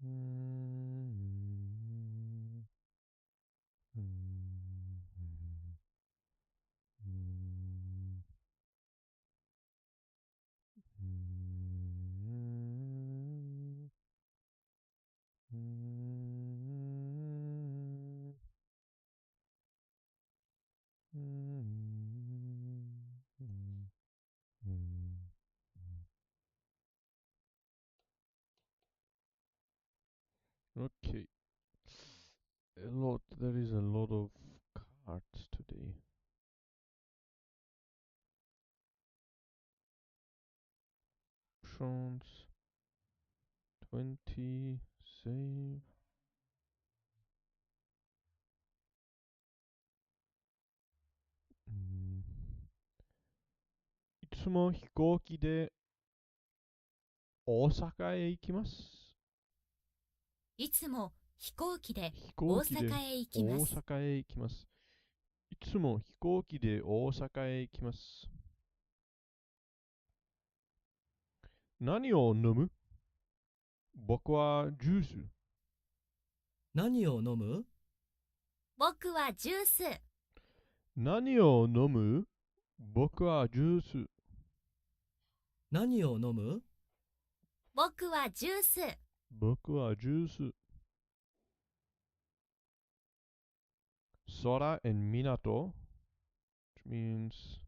うーん。うーん。うーん。うーん。うーん。うーん。うん。Okay. There is a lot of cards today. Options, 20, save. うん。いつも飛行機で大阪へ行きます。いつも飛行機で飛大行機で阪へ行きま大す。阪へ行きます。いつも飛行機で大阪へ行きます。何を飲む？僕はジュース。何を飲む？僕はジュース。何を飲む？僕はジュース。何を飲む？僕はジュース。僕はジュース。空 and 港 which means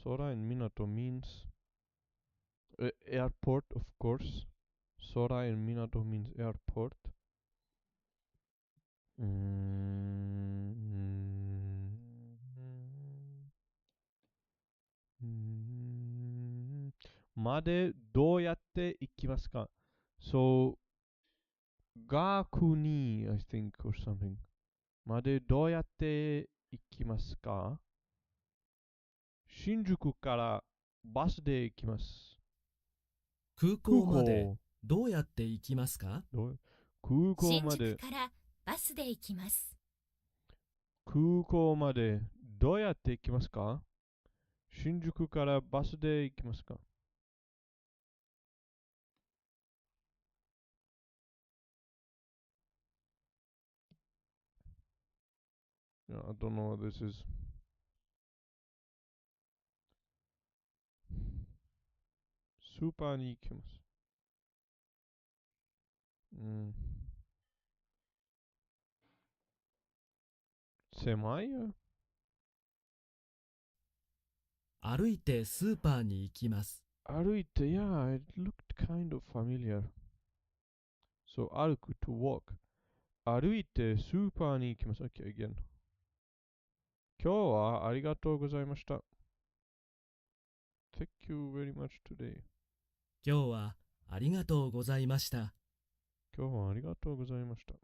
Sora and Minato means airport, of course. Sora and Minato means airport.までどうやって行きますか？ So, 学に I think or something. までどうやって行きますか？新宿からバスで行きます。空空港まで港、どうやって行きますか？空港新まで、宿からバスで行きます。空港までどうやって行きますか？新宿からバスで行きますか？ I don't know what this is. スーパーに行きます。うん。狭いよ。歩いてスーパーに行きます。歩いて、yeah, it looked kind of familiar. So, 歩く to walk. 歩いてスーパーに行きます。Okay, again. 今日はありがとうございました。Thank you very much today. 今日はありがとうございました。今日はありがとうございました。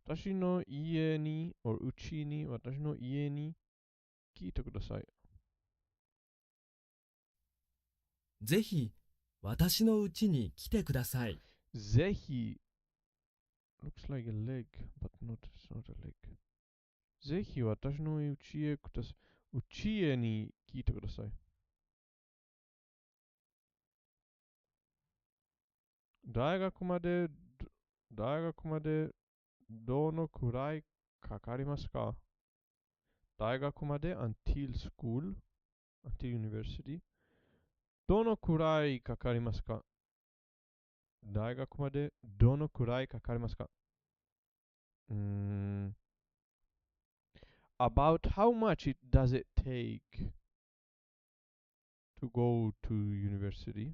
私の家に、うちに、私の家に聞いてください。ぜひ私の家に来てください。ぜひ、looks like a leg, but it's not a leg. ぜひ私の家へください。家に聞いてください。大学まで、大学までどのくらいかかりますか？大学まで until school, until university どのくらいかかりますか？大学までどのくらいかかりますか？うーん。About how much does it take to go to university?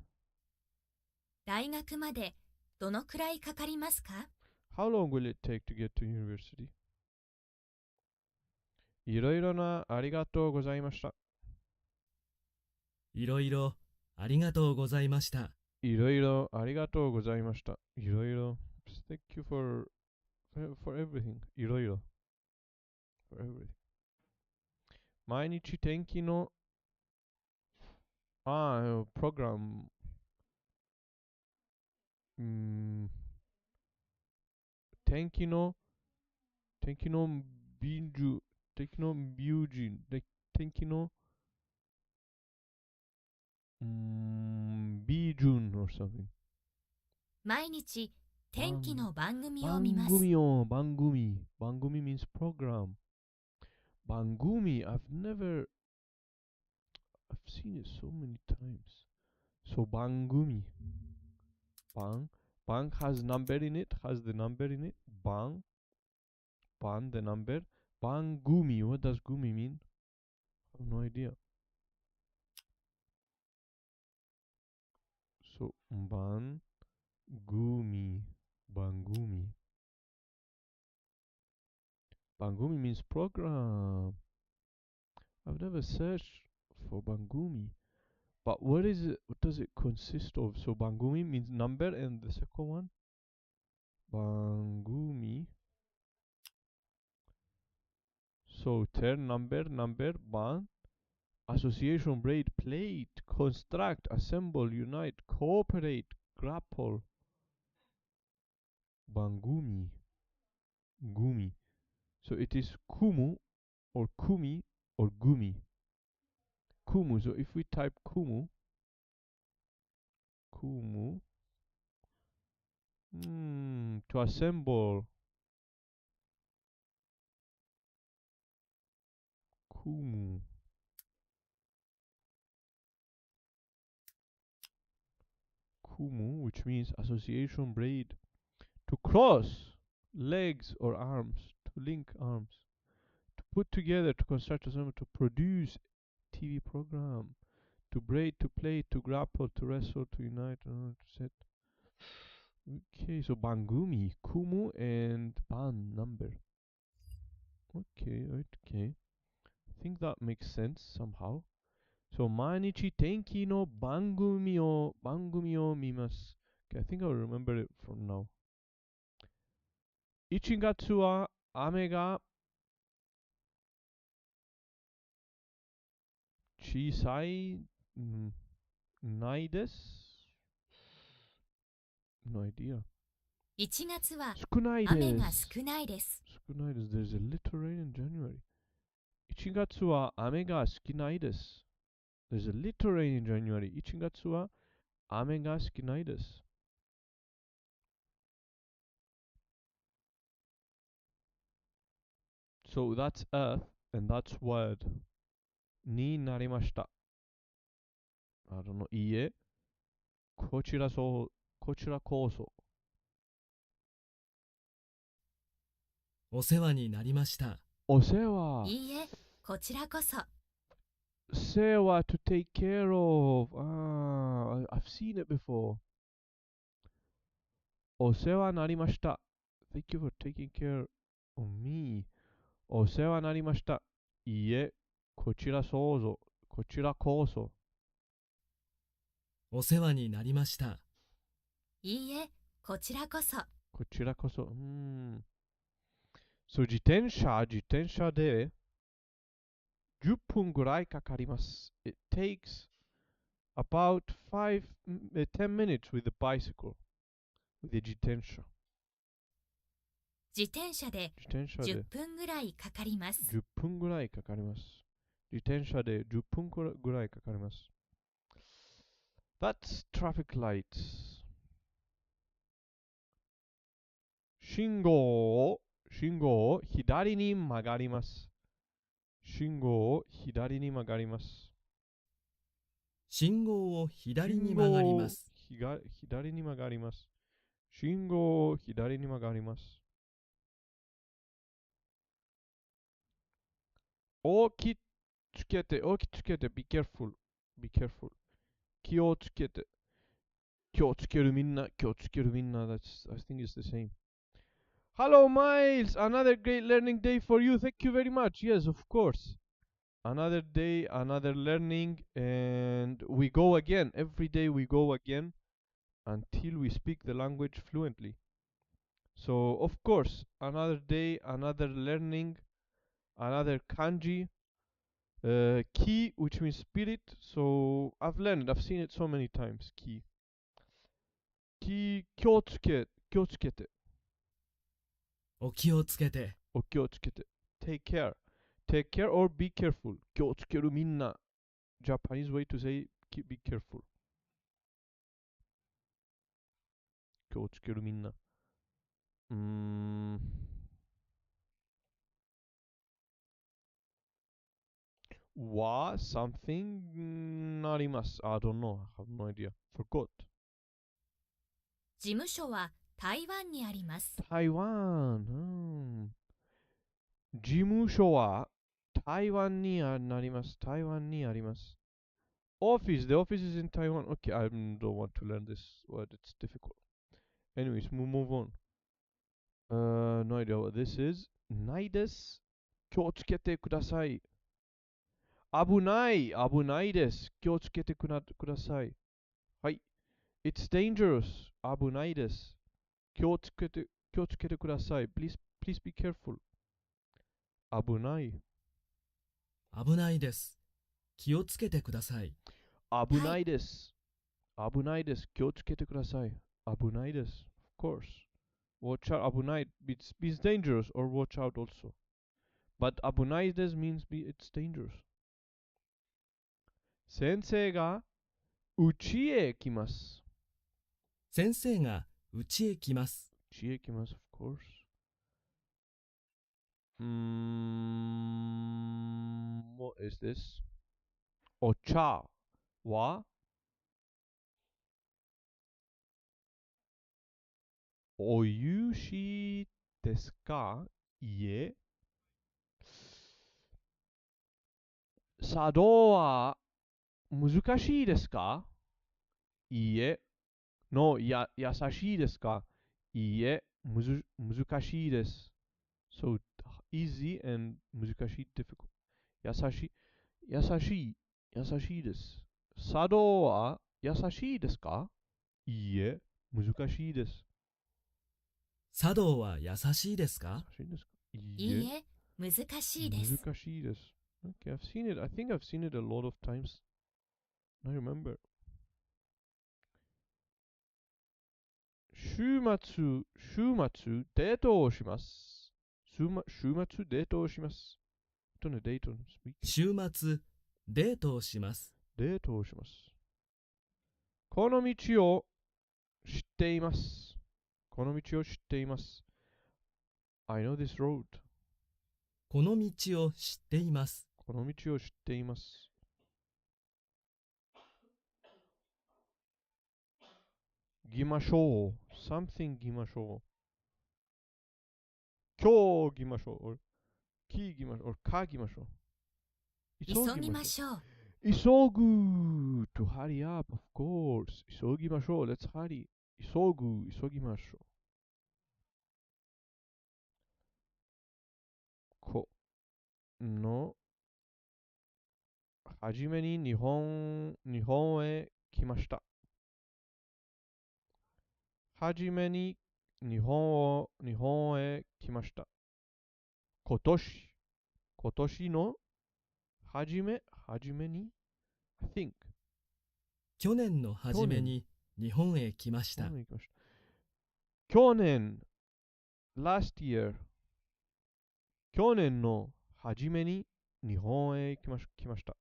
大学までどのくらいかかりますか？ How long will it take to get to university? いろいろなありがとうございました。いろいろありがとうございました。いろいろありがとうございました。いろいろ。Thank you for everything. いろいろ。For everything. 毎日天気の、プログラム、うーん、天気の、天気の美術、天気の美人、天気の、美人 or something. 毎日天気の番組を見ます。番組。番組 means program. 番組. I've seen it so many times. So 番組. Bang has number in it, has the number in it. Bang, the number. Bangumi, what does gumi mean? I have no idea. So, bangumi. Bangumi. Bangumi means program. I've never searched for bangumi. But what is it? What does it consist of? So bangumi means number, and the second one, bangumi. So turn, number, bang. Association, braid, plate, construct, assemble, unite, cooperate, grapple. Bangumi. Gumi. So it is kumu or kumi or gumi. Kumu. So if we type kumu, to assemble. Kumu. Kumu, which means association, braid. To cross legs or arms, to link arms. To put together, to construct, assemble, to produce TV program. To braid, to play, to grapple, to wrestle, to unite, to set. Okay, so bangumi, kumu, and ban, number. Okay. I think that makes sense somehow. So, 毎日天気の番組を見ます。Okay, I think I'll remember it from now. 1月は雨が小さい、ないです。No idea. 1月は少ないです。雨が少ないです。少ないです。There's a little rain in January. 1月は雨が少ないです。There's a little rain in January. 1月は雨が少ないです。So that's earth and that's word. になりました。I don't know. いいえ。こちらこそ。お世話になりました。お世話。いいえ、こちらこそ。世話 to take care of. I've seen it before. お世話になりました。Thank you for taking care of me. お世話になりました。いいえ、こちらこそ。お世話になりました。いいえ、こちらこそ。こちらこそ。So 自転車で10分ぐらいかかります。It takes about 10 minutes with the bicycle. With the 自転車。自転車で10分ぐらいかかります。10分ぐらいかかります。自転車で10分ぐらいかかります。That's traffic lights. 信号を左に曲がります。信号を左に曲がります。信号を左に曲がります。左に曲がります。信号を左に曲がります。お気つけて、be careful, be careful. 気をつけて。気をつけるみんな。That's, I think it's the same. Hello, Miles. Another great learning day for you. Thank you very much. Yes, of course. Another day, another learning, and we go again. Every day we go again until we speak the language fluently. So, of course, another day, another learning, another kanji. Ki, which means spirit. So, I've seen it so many times. Ki. 気をつけて。お気をつけて。Take care. Take care or be careful. 気をつけるみんな。Japanese way to say be careful. 気気をつけるみんな。は something あります。I don't know. I have no idea. Forgot. 事務所は台湾にあります。台湾。事務所は台湾になります。台湾にあります。Office. The office is in Taiwan. Okay, I don't want to learn this word. It's difficult. Anyways, move on. No idea what this is. ないです。気をつけてください。危ない。危ないです。気をつけてください。はい。It's dangerous. 危ないです。気をつけてください。Please be careful. 危ない。危ないです。気をつけてください。危ないです。危ないです。気をつけてください。危ないです。Of course. Watch out. 危ない。It's dangerous or watch out also. But 危ないです means it's dangerous. 先生が家へ来ます。先生が家へ来ます。家へ来ます。Of course. What is this? お茶はお湯しですか？いえ。茶道は難しいですか？いいえ。の優しいですか？いいえ。難しいです。So easy and 難しい difficult. 優しい。優しいです。茶道は優しいですか？いいえ。難しいです。茶道は優しいですか？優しいですか？いいいえ。いえ、難しいです。難しいです。Okay, I've seen it. I think I've seen it a lot of times. I remember. 週末、デートをします。週末、デートをします。とね、デートのスピーキング。週末、デートをします。デートをします。この道を知っています。この道を知っています。I know this road. この道を知っています。この道を知っています。行きましょう。something 行きましょう。今日行きましょう。or 行きましょう。or 行きましょう。急ぎましょう。急ぐ to hurry up, of course. 急ぎましょう。Let's hurry. 急ぎましょう。このはじめに日本へ来ました。はじめに日本へ来ました。今年のはじめに I think 去年の初めに日本へ来ました。去年 last year 去年のはじめに日本へ来ました。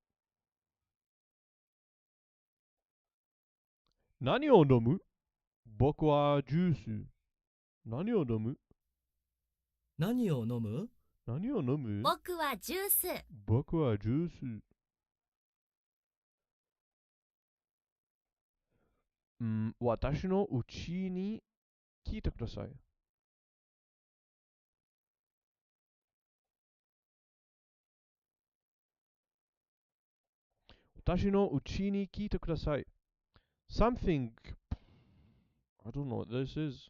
何を飲む？僕はジュース。何を飲む？何を飲む？何を飲む？僕はジュース。僕はジュース。私のうちに聞いてください。私のうちに聞いてください。Something. I don't know what this is.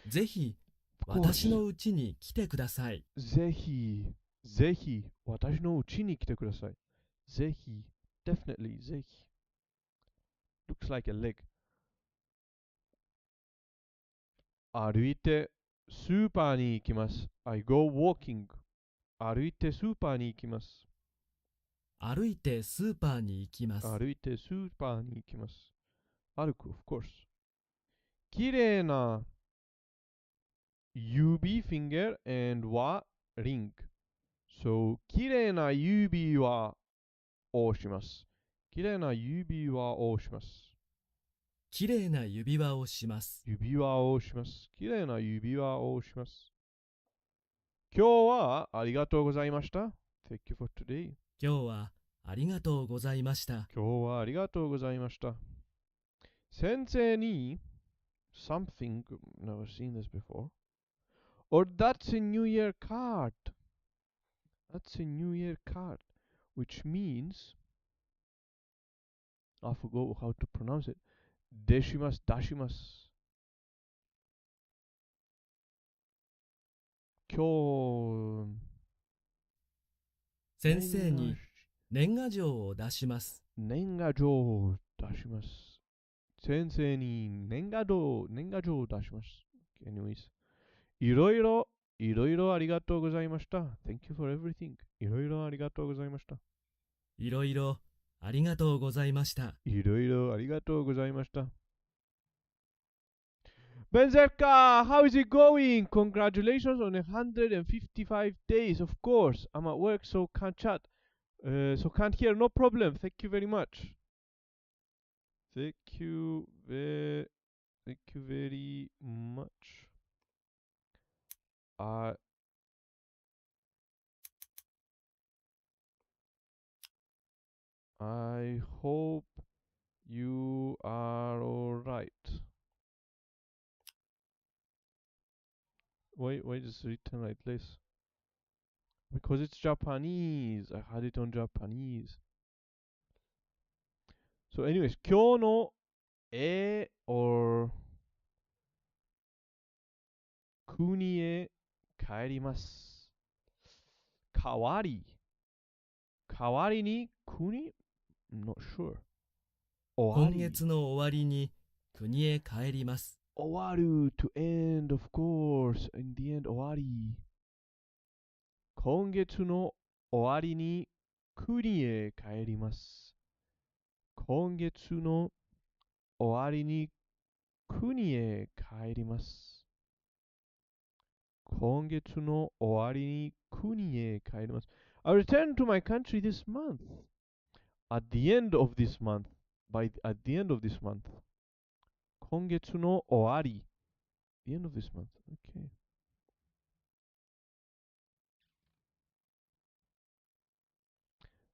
ぜひ、 Of course. 私の家に来てください。ぜひ、私のうちに来てください。ぜひ、definitely, ぜひ。Looks like a leg. 歩いてスーパーに行きます。I go walking. 歩いてスーパーに行きます。歩いてスーパーに行きます。歩いてスーパーに行きます。歩く、of course. きれいな指 finger and は ring. So, きれいな指輪をします。きれいな指輪をします。きれいな指輪をします。指輪をします。きれいな指輪をします。今日はありがとうございました。Thank you for today. 今日はありがとうございました。今日はありがとうございました。先生に something, never seen this before. Or that's a New Year card. That's a New Year card. Which means, I forgot how to pronounce it. 出します、出します。今日、先生に年賀状を出します。年賀状を出します。先生に年賀状を出します。Anyways, いろいろありがとうございました。Thank you for everything. いろいろありがとうございました。いろいろありがとうございました。いろいろありがとうございました。Benzerka, how is it going? Congratulations on 155 days. Of course, I'm at work, so can't chat. So can't hear. No problem. Thank you very much. Thank you very much. I hope you are alright. Why is it written like this? Because it's Japanese. I had it on Japanese. So anyways, 今日のor 国へ帰ります。代わりに国 ?I'm not sure. 終わ今り。月の終わりに国へ帰ります。終わる to end, of course. In the end, 終わり。今月の終わりに国へ帰ります。今月の終わりに国へ帰ります。今月の終わりに国へ帰ります。I return to my country this month. At the end of this month. At the end of this month. 今月の終わり。The end of this month. Okay.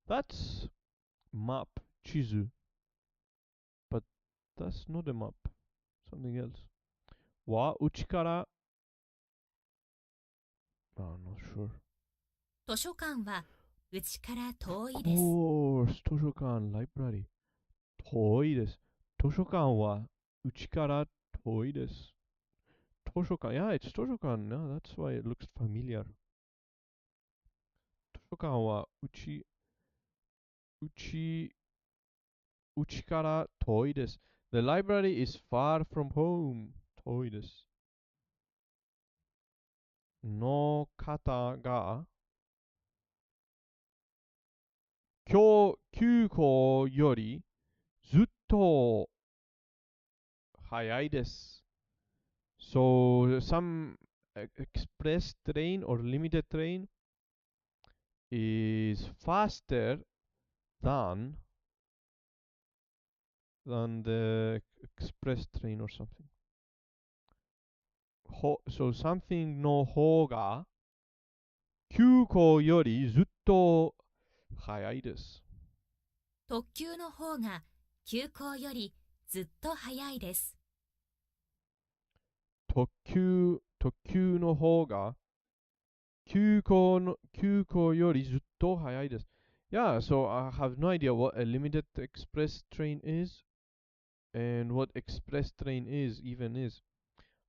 That's map, 地図。But that's not a map. Something else. は、うちから、I'm not sure. 図書館はうちから遠い Of です。course, 図書館、library. 遠いです。図書館はうちから遠いです。図書館、yeah, it's 図書館。No, that's why it looks familiar. 図書館はうちから遠いです。The library is far from home. 遠いです。の方が今日休校よりずっと早いです。So some express train or limited train is faster than the express train or something. So something の方が急行よりずっと早いです。特急の方が急行よりずっと早いです。特急の方が急行よりずっと早いです。Yeah, so I have no idea what a limited express train is and what express train even is.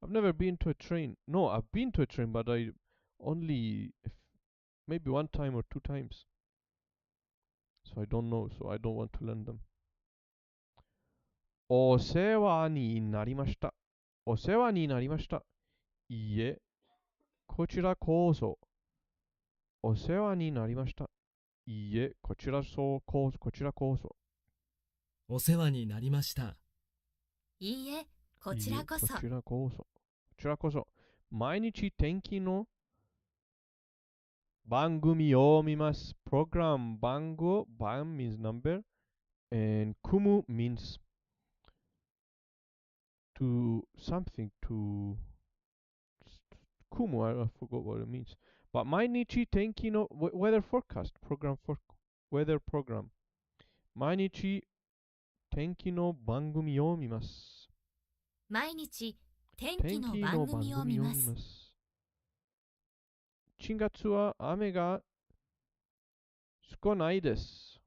I've never been to a train. No, I've been to a train, but I only maybe one time or two times. So I don't know, so I don't want to learn them. お世話になりました。お世話になりました。いいえ、こちらこそ。お世話になりました。いいえ、こちらこそ。お世話になりました。いいえ、こちらこそ。こちらこそ。こちらこそ。毎日天気の番組を見ます。プログラム番号、番 means number, and 組む means to something to kumu. I forgot what it means. But 毎日天気の weather forecast program for weather program. 毎日天気の番組を見ます。毎日天気の番組を見ます。1月は雨が少ないです。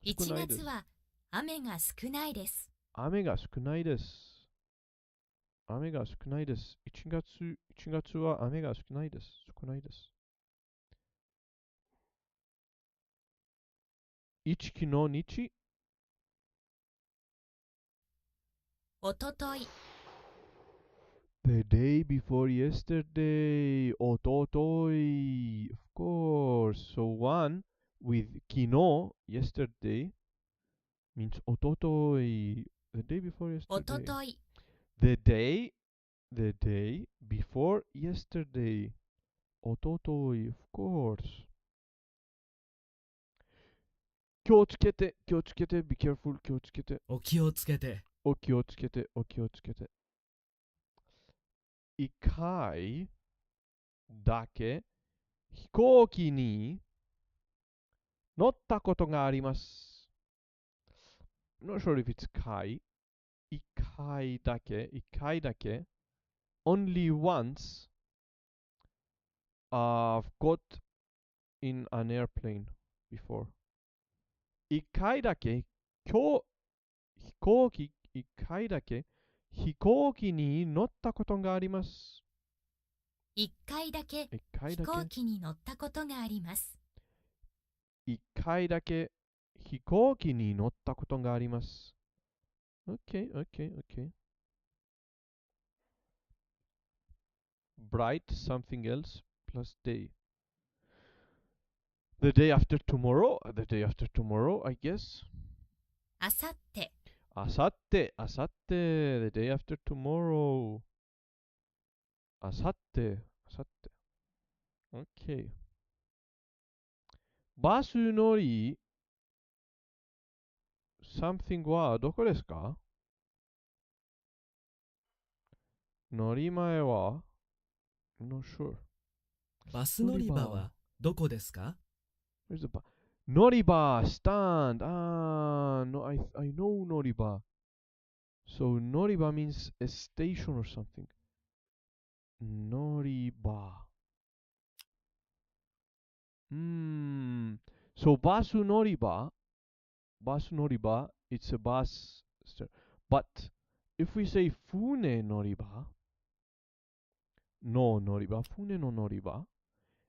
1月は雨が少ないです。雨が少ないです。雨が少ないです。1月は雨が少ないです。少ないです。1の日。おととい。The day before yesterday. おととい。Of course. So one with 昨日 yesterday means おととい。The day before yesterday. おととい。The day before yesterday. おととい。Of course. 気をつけて、気をつけて、be careful、気をつけて。お気をつけて。お気をつけて、お気をつけて。一回だけ飛行機に乗ったことがあります。I'm not sure if it's 回。一回だけ、一回だけ。Only once I've got in an airplane before. 一回だけ飛行機、一回だけ飛行機に乗ったことがあります。一回だけ飛行機に乗ったことがあります。一回だけ飛行機に乗ったことがあります。Okay, okay, okay. Bright, something else, plus day. The day after tomorrow, the day after tomorrow, I guess. あさって。あさって、あさって、the day after tomorrow. あさって、あさって。Okay. バス乗り、something はどこですか？乗り前は not sure. バス乗り場はどこですか？ Where's the bar? 乗り場 stand. No, I know 乗り場. So 乗り場 means a station or something. 乗り場. So バス乗り場 it's a bus. But if we say 船乗り場の乗り場、船の乗り場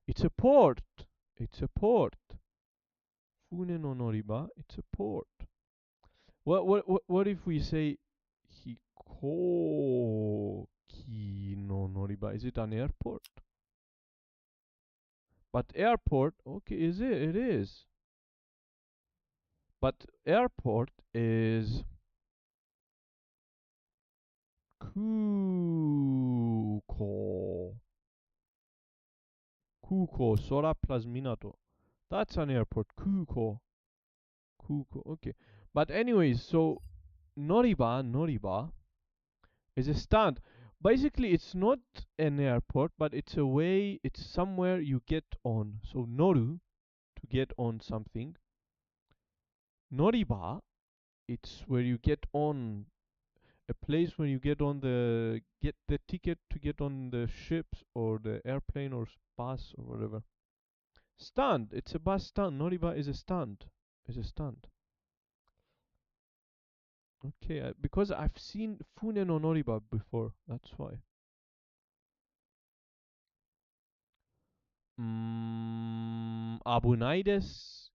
it's a port. It's a port. 船の乗り場 it's a port. What if we say 飛行機の乗り場 is it an airport? But airport, okay, is it? It is. But airport is 空港。空港、空 plus 港。That's an airport. 空港。空港。Okay. But anyways, so 乗り場 is a stand. Basically, it's not an airport, but it's a way, it's somewhere you get on. So 乗る to get on something. 乗り場 it's where you get on a place where you get the ticket to get on the ships or the airplane or bus or whatever. Stand, it's a bus stand. Noriba is a stand. Is a stand. Okay, because I've seen Fune no Noriba before. That's why. 危ないです。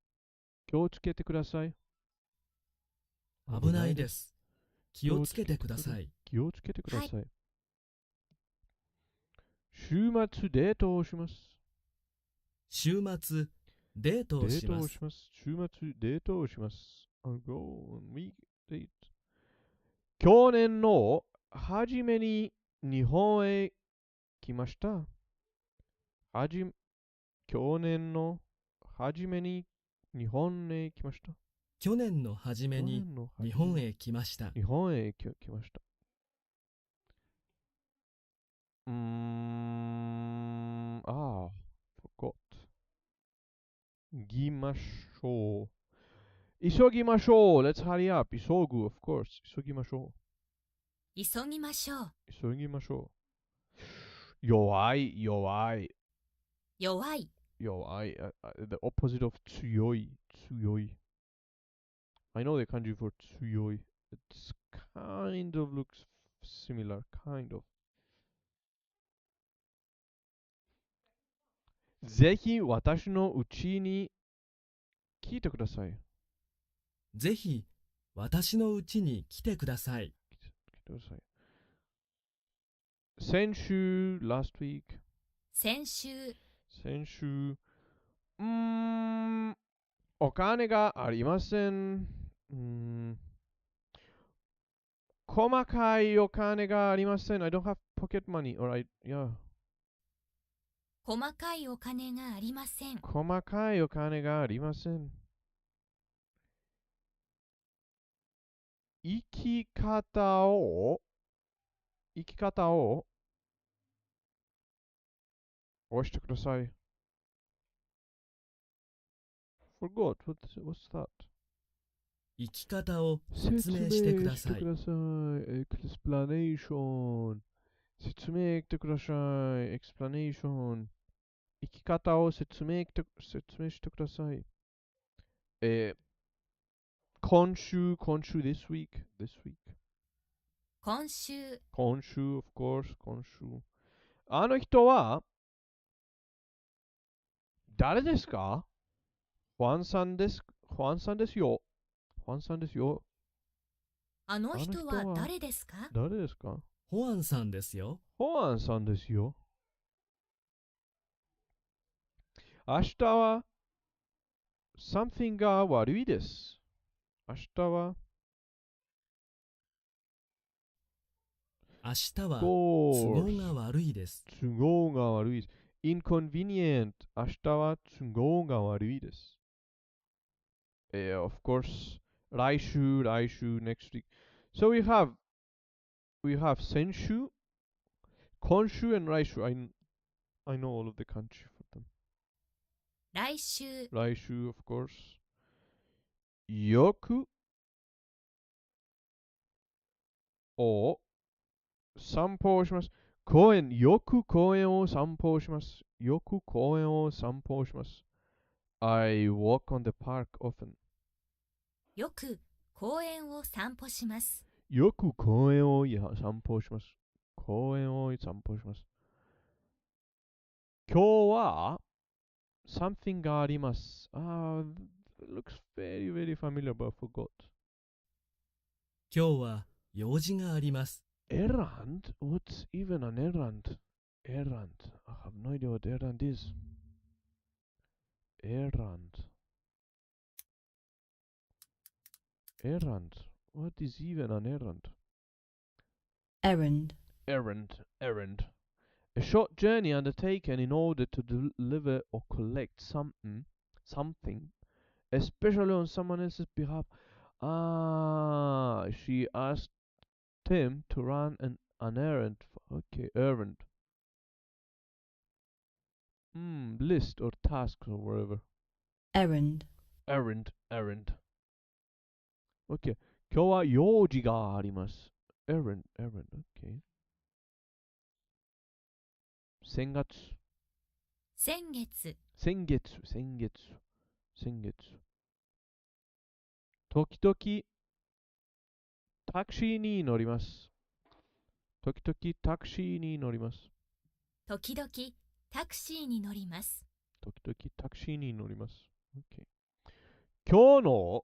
気をつけてください。危ないです。気をつけてください。気をつけてください。はい、週末デートをします。週末デートをします。週末デートをします。I'll go on week date. 去年の初めに日本へ来ました。去年の初めに日本へ来ました。去年の初めに日本へ来ました。日本へ来ました。forgot. ぎましょう。急ぎましょう。Let's hurry up. 急ぐ、of course. 急ぎましょ急ぎましょう。う。急ぎましょう。弱い、弱い。弱い。弱い。The opposite of 強い。強い。I know the kanji for 強い。It's kind of looks similar. Kind of. ぜひ私のうちに聞いてください。ぜひ私の家に来てください。来てください。先週、last week。先週。先週。お金がありません。細かいお金がありません。I don't have pocket money. Yeah. 細かいお金がありません。細かいお金がありません。生き方を押してください。Forgot. What's that? 生き方を説明してください。Explanation。説明してください。Explanation。生き方を説明してください。今週、this week。今週。今週、of course、今週。あの人は、誰ですか？ファンさんです。ファンさんですよ。ファンさんですよ。あの人は誰ですか？誰ですか？ホアンさんですよ。ホアンさんですよ。明日は something が悪いです。明日は明日は都合が悪いです。都合が悪いです。inconvenient 明日は都合が悪いです。of course 来週 next week. So we have 先週、今週 and 来週。I know all of the country for them. 来週。来週 of course. よくを散歩をします。よく公園を散歩をします。よく公園を散歩をします。I walk on the park often. よく公園を散歩します。よく公園を散歩をします。公園を散歩します。今日は something があります。looks very, very familiar, but I forgot. 今日は用事があります。Errand? What's even an errand? Errand. I have no idea what errand is. Errand. Errand. What is even an errand? Errand. Errand. A short journey undertaken in order to deliver or collect something, especially on someone else's behalf. She asked him to run an errand. Okay, errand. List or task or whatever. Errand. Errand. Okay. 今日は用事があります。Errand. Okay. 先月。先月。時々タクシーに乗ります。時々タクシーに乗ります。時々タクシーに乗ります。時々タクシーに乗ります。Okay. 今日の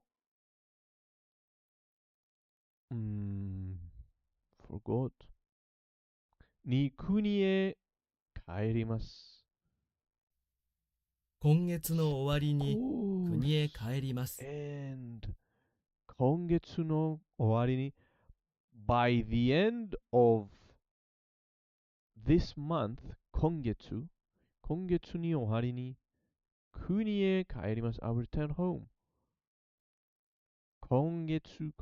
forgot に国へ帰ります。今月の終わりに国へ帰ります。And 今月の終わりに by the end of this month 今月に終わりに国へ帰ります。I will return home. 今月。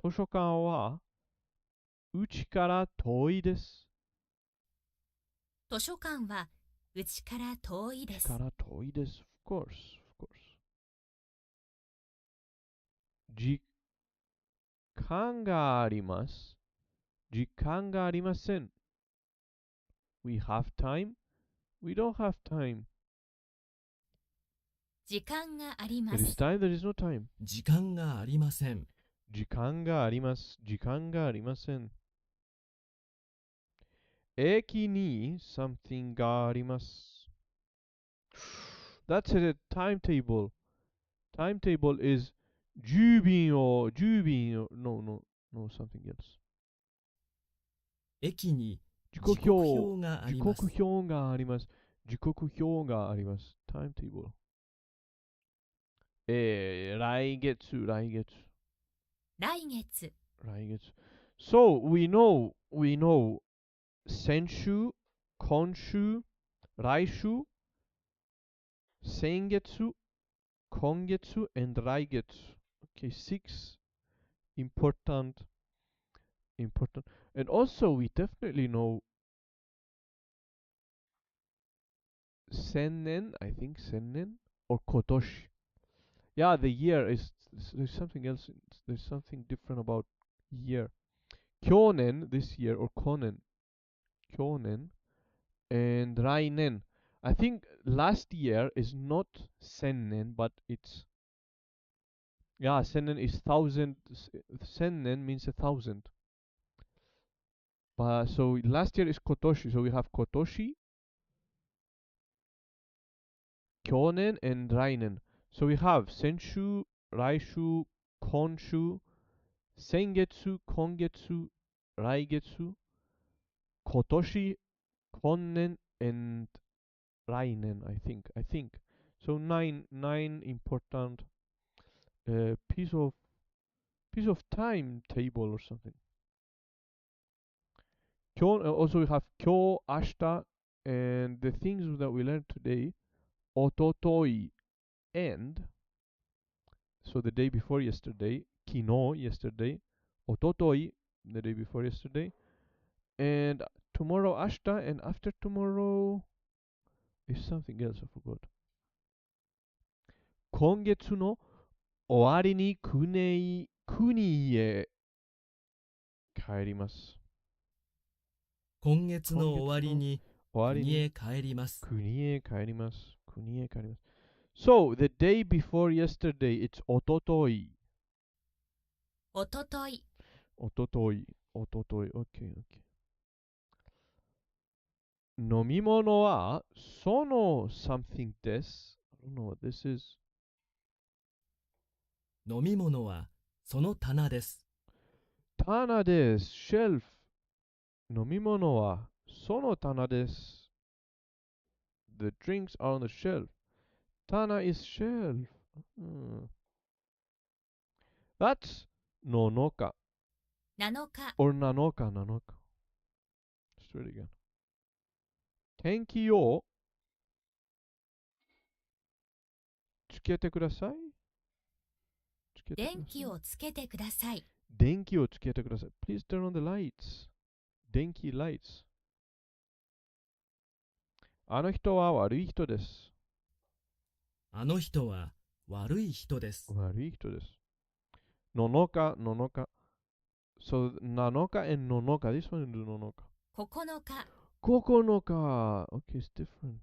図書館はうちから遠いです。図書館はうちから遠いうです。ちから遠いです。Of course, of course. 時間があります。時間がありません。We have time. We don't have time. 時間がありま There is す。 time, there is no time. 時間がありません。時間があります。時間がありません。駅に something があります。That's a timetable. Timetable is 10便を no, something else. 駅に時時刻表があ時ります。刻表があります。時刻表があります。timetable. 来月。来月。来月。So, we know 先週、今週、来週、先月、今月、and 来月. Okay, six important. And also, we definitely know 千年, I think 千年 or 今年. Yeah, the year is, there's something else, there's something different about year. 去年, this year, or 去年, and 来年. I think last year is not 千年, but it's, yeah, 千年 is thousand, 千年means 1,000. So last year is 今年, so we have 今年, 去年 and 来年. So we have 先週、来週、今週、先月、今月、来月、今年、今年 and 来年, I think. So nine important piece of timetable or something. Also we have 今日、明日 and the things that we learned today, おととい and so the day before yesterday, 昨日 yesterday, おととい the day before yesterday, and tomorrow 明日 and after tomorrow is something else I forgot. 今月の終わりに国へ帰ります。今月の終わりに国へ帰ります。国へ帰ります。国へ帰ります。So, the day before yesterday, it's おととい。おととい。おととい。おととい。OK, OK. 飲み物はその something です。I don't know what this is. 飲み物はその棚です。棚です。shelf. 飲み物はその棚です。The drinks are on the shelf. 棚 is shelf. That's 7日. 7日。or 7日。Let's do it again. 天気をつけてください。電気をつけてください。電気をつけてください。Please turn on the lights. 電気 lights. あの人は悪い人です。あの人は悪い人です。悪い人です。7日。So 7日 and 7日. This one is 7日。9日。9日. Okay, it's different.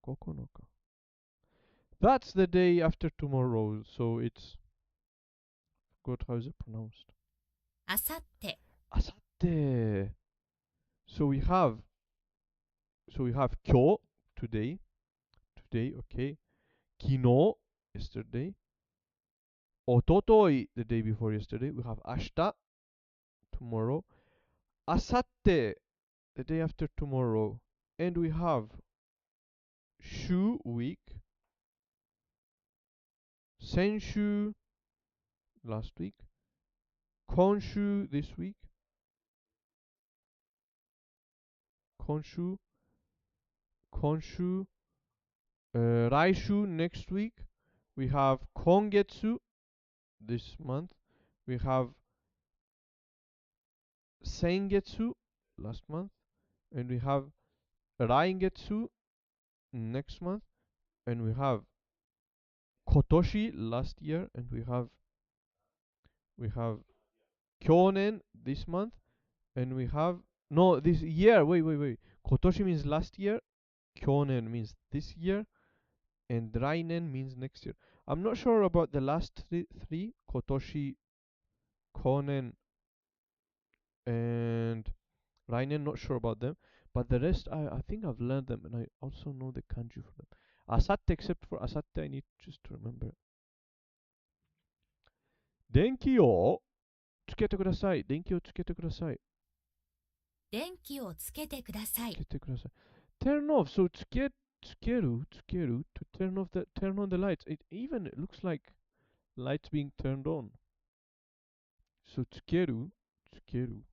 9日。That's the day after tomorrow. So it's, forgot how is it pronounced. あさって。あさって。So we have 今日 today, okay. 昨日 yesterday. おととい the day before yesterday. We have 明日 tomorrow. あさって the day after tomorrow. And we have 週 week. 先週 last week. 今週 this week. 今週来週 next week. We have 今月 this month. We have 先月 last month, and we have 来月 next month, and we have 今年 last year, and we have 去年 this month, and we have no this year. Wait. 今年 means last year, 去年 means this year, and 来年 means next year. I'm not sure about the last three 今年、去年 and 来年, not sure about them. But the rest, I think I've learned them, and I also know the kanji for them. Asatte, except for Asatte, I need just to remember. 電気をつけてください。電気をつけてください。電気をつけてください。つけてください。Turn off. So つける to turn on the lights. It even looks like lights being turned on. So つけるつける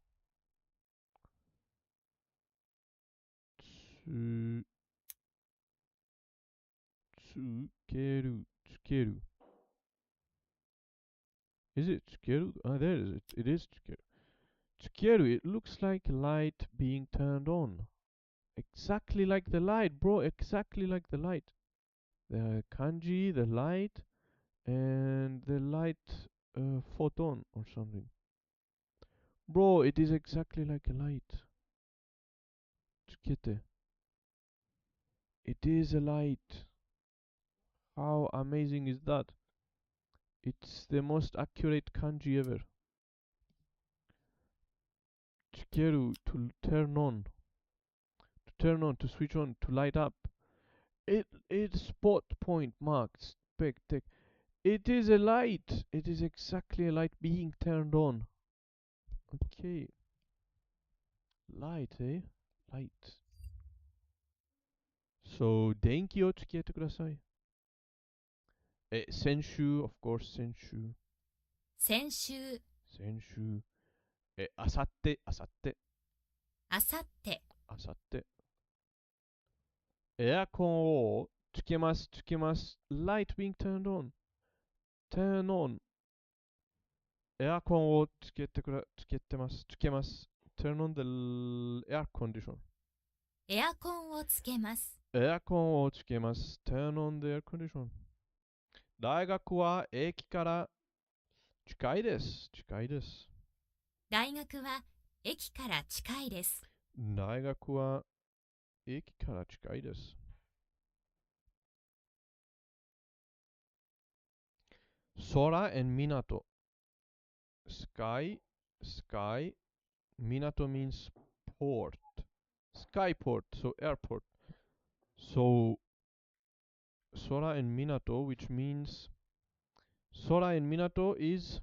つける Is it つける? Ah, there it is. It is つける。つける It looks like light being turned on. Exactly like the light, bro. Exactly like the light. The kanji, the light, and the light photon or something. Bro, it is exactly like a light. つけて It is a light. How amazing is that? It's the most accurate kanji ever. つける to turn on. To turn on, to switch on, to light up. It's spot point marks. Big tick. It is a light. It is exactly a light being turned on. Okay. Light, eh? Light. So, 電気をつけてください。先週 of course 先週。先週、先週。あさって、あさって。あさって、あさって。エアコンをつけます、つけます。Light being turned on. Turn on. エアコンをつけてます、つけます。Turn on the air condition. エアコンをつけます。エアコンをつけます。Turn on the air condition. 大学は駅から近いです。近いです。大学は駅から近いです。大学は駅から近いです。空 and 港。Sky, sky, 港 means port. Skyport, so airport. So, 空 and 港, which means 空 and 港 is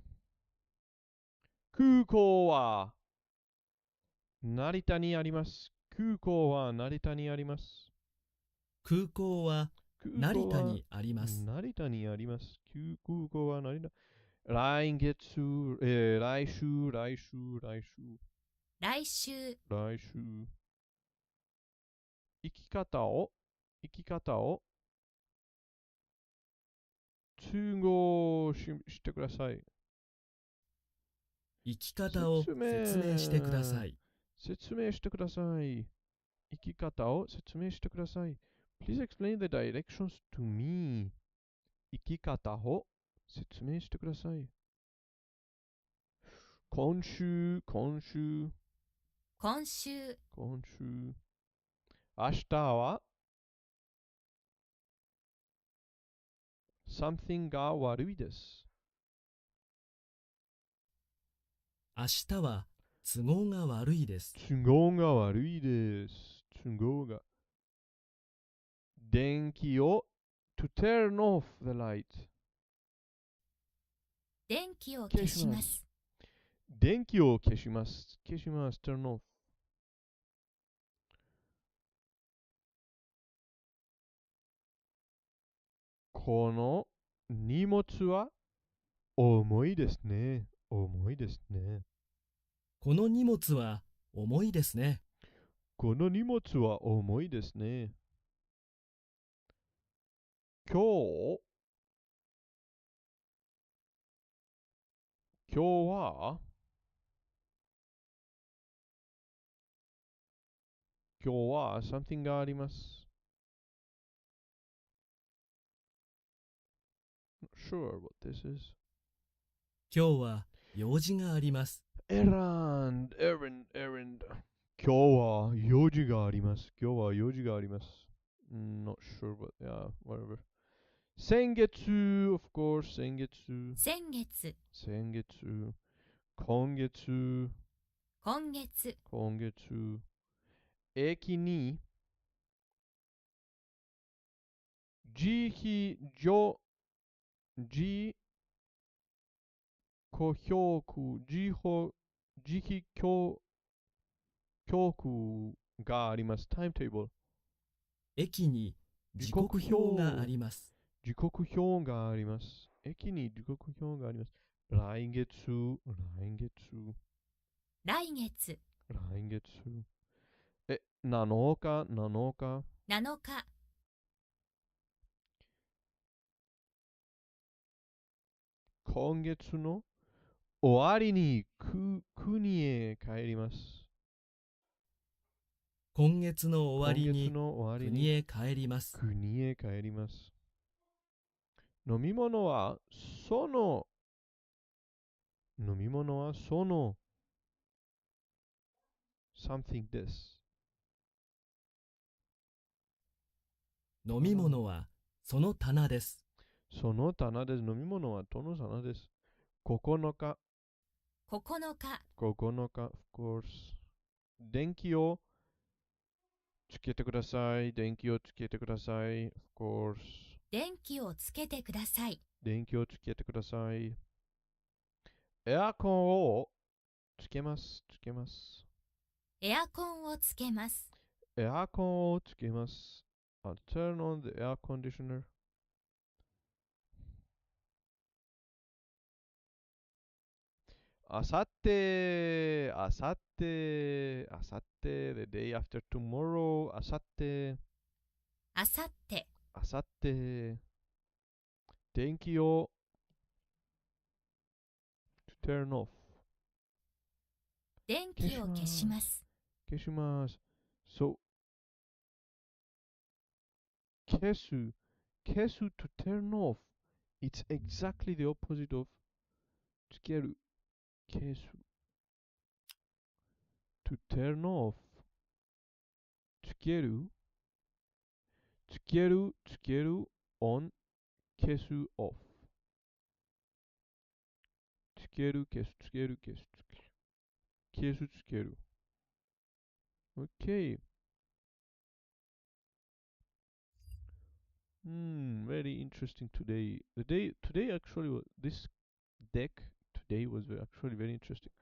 空港は成田にあります。空港は成田にあります。空港は成田にあります。成田にあります。空港は成田。来月、来週、来週、来週。来週、来週。生き方を通合してください。生き方を説明してください。説明してください。生き方を説明してください。Please explain the directions to me. 生き方を説明してください。今週、今週、今週、今週。明日は something が悪いです。明日は都合が悪いです。都合が悪いです。都合が。電気を to turn off the light. 電気を消します。電気を消します。消します。turn off. この荷物は重いですね。重いですね。この荷物は重いですね。この荷物は重いですね。今日は今日は something があります。Not sure what this is. 今日は用事があります。errand. Errand. 今日は用事があります。今日は用事があります。Not sure, but yeah, whatever. 先月 of course, 先月。先月、先月。今月。今月、今月。駅に自費上自己評価自費教教があります。タイムテーブル。駅に時刻表があります。時刻表があります。駅に時刻表があります。来月、来月、来月、来月。7日、7日。7日、今月の終わりに国へ帰ります。今月の終わり今月にの終わり国へ帰ります。国へ帰ります。飲み物はその飲み物はその something です。飲み物はその棚です。その棚です。飲み物はその棚です。9日、9日、 9日、of course。電気をつけてください。電気をつけてください。of course。電気をつけてください。電気をつけてください。エアコンをつけます。つけます。エアコンをつけます。エアコンをつけます。I'll turn on the air conditioner. あさって、あさって、あさって、the day after tomorrow、あさって、あさって、あさって、電気を to turn off。電気を消します。消します。そう。消す。消す to turn off。It's exactly the opposite of つける。消す。to turn off。つける。つける。つける。on。消す。off。つける。消す。つける。消す。消す。つける。Okay. Very interesting today. Today actually this deck today was actually very interesting.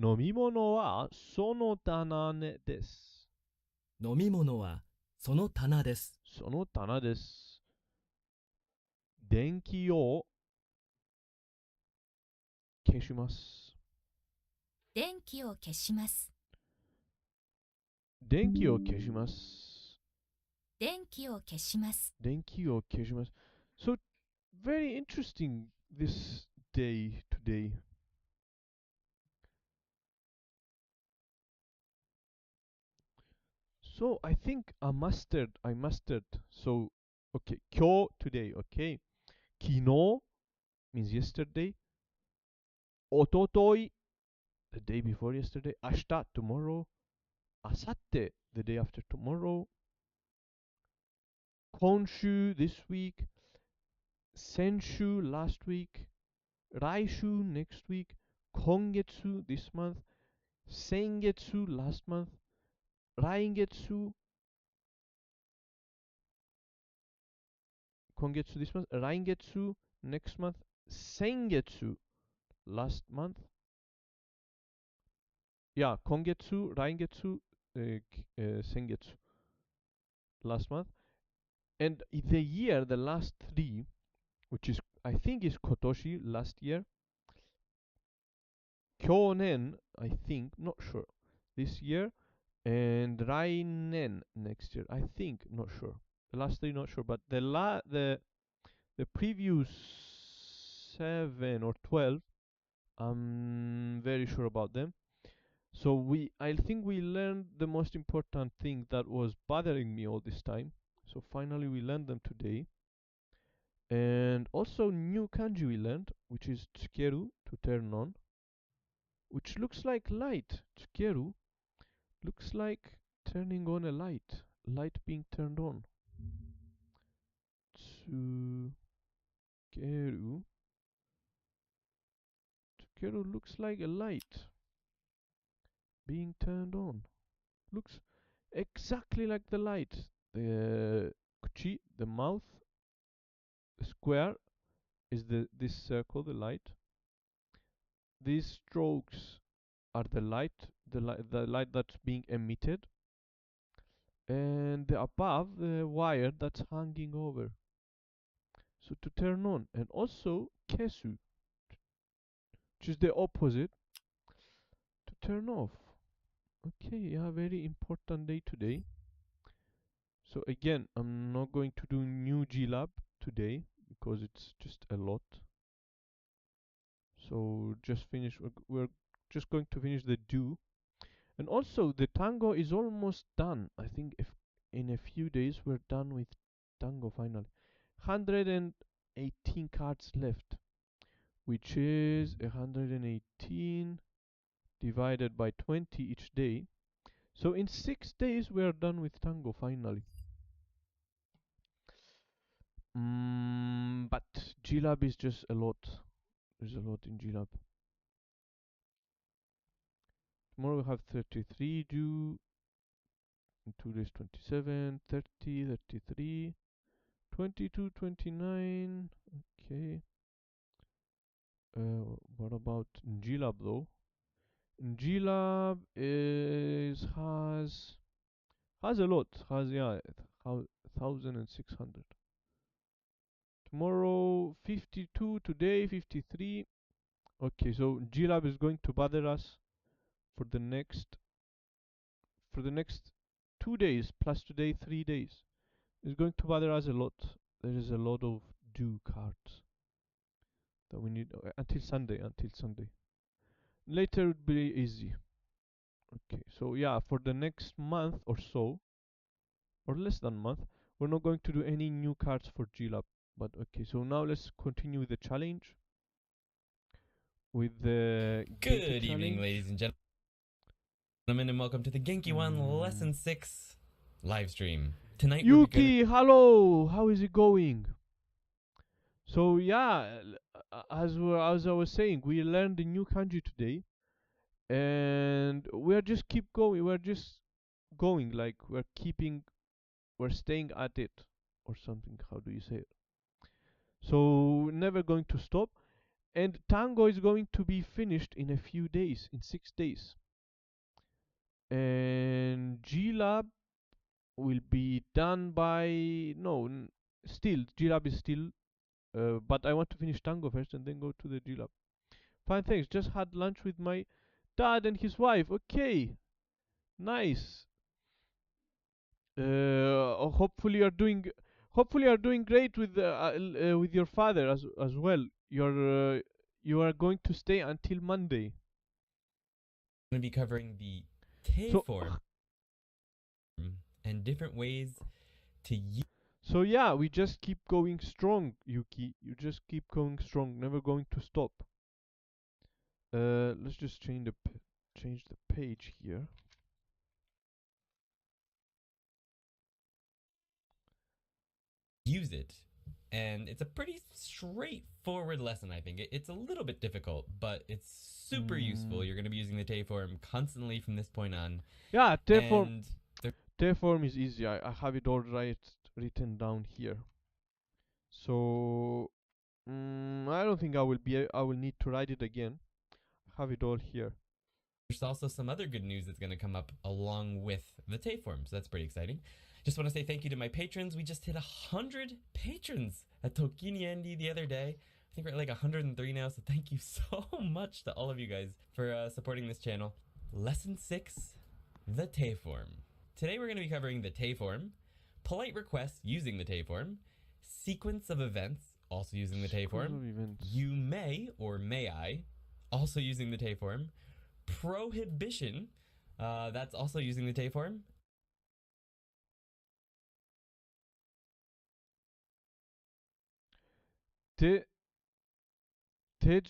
飲み物はその棚です。飲み物はその棚です。その棚です。電気を消します。電気を消します。電気を消します。電気を消します。電気を消します。So very interesting this day today. So I think I mastered. So okay, 今日 today, okay. 昨日 means yesterday. おととい the day before yesterday. 明日 tomorrow. あさって the day after tomorrow. 今週 this week. 先週 last week. 来週 next week. 今月 this month. 先月 last month. 来月今月 this month. 来月 next month. 先月 last month. いや、今月、来月、先月 last month. And the year, the last three, which is, I think is 今年 last year. 去年 I think, not sure. This year. And 来年 next year. I think, not sure. The last three, not sure. But the previous 7 or 12, I'm very sure about them. So I think we learned the most important thing that was bothering me all this time. So finally we learned them today. And also new kanji we learned, which is tsukeru, to turn on, which looks like light. Tsukeru looks like turning on a light being turned on. Tsukeru. Tsukeru looks like a light being turned on. Looks exactly like the light. The kuchi, the mouth, the square is this circle, the light. These strokes are the light that's being emitted, and the above the wire that's hanging over. So to turn on, and also kesu, which is the opposite, to turn off. Okay, yeah, very important day today. So again, I'm not going to do new G-Lab today because it's just a lot. So we're just going to finish the do. And also the tango is almost done. I think if in a few days we're done with tango finally. 118 cards left, which is 118 divided by 20 each day. So in 6 days we are done with tango finally. But G-Lab is just a lot. There's a lot in G-Lab. Tomorrow we have 33 due. In 2 days 27, 30, 33, 22, 29. Okay. What about G-Lab though? G-Lab has a lot. Has, yeah, 1,600. Tomorrow 52, today 53. Okay, so G-Lab is going to bother us for the next 2 days plus today 3 days. It's going to bother us a lot. There is a lot of due cards that we need until Sunday. Later it would be easy. Okay, so yeah, for the next month or so, or less than a month, we're not going to do any new cards for G-Lab. But okay, so now let's continue with the challenge. With the Genki Good evening, challenge. ladies and gentlemen, and welcome to the Genki 1 Lesson 6 live stream. Tonight Yuki, hello! How is it going? So yeah, as I was saying, we learned the new kanji today, and we're just keep going. We're just going, like we're staying at it, or something. How do you say it? So never going to stop. And tango is going to be finished in a few days, in 6 days. And G Lab will be done by still G Lab is still. But I want to finish tango first and then go to the G Lab. Fine, thanks. Just had lunch with my dad and his wife. Okay, nice. Hopefully you're doing great with your father as well. You are going to stay until Monday. going to be covering the Te So form and different ways to use. so yeah, we just keep going strong, Yuki. You just keep going strong, never going to stop. Let's just change the page here. Use it. And it's a pretty straightforward lesson, I think. It's a little bit difficult, but it's super useful. You're going to be using the Te form constantly from this point on. Yeah, Te And form is easy. I have it all written down here. So I don't think I will need to write it again. I have it all here. there's also some other good news that's going to come up along with the Te form, so that's pretty exciting. Just want to say thank you to my patrons. We just hit 100 patrons at Tokini Andy the other day. I think we're at like 103 now, so thank you so much to all of you guys for supporting this channel. Lesson 6, the Te form. Today we're going to be covering the Te form, polite requests using the Te form, sequence of events, also using the Te form, you may or may I, also using the Te form, prohibition. That's also using the te form. Te, 手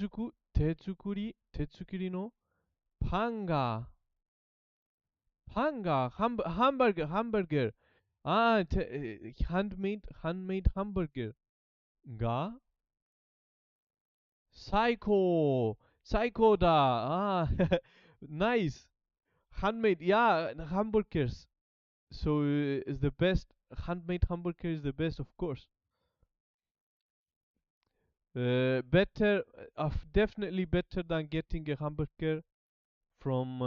作りのパンが、ハンバーガー、ハンメイドハンバーガーが、最高だ。nice. Handmade, yeah, hamburgers. So is the best. Handmade hamburger is the best, of course. Better, definitely better than getting a hamburger from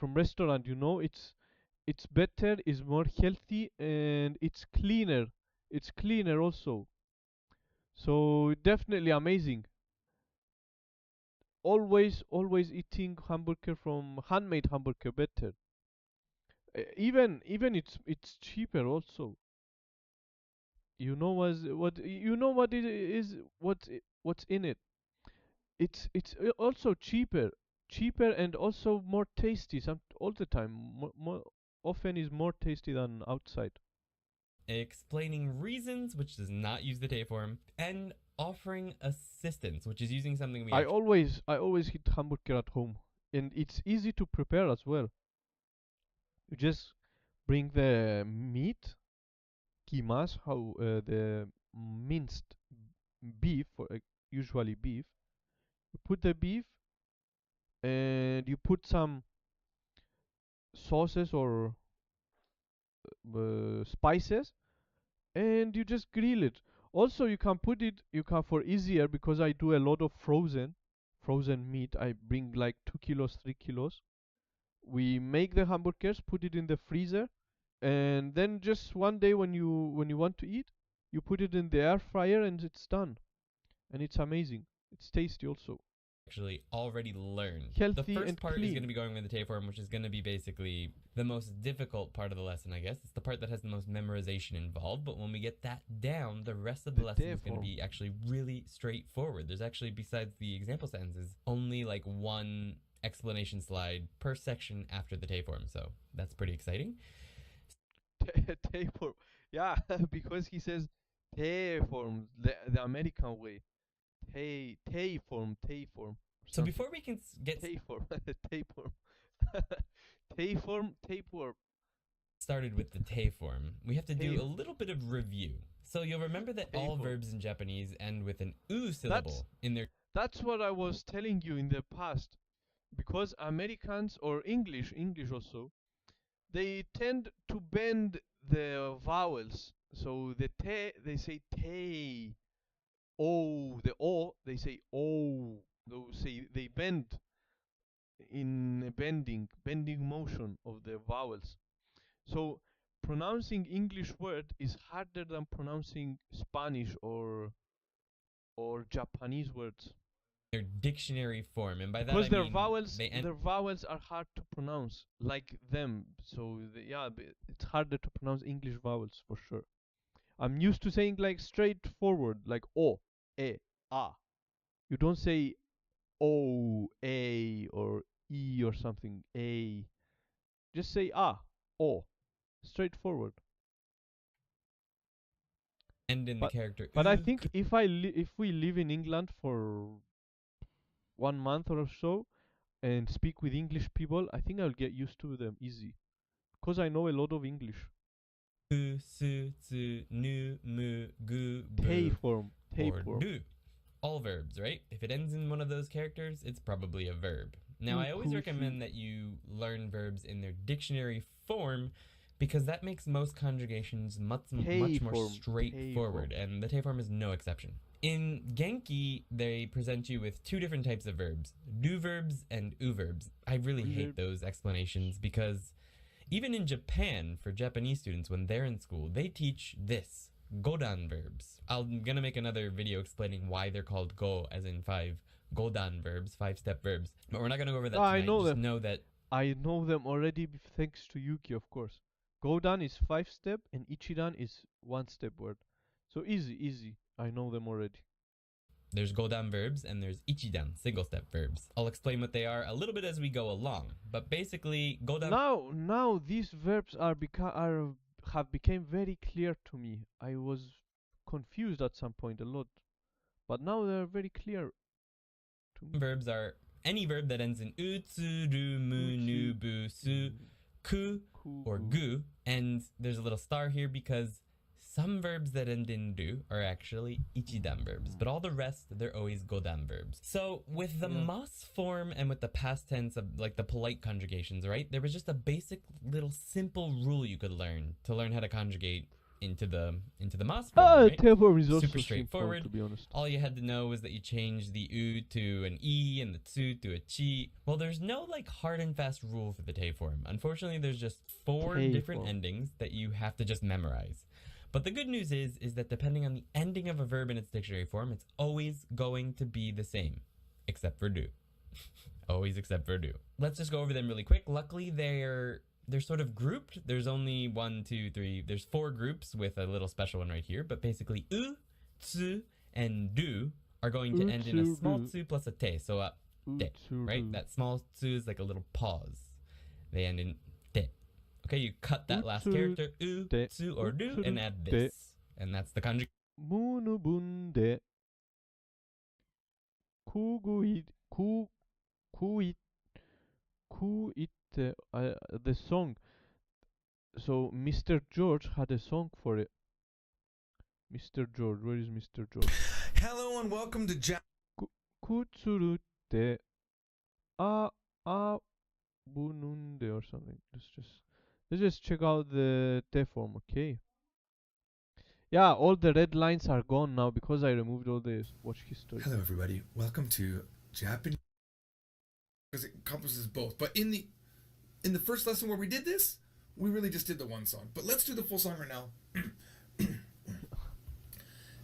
restaurant. You know, it's better, it's more healthy, and it's cleaner. It's cleaner also. So definitely amazing. Always eating hamburger from handmade hamburger better. Even it's cheaper also. You know what you know what it is what's in it. It's also cheaper and also more tasty. Some all the time, more often is more tasty than outside. Explaining reasons, which does not use the te form, and offering assistance, which is using something we I always eat hamburger at home, and it's easy to prepare as well. You just bring the meat, kimas, how the minced beef, usually beef. You put the beef and you put some sauces or spices, and you just grill it. Also, you can put it. You can for easier because I do a lot of frozen meat. I bring like 2 kilos, 3 kilos. We make the hamburgers, put it in the freezer, and then just one day when you want to eat, you put it in the air fryer and it's done. And it's amazing. It's tasty also. actually already learned. The Healthy first and part is clean. going to be going with the te form, which is going to be basically the most difficult part of the lesson, I guess. It's the part that has the most memorization involved, but when we get that down, the rest of the lesson is going to be actually really straightforward. There's actually, besides the example sentences, only like one explanation slide per section after the te form, so that's pretty exciting. Tay form. Yeah, because he says tay form, the American way. Tay form, tay form. So before we can get tay form, tay form, tay form, tay form. started with the te form, we have to do Te- a little bit of review. So you'll remember that Te all form. verbs in Japanese end with an u syllable in their. That's what I was telling you in the past. Because Americans or English also, they tend to bend the vowels. So the te, they say te. O, the o, they say o. They bend in a bending motion of the vowels. So pronouncing English word is harder than pronouncing Spanish or Japanese words. Their dictionary form, and by that Because I their mean vowels they end. their vowels are hard to pronounce like them. So yeah, it's harder to pronounce English vowels for sure. I'm used to saying like straightforward, like o, e, a. You don't say o, a, or e or something. A. Just say a, o. Straightforward. End in the But character but I u. think if we live in England for 1 month or so and speak with English people, I think I'll get used to them easy because I know a lot of English. Ku, su, tsu, nu, mu, gu, Tay bu, form, tay or form. du. All verbs, right? If it ends in one of those characters, it's probably a verb. Now, I always recommend that you learn verbs in their dictionary form because that makes most conjugations much more straightforward, and the te form is no exception. In Genki, they present you with two different types of verbs, do verbs and u verbs. I really hate those explanations because even in Japan, for Japanese students, when they're in school, they teach this, godan verbs. I'm gonna make another video explaining why they're called go, as in five, godan verbs, 5-step verbs. But we're not gonna go over that tonight. I know Just them. know that I know them already thanks to Yuki, of course. Godan is 5-step and Ichidan is 1-step word. So easy. I know them already. There's godan verbs and there's ichidan, single step verbs. I'll explain what they are a little bit as we go along. But basically, godan... Now these verbs have become very clear to me. I was confused at some point a lot. But now they're very clear to me. Verbs are any verb that ends in u, tsu, ru, mu, nu, bu, su, ku, or gu. And there's a little star here because some verbs that end in du are actually ichidan verbs, but all the rest, they're always godan verbs. So with the mas form and with the past tense of like the polite conjugations, right? There was just a basic little simple rule you could learn to learn how to conjugate into the mas form, right? Therefore is also Super straightforward. to be honest. All you had to know was that you changed the u to an e and the tsu to a chi. Well, there's no like hard and fast rule for the te form. Unfortunately, there's just 4 different endings that you have to just memorize. But the good news is that depending on the ending of a verb in its dictionary form, it's always going to be the same, except for do. Always except for do. Let's just go over them really quick. Luckily, they're sort of grouped. There's only 1, 2, 3. There's 4 groups with a little special one right here. But basically, u, tsu, and do are going to end in a small tsu plus a te. So te, right? That small tsu is like a little pause. They end in te. Okay, you cut that last character, u, tsu, or do, and add this. And that's the conjugation. Munubunde kuite the song. So Mr. George had a song for it. Mr. George, where is Mr. George? Hello and welcome to Kutsurute bununde or something. Let's just check out the te form, okay? Yeah, all the red lines are gone now because I removed all the watch history. Hello everybody, welcome to Japanese, because it encompasses both. But in the first lesson where we did this, we really just did the one song. But let's do the full song right now.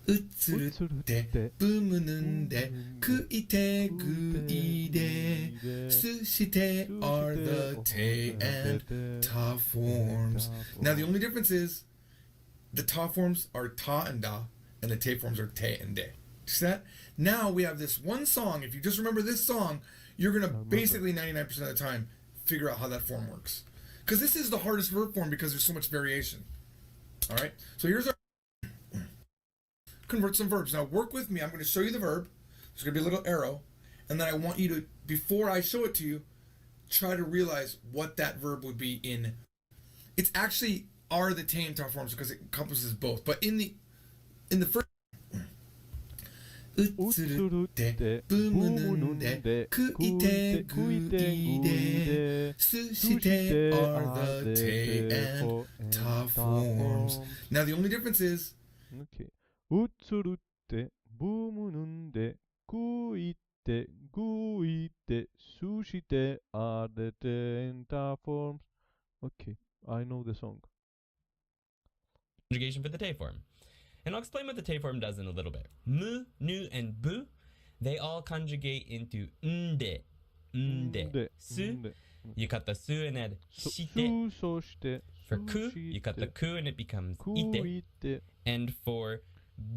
Utsurute bumununde kuite guide sushite are the te and ta forms. Now the only difference is the ta forms are ta and da, and the te forms are te and de. See that? Now we have this one song. If you just remember this song, you're gonna basically 99% of the time figure out how that form works. Because this is the hardest verb form because there's so much variation. All right. So here's our convert some verbs. Now work with me. I'm going to show you the verb. There's going to be a little arrow, and then I want you to, before I show it to you, try to realize what that verb would be in. It's actually are the te and ta forms because it encompasses both. But in the first Utsurute bumununde kuite guide sushite are the te and ta forms. Now the only difference is okay. Utsurute bumununde kuite guide sushite are the te and ta forms. Okay, I know the song. Conjugation for the te form. And I'll explain what the te form does in a little bit. Mu, nu, and bu, they all conjugate into nde. Nde. Su, you cut the su and add shite. For ku, you cut the ku and it becomes ite. And for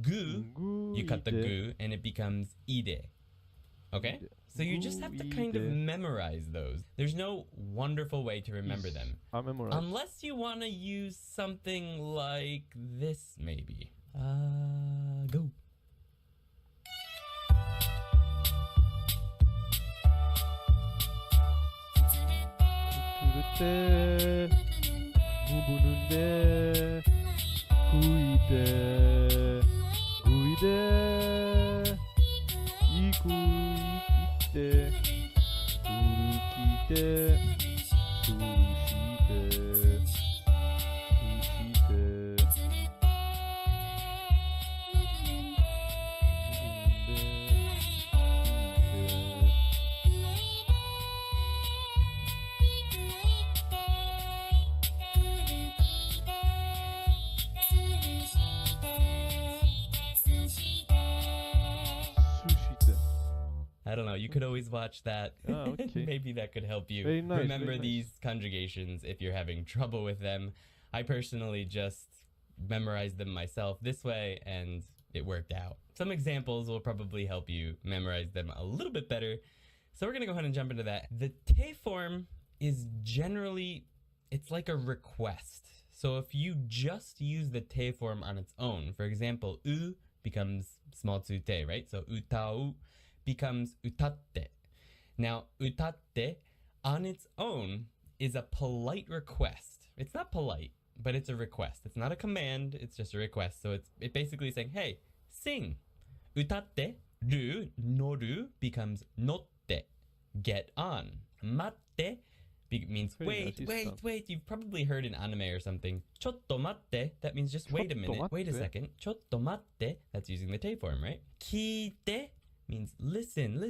gu, you cut the gu and it becomes ide. Okay? So you just have to kind of memorize those. There's no wonderful way to remember them. Unless you want to use something like this, maybe. Go. I don't know. You could always watch that. Oh, okay. Maybe that could help you remember these conjugations if you're having trouble with them. I personally just memorized them myself this way, and it worked out. Some examples will probably help you memorize them a little bit better. So we're going to go ahead and jump into that. The te form is generally, it's like a request. So if you just use the te form on its own, for example, u becomes small tsu te, right? So utau becomes utatte. Now, utatte on its own is a polite request. It's not polite, but it's a request. It's not a command, it's just a request. So it basically saying, hey, sing. Utatte, ru, noru becomes notte, get on. Matte means wait. You've probably heard in anime or something. Chotto matte, that means just wait a minute, wait a second. Chotto matte, that's using the te form, right? Kiite means listen.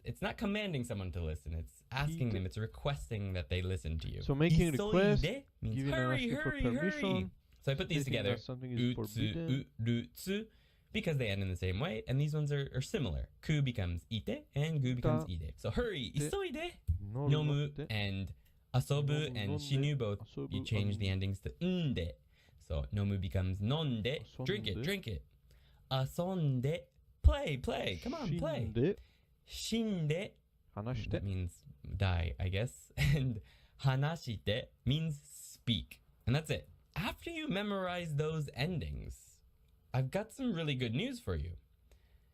It's not commanding someone to listen. It's asking them. It's requesting that they listen to you. So making request means hurry. So I put these together. Utsu, urutsu, because they end in the same way, and these ones are similar. Ku becomes ite, and gu becomes ide. So hurry, isoide, nomu, and asobu and shinu both, you change the endings to nde. So nomu becomes nonde, drink it. Asonde, play, come on, play. Shinde, that means die, I guess. And hanashite means speak. And that's it. After you memorize those endings, I've got some really good news for you.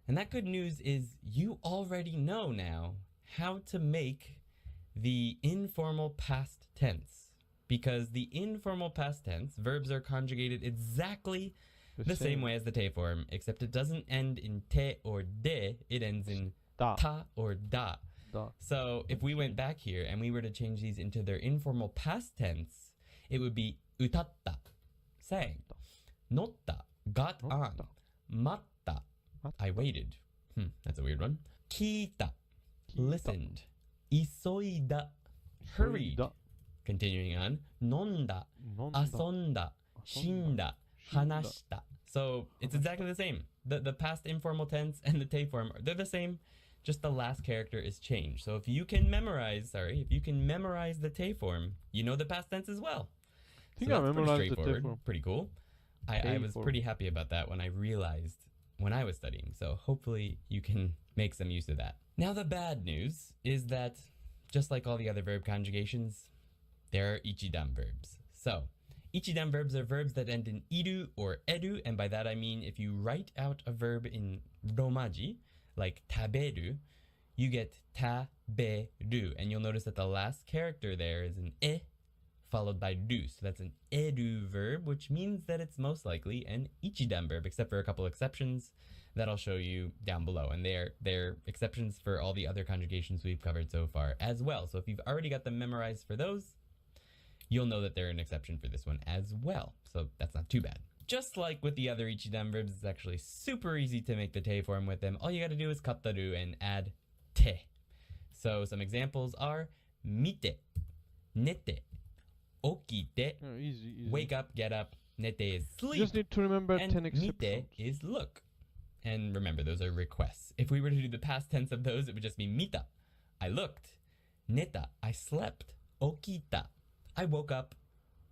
And that good news is you already know now how to make the informal past tense. Because the informal past tense, verbs are conjugated exactly the same way as the te form, except it doesn't end in te or de, it ends in ta or da. So if we went back here and we were to change these into their informal past tense, it would be utatta, sang, notta, got on, matta, I waited. That's a weird one. Kita, listened. Isoida, hurried. Continuing on. Nonda, asonda, shinda, hanashita. So it's exactly the same. The past informal tense and the te form, they're the same. Just the last character is changed. So if you can memorize the te form, you know the past tense as well. I think I memorized the te form. Pretty cool. I was pretty happy about that when I realized when I was studying. So hopefully you can make some use of that. Now the bad news is that just like all the other verb conjugations, there are ichidan verbs. So ichidan verbs are verbs that end in iru or eru, and by that I mean if you write out a verb in romaji, like taberu, you get taberu, and you'll notice that the last character there is an e followed by ru. So that's an eru verb, which means that it's most likely an ichidan verb, except for a couple exceptions that I'll show you down below. And they're exceptions for all the other conjugations we've covered so far as well. So if you've already got them memorized for those, you'll know that they're an exception for this one as well. So that's not too bad. Just like with the other ichidan verbs, it's actually super easy to make the te form with them. All you gotta do is kattaru and add te. So some examples are mite, nete, okite, Easy. wake up, get up, nete is sleep. You just need to remember and 10 exceptions. mite is look. And remember, those are requests. If we were to do the past tense of those, it would just be mita, I looked. Neta, I slept. Okita, I woke up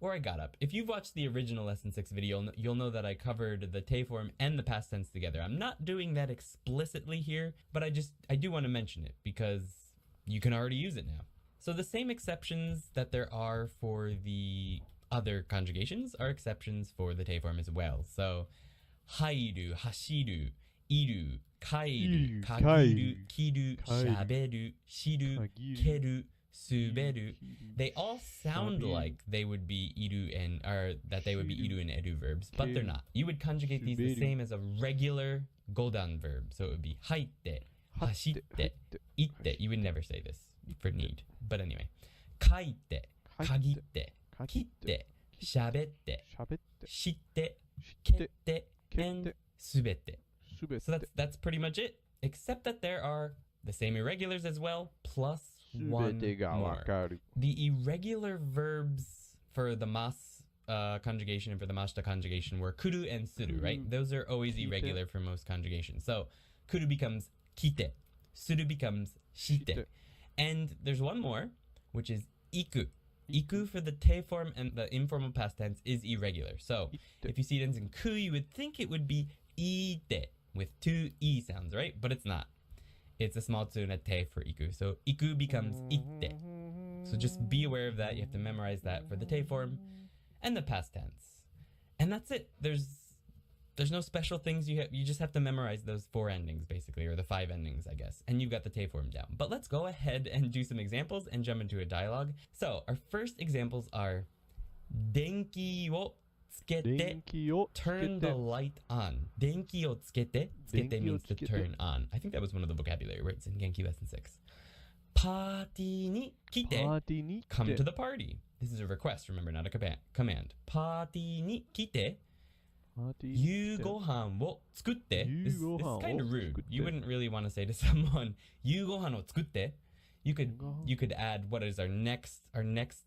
or I got up. If you've watched the original Lesson 6 video, you'll know that I covered the te form and the past tense together. I'm not doing that explicitly here, but I do want to mention it because you can already use it now. So the same exceptions that there are for the other conjugations are exceptions for the te form as well. So hairu, hashiru, iru, kairu, kagiru, kiru, shaberu, shiru, keru, suberu. They all sound like they would be iru or that they would be iru and eru verbs, but they're not. You would conjugate these the same as a regular godan verb. So it would be haite, hashite, itte. You would never say this for need. But anyway. Kaite, kagite, kitte, shabette, shitte, kette, and subete. So that's pretty much it, except that there are the same irregulars as well, plus one more. The irregular verbs for the mas conjugation and for the mashita conjugation were kuru and suru, right? Those are always irregular for most conjugations. So kuru becomes kite, suru becomes shite. And there's one more, which is iku. Iku for the te form and the informal past tense is irregular. So if you see it ends in ku, you would think it would be ite with two e sounds, right? But it's not. It's a small tsu and a te for iku. So iku becomes itte. So just be aware of that. You have to memorize that for the te form and the past tense. And that's it. There's no special things you just have to memorize those 4 endings basically, or the 5 endings, I guess. And you've got the te form down. But let's go ahead and do some examples and jump into a dialogue. So our first examples are denki wo tsukete, 電気をつけ turn the て light on. Denki o tsukete, tsukete 電気を means to つけて turn on. I think that was one of the vocabulary words in Genki lesson 6. Party ni パ kite, ーティーに来 come て to the party. This is a request, remember, not a command. Party ni kite, パーティーに来て夕ご飯を作って This is 夕ご飯を kind of rude. 作って You wouldn't really want to say to someone, 夕ご飯を作って You could 夕ご飯 you could add what is our next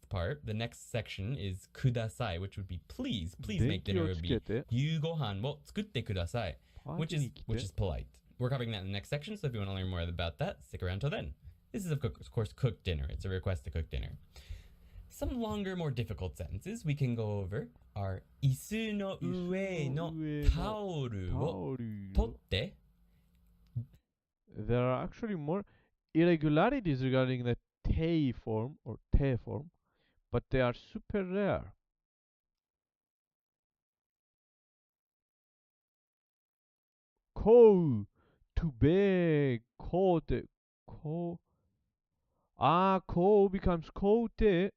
part. The next section is kudasai, which would be please 電 make 気 dinner を would つ be けて 夕ご飯を作ってください, パー which ティー is に来 which て is polite. We're covering that in the next section, so if you want to learn more about that, stick around till then. This is of course cook dinner. It's a request to cook dinner. Some longer, more difficult sentences we can go over are 椅子の上のタオルタをオル取って There are actually more irregularities regarding the te form or te form, but they are super rare. Ko, to beg, kote, ko. Ko becomes kote,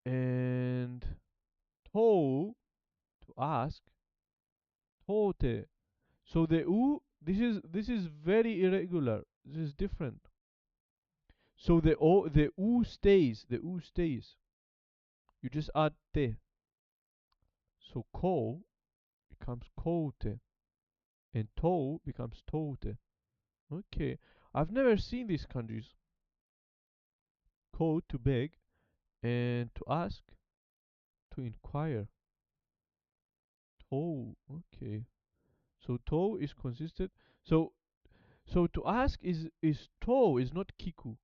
and to ask, tote. So the u, this is very irregular. This is different. So the u stays. The u stays. You just add te. So ko becomes kote, and to becomes tote. Okay, I've never seen these kanjis. Ko, to beg, and to ask, to inquire. To, okay. So to is consistent. So to ask is to, is not kiku.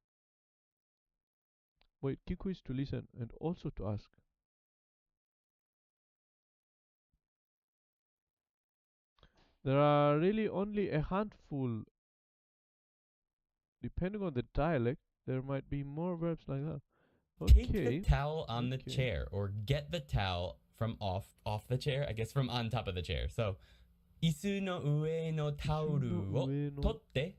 Wait, kiku is to listen and also to ask. There are really only a handful. Depending on the dialect, there might be more verbs like that. Take the Okay. towel on the Okay. chair, or get the towel from off the chair, I guess from on top of the chair. So 椅子の上のタオルを取って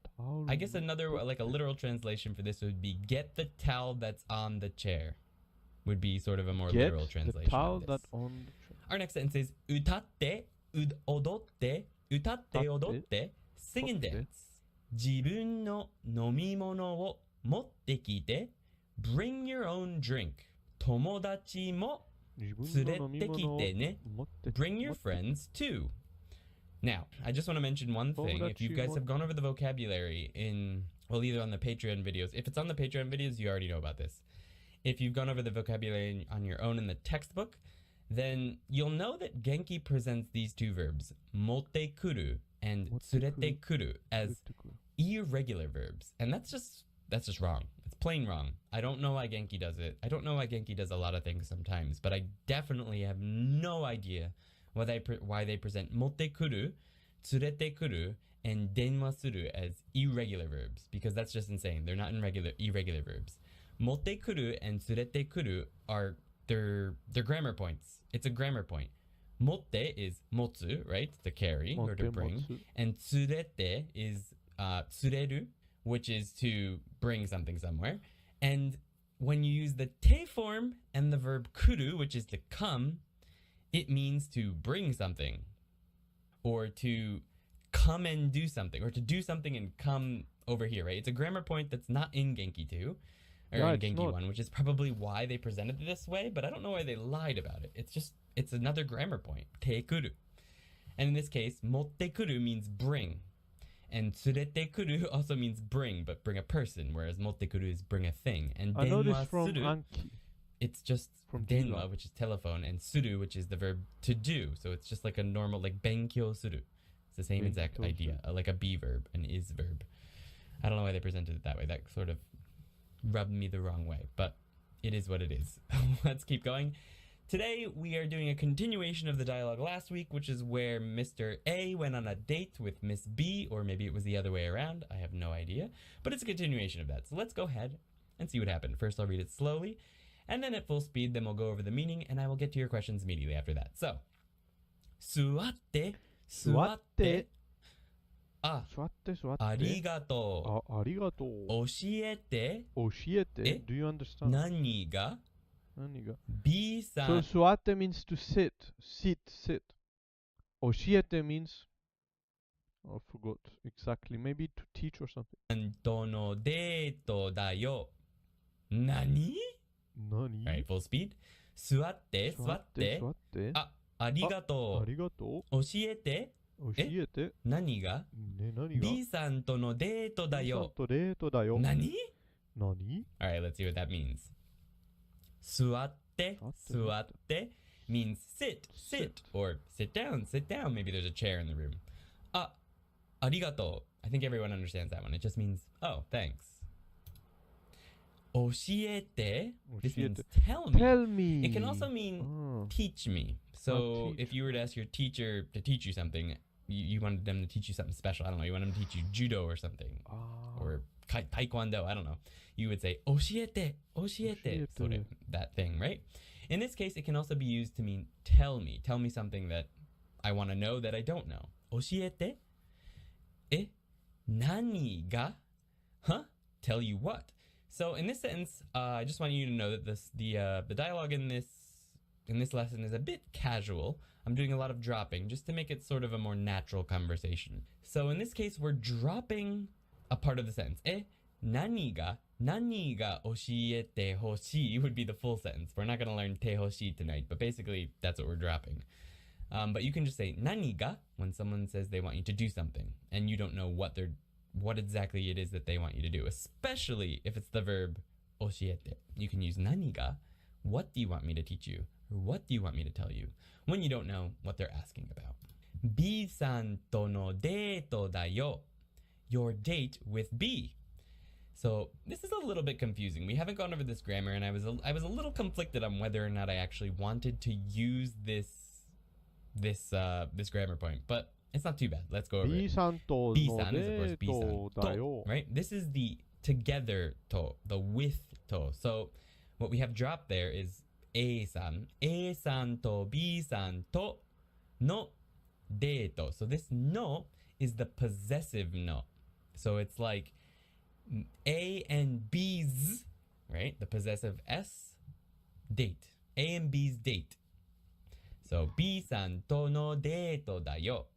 I guess another, like a literal translation for this would be get the towel that's on the chair. Would be sort of a more Get literal the translation towel of this. that on the chair. Our next sentence is 歌って踊って歌って踊って sing and 踊って dance. 自分の飲み物を持ってきて bring your own drink. 友達も連れてきてね. Bring your friends too. Now, I just want to mention one thing. If you guys have gone over the vocabulary in, well, either on the Patreon videos. If it's on the Patreon videos, you already know about this. If you've gone over the vocabulary on your own in the textbook, then you'll know that Genki presents these two verbs, motte kuru and tsurete kuru, as irregular verbs. And that's just wrong. It's plain wrong. I don't know why Genki does it. I don't know why Genki does a lot of things sometimes, but I definitely have no idea why they present motte kuru, tsurete kuru, and denwa suru as irregular verbs, because that's just insane. They're not irregular verbs. Motte kuru and tsurete kuru are they're grammar points. It's a grammar point. Motte is motsu, right? To carry or to bring. And tsurete is tsureru, which is to bring something somewhere. And when you use the te form and the verb kuru, which is to come, it means to bring something, or to come and do something, or to do something and come over here, right? It's a grammar point that's not in Genki 2, or in Genki 1, which is probably why they presented it this way, but I don't know why they lied about it. It's another grammar point, te kuru. And in this case, motte kuru means bring, and tsurete kuru also means bring, but bring a person, whereas motte kuru is bring a thing. And I know this denwa from suru, Anki. it's just From denwa, Denwa. which is telephone, and suru, which is the verb to do. So it's just like a normal, like benkyou suru. It's the same exact Benkyou idea, like a be verb, an is verb. I don't know why they presented it that way. That sort of rubbed me the wrong way, but it is what it is. Let's keep going. Today, we are doing a continuation of the dialogue last week, which is where Mr. A went on a date with Miss B, or maybe it was the other way around. I have no idea. But it's a continuation of that. So let's go ahead and see what happened. First, I'll read it slowly, and then at full speed, then we'll go over the meaning, and I will get to your questions immediately after that. So, 座って座ってあありがとうありがとう。教えて教えて。Do you understand? 何が B さ So ん 座って means to sit. Sit. 教えて means I forgot exactly. Maybe to teach or something. とのデートだよ。何 Alright, full speed. 座って座ってありがとう教えて何が B さんとのデートだよ。何 Alright, let's see what that means. 座ってmeans sit or sit down. Maybe there's a chair in the room. ありがとう I think everyone understands that one. It just means, oh, thanks. 教えて This means tell me. It can also mean teach me. So if you were to ask your teacher to teach you something, you wanted them to teach you something special. I don't know. You want them to teach you judo or something. Or taekwondo. I don't know. You would say 教えて sort of that thing, right? In this case, it can also be used to mean tell me. Tell me something that I want to know that I don't know. 教えて何が Huh? Tell you what? So in this sentence, I just want you to know that the dialogue in this lesson is a bit casual. I'm doing a lot of dropping just to make it sort of a more natural conversation. So in this case, we're dropping a part of the sentence. 何が教えてほしい would be the full sentence. We're not going to learn てほしい tonight, but basically that's what we're dropping. But you can just say 何が when someone says they want you to do something and you don't know what exactly it is that they want you to do, especially if it's the verb 教えて. You can use 何が what do you want me to teach you? Or what do you want me to tell you? When you don't know what they're asking about. B さんとのデートだよ. Your date with B. So this is a little bit confusing. We haven't gone over this grammar, and I was a little conflicted on whether or not I actually wanted to use this grammar point, but it's not too bad. Let's go over it. B-san is of course B-san to, right? This is the together to, the with to. So what we have dropped there is A-san to B-san to no deto. So this no is the possessive no. So it's like A and B's, right? The possessive S, date. A and B's date. So B-san to no deto da yo.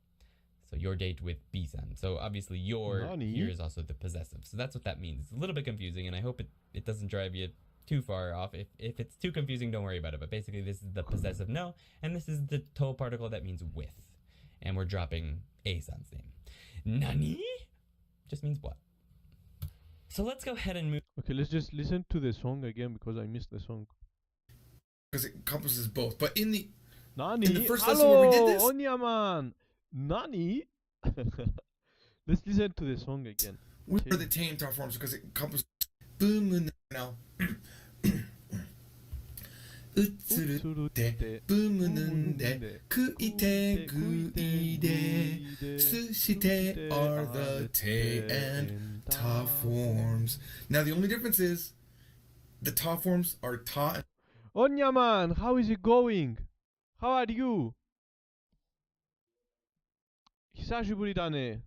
So your date with B-san. So obviously your here is also the possessive. So that's what that means. It's a little bit confusing, and I hope it doesn't drive you too far off. If it's too confusing, don't worry about it. But basically this is the possessive no, and this is the to particle that means with. And we're dropping A-san's name. Nani? Just means what? So let's go ahead and move. Okay, let's just listen to the song again because I missed the song. Because it encompasses both. But in the Nani? first lesson where we did this, Onyaman! Nani? Let's listen to the song again. We are the te and ta forms because it encompasses boom now. うつるってブムぬんで食いてぐいですして are the te and ta forms. Now the only difference is the ta forms are ta. Onyaman, how is it going? How are you? 久しぶりだね.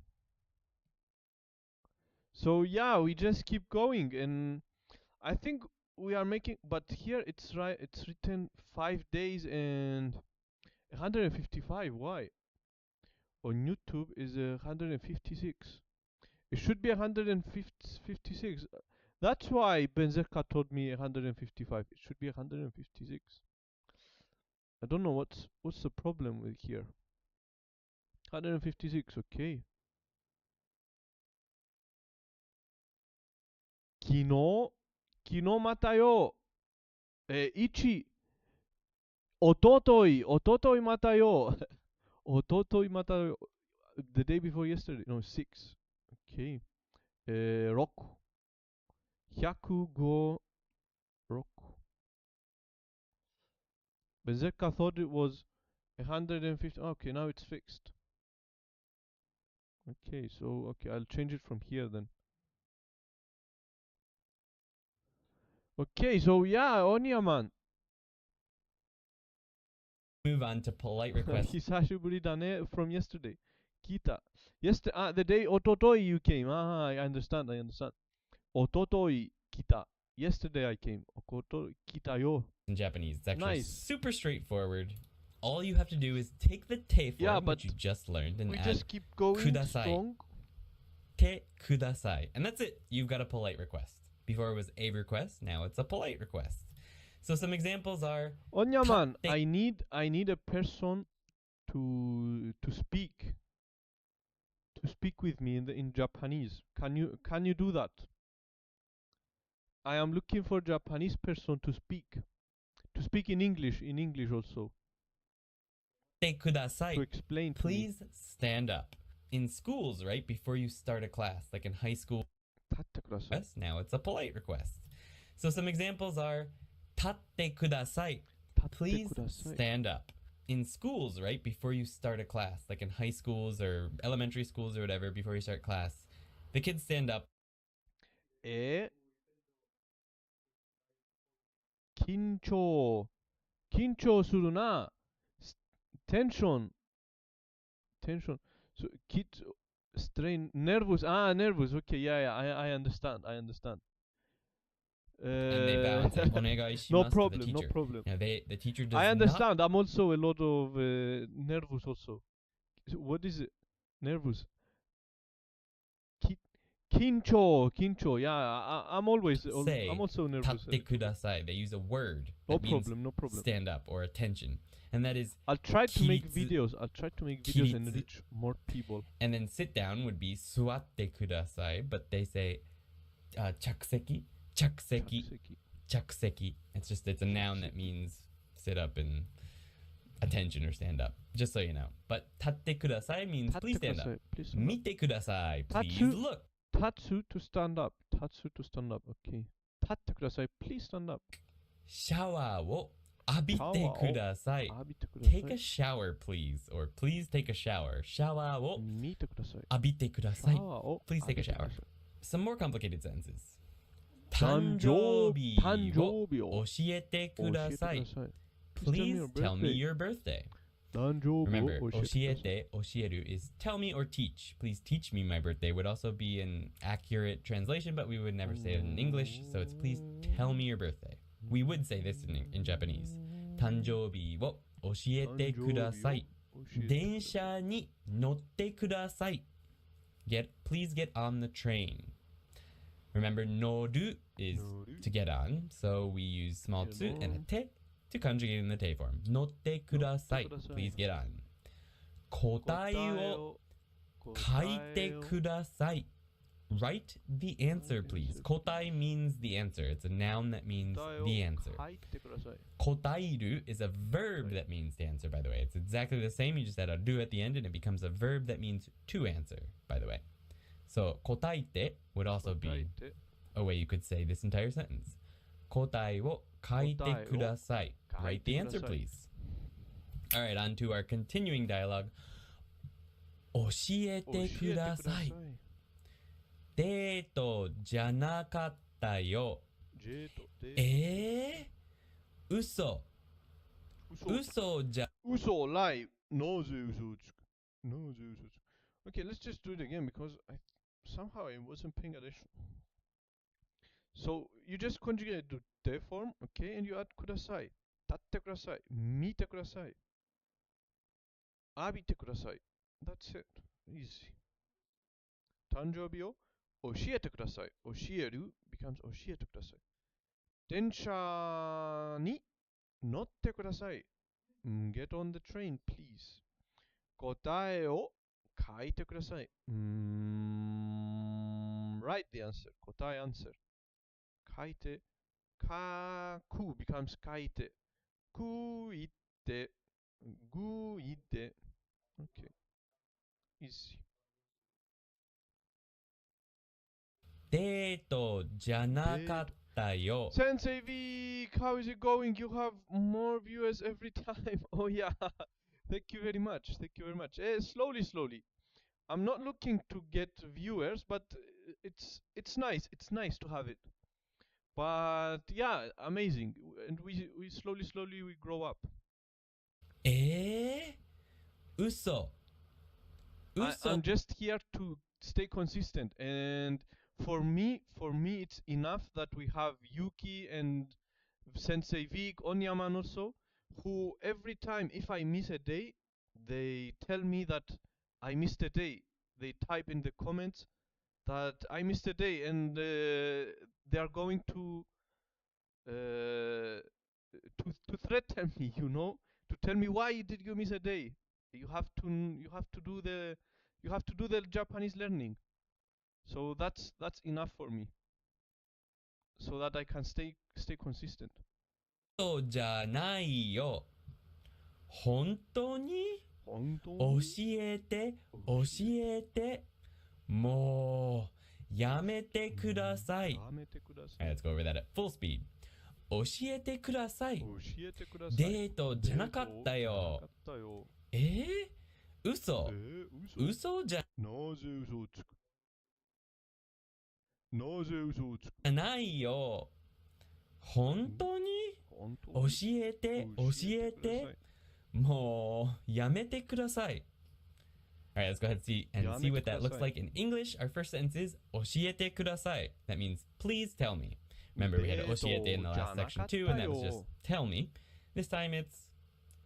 So yeah, we just keep going, and I think we are making, but here it's written 5 days and 155. Why? On YouTube is 156. It should be 156. That's why Benzeka told me 155. It should be 156. I don't know what's the problem with here. 156, okay. 昨日またよ。1、おとといまたよ。おとといまたよ。The day before yesterday. No, 6. Okay. 6。105、6。Bezeka thought it was 150. Okay, now it's fixed. Okay, so I'll change it from here then. Okay, so yeah, Onyaman. Move on to polite requests. Hisashiburi dane from yesterday. Kita. Yesterday, the day ototoi you came. I understand. Ototoi kita. Yesterday I came. Okoto kita yo. In Japanese. It's actually Nice. super straightforward. All you have to do is take the te form, Yeah, but which you just learned, and we add just keep going kudasai. strong. te kudasai. And that's it. You've got a polite request. Before it was a request, now it's a polite request. So some examples are Onyaman, Tate- I need a person to speak with me in Japanese. Can you do that? I am looking for Japanese person to speak in English also, te to kudasai. explain to me. Please stand up. In schools, right, before you start a class, like in high school, Tatte kudasai. now it's a polite request. So some examples are tatte kudasai. Tatte Please kudasai. stand up. In schools, right, before you start a class, like in high schools or elementary schools or whatever, before you start class, the kids stand up. Kincho suru na. Tension. So kids strain, nervous. Nervous. Okay, yeah. I understand. And they bow and say, "Onegai shimasu" No to problem. the teacher. Now the teacher does I not. understand. I'm also a lot of nervous also. So what is it? Nervous. Kincho. Yeah, I'm also nervous. Tatte kudasai. They use a word. No that means problem. stand up or attention. And that is, I'll try to make Kiritsu. videos. And Kiritsu. reach more people. and then sit down would be suatte kudasai, but they say chakuseki. It's a noun that means sit up and attention or stand up, just so you know. But tatte kudasai means please stand up. Please stand up. Mite kudasai, please Tatsu. look. Tatsu to stand up. Okay. Tatte kudasai. Please stand up. Shower wo abite Shower wo kudasai. Abite Take a kudasai. shower, please, or please take a shower. Shower wo Mite kudasai. abite kudasai. Shower wo Please take a abite shower. kudasai. Some more complicated sentences. 誕生日を教えてください. Please Tell me your birthday. Remember, 教えて, 教える is tell me or teach. Please teach me my birthday would also be an accurate translation, but we would never say it in English, so it's please tell me your birthday. We would say this in Japanese. 誕生日を教えてください. 電車に乗ってください. Please get on the train. Remember, noru is to get on, so we use small tsu and a te to conjugate in the te form. Notte kudasai. Please get on. Kotai wo kaite kudasai. Write the answer, please. Kotai means the answer. It's a noun that means the answer. Kotairu is a verb that means to answer, by the way. It's exactly the same. You just add a do at the end and it becomes a verb that means to answer, by the way. So, kotaite would also be a way you could say this entire sentence. Kotai wo kaite kudasai. Write the answer, please. All right, on to our continuing dialogue. 教えてください。デートじゃなかったよ。嘘。嘘じゃ。嘘 lie. No, Okay, let's just do it again because somehow I wasn't paying attention. So you just conjugate the te form, okay, and you add kudasai. Tatte kudasai. Mite kudasai. Abite kudasai. That's it. Easy. 誕生日を教えてください。教える becomes 教えてください。電車に乗ってください。Get on the train, please. 答えを書いてください。Write the answer. 答え answer. 書いて。書く becomes 書いて。くいて。ぐいて。Okay. Easy. デートじゃなかったよ. Sensei Vic, how is it going? You have more viewers every time. Oh yeah. Thank you very much. Thank you very much. Slowly, slowly. I'm not looking to get viewers, but it's nice. It's nice to have it. But yeah, amazing. And we slowly, slowly we grow up. 嘘. I'm just here to stay consistent, and for me, it's enough that we have Yuki and Sensei Vic, Onyaman also, who every time if I miss a day, they tell me that I missed a day. They type in the comments that I missed a day, and they are going to threaten me, to tell me why did you miss a day. You have to do the Japanese learning. So that's enough for me, so that I can stay consistent. 嘘じゃないよ. 本当に? 本当教にえて、教えて。もう、やめてください。やめてくださ Alright, い。 let's go over that at full speed. 教えてください。教えてください。デートじゃなかったよ。じゃなかったよ。嘘。嘘じゃなぜ嘘をつく。なぜ嘘をつく。ないよ。本当に本当教にえて、教えて。もう、やめてください。Alright, let's go ahead and see what that looks like in English. Our first sentence is 教えてください. That means please tell me. Remember, we had 教えて in the last section too, and that was just tell me. This time it's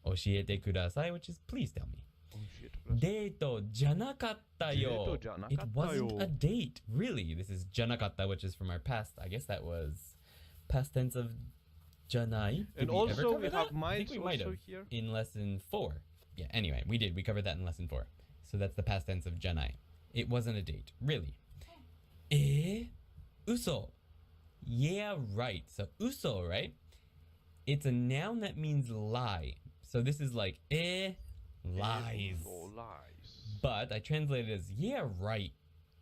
教えてください, which is please tell me. デートじゃなかったよ. It wasn't a date. Really, this is じゃなかった, which is from our past. I guess that was past tense of じゃない. And also we have miles also here. In lesson 4. Yeah, anyway, we covered that in lesson 4. So that's the past tense of じゃない. It wasn't a date. Really. 嘘. Yeah, right. So 嘘, right? It's a noun that means lie. So this is like lies. But I translated it as yeah, right.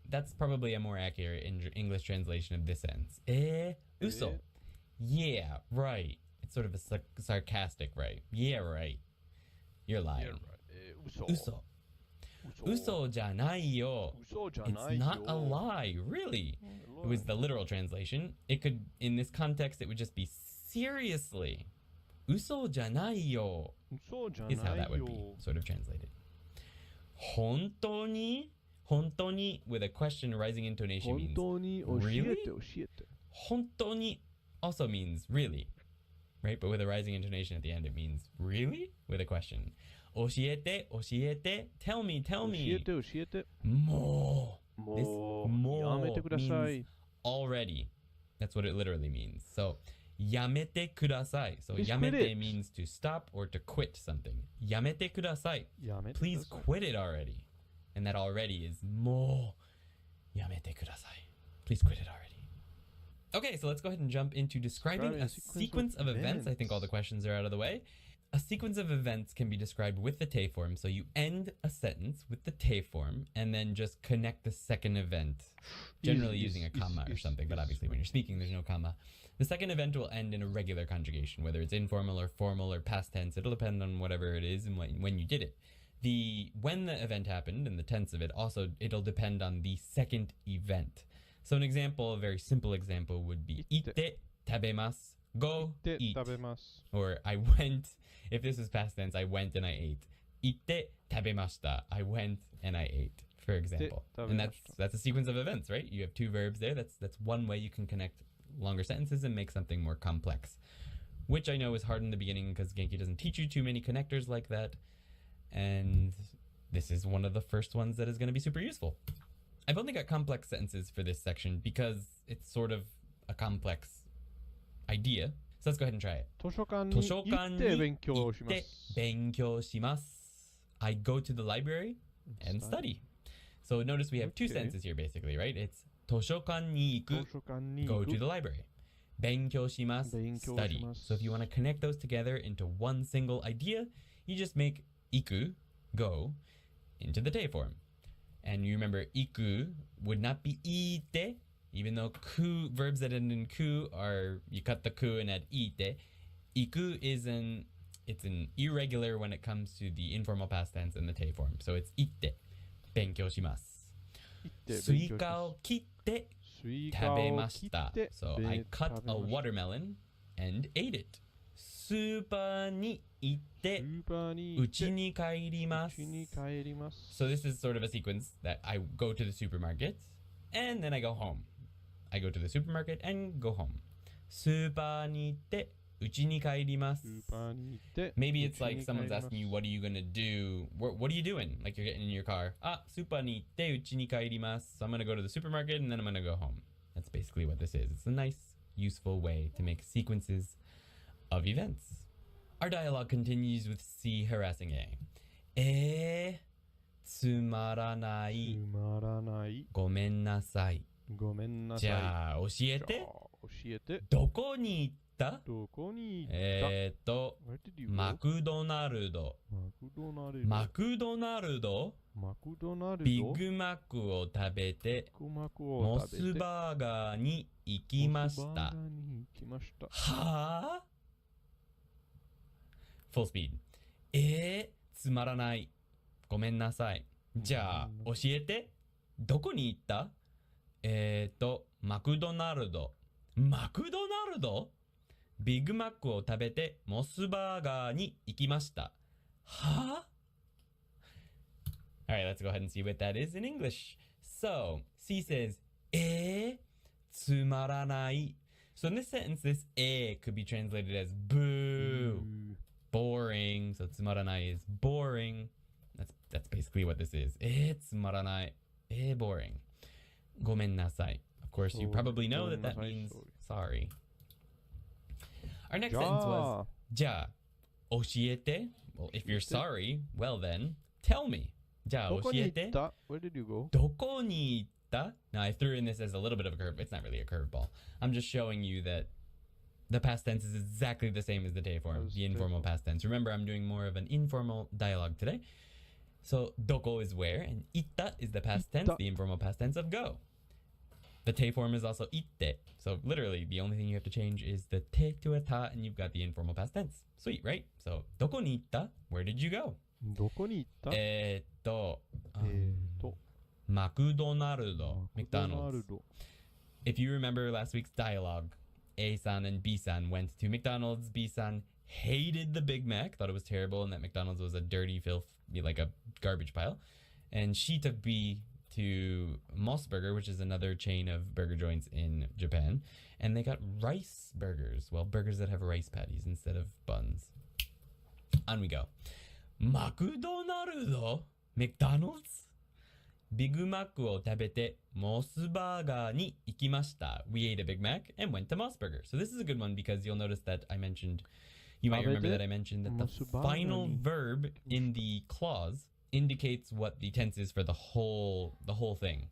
That's probably a more accurate English translation of this sentence. 嘘. Yeah, right. It's sort of a sarcastic right. Yeah, right. You're lying. Yeah, right. 嘘. 嘘じゃないよ. It's not a lie, really. It was the literal translation. It could, in this context, it would just be seriously. 嘘じゃないよ is how that would be sort of translated. 本当に? 本当に with a question rising intonation means really? 本当に also means really, right? But with a rising intonation at the end, it means really? With a question. 教えて, 教えて, tell me, tell me. 教えて. もう This もうやめてください means already. That's what it literally means. So やめてください. So Please やめ quit て it. means to stop or to quit something. やめてください. やめてください Please quit it already. And that already is もうやめてください. Please quit it already. Okay, so let's go ahead and jump into describing a sequence of events. I think all the questions are out of the way. A sequence of events can be described with the te form. So you end a sentence with the te form and then just connect the second event, generally using a comma or something. But obviously when you're speaking, there's no comma. The second event will end in a regular conjugation, whether it's informal or formal or past tense. It'll depend on whatever it is and when you did it. When the event happened and the tense of it, also it'll depend on the second event. So an example, a very simple example would be 行って 食べます. Go eat. 食べます Or I went, if this is past tense, I went and I ate. 行って 食べました. I went and I ate, for example. And that's a sequence of events, right? You have two verbs there. That's one way you can connect longer sentences and make something more complex, which I know is hard in the beginning because Genki doesn't teach you too many connectors like that. And this is one of the first ones that is going to be super useful. I've only got complex sentences for this section because it's sort of a complex idea. So let's go ahead and try it. 図書館に行って勉強します。勉強します. I go to the library and study. So notice we have two sentences here basically, right? It's 図書館に行く go to the library. 勉強します study. So if you want to connect those together into one single idea, you just make 行く go into the te form. And you remember 行く would not be 行って Even though ku, verbs that end in ku are, you cut the ku and add ite. Iku is it's an irregular when it comes to the informal past tense and the te form. So it's itte. 勉強します。スイカを切って食べました。So I cut a watermelon and ate it. スーパーに行って家に帰ります。So this is sort of a sequence that I go to the supermarket and then I go home. I go to the supermarket and go home. スーパーに行って家に帰ります。Maybe it's like someone's asking you, what are you gonna do? What are you doing? Like you're getting in your car. スーパーに行って家に帰ります。So I'm gonna go to the supermarket and then I'm gonna go home. That's basically what this is. It's a nice, useful way to make sequences of events. Our dialogue continues with C harassing A. つまらない。ごめんなさい。じゃあ教えて。どこに行ったマクドナルド。ビッグマックを食べてモスバーガーに行きました。はぁ？Full speed. つまらない。ごめんなさい。じゃあ教えて。どこに行った？マクドナルド。ビッグマックを食べてモスバーガーに行きました。はぁ？ Alright, let's go ahead and see what that is in English. So, C says, つまらない。So in this sentence, this could be translated as boo, boring. So つまらない is boring. That's basically what this is. つまらない。boring. ごめんなさい. Of course, you probably know that means sorry. Our next sentence was じゃあ教えて. Well, if you're sorry, well then, tell me. じゃあ教えて. Where did you go? どこに行った? Now I threw in this as a little bit of a curve. It's not really a curveball. I'm just showing you that the past tense is exactly the same as the te form, the informal past tense. Remember, I'm doing more of an informal dialogue today. So, doko is where, and itta is the past tense, the informal past tense of go. The te form is also itte. So, literally, the only thing you have to change is the te to a ta, and you've got the informal past tense. Sweet, right? So, doko ni itta? Where did you go? どこに行った？マクドナルド McDonald's. If you remember last week's dialogue, A-san and B-san went to McDonald's. B-san hated the Big Mac, thought it was terrible, and that McDonald's was a dirty filth, like a garbage pile. And she took B to Mossburger, which is another chain of burger joints in Japan, and they got rice burgers. Well, burgers that have rice patties instead of buns. On we go. マクドナルド McDonald's? ビッグマックを食べてモスバーガーに行きました。We ate a Big Mac and went to Mossburger. So this is a good one because you'll notice that you might remember that I mentioned that the final verb in the clause indicates what the tense is for the whole thing.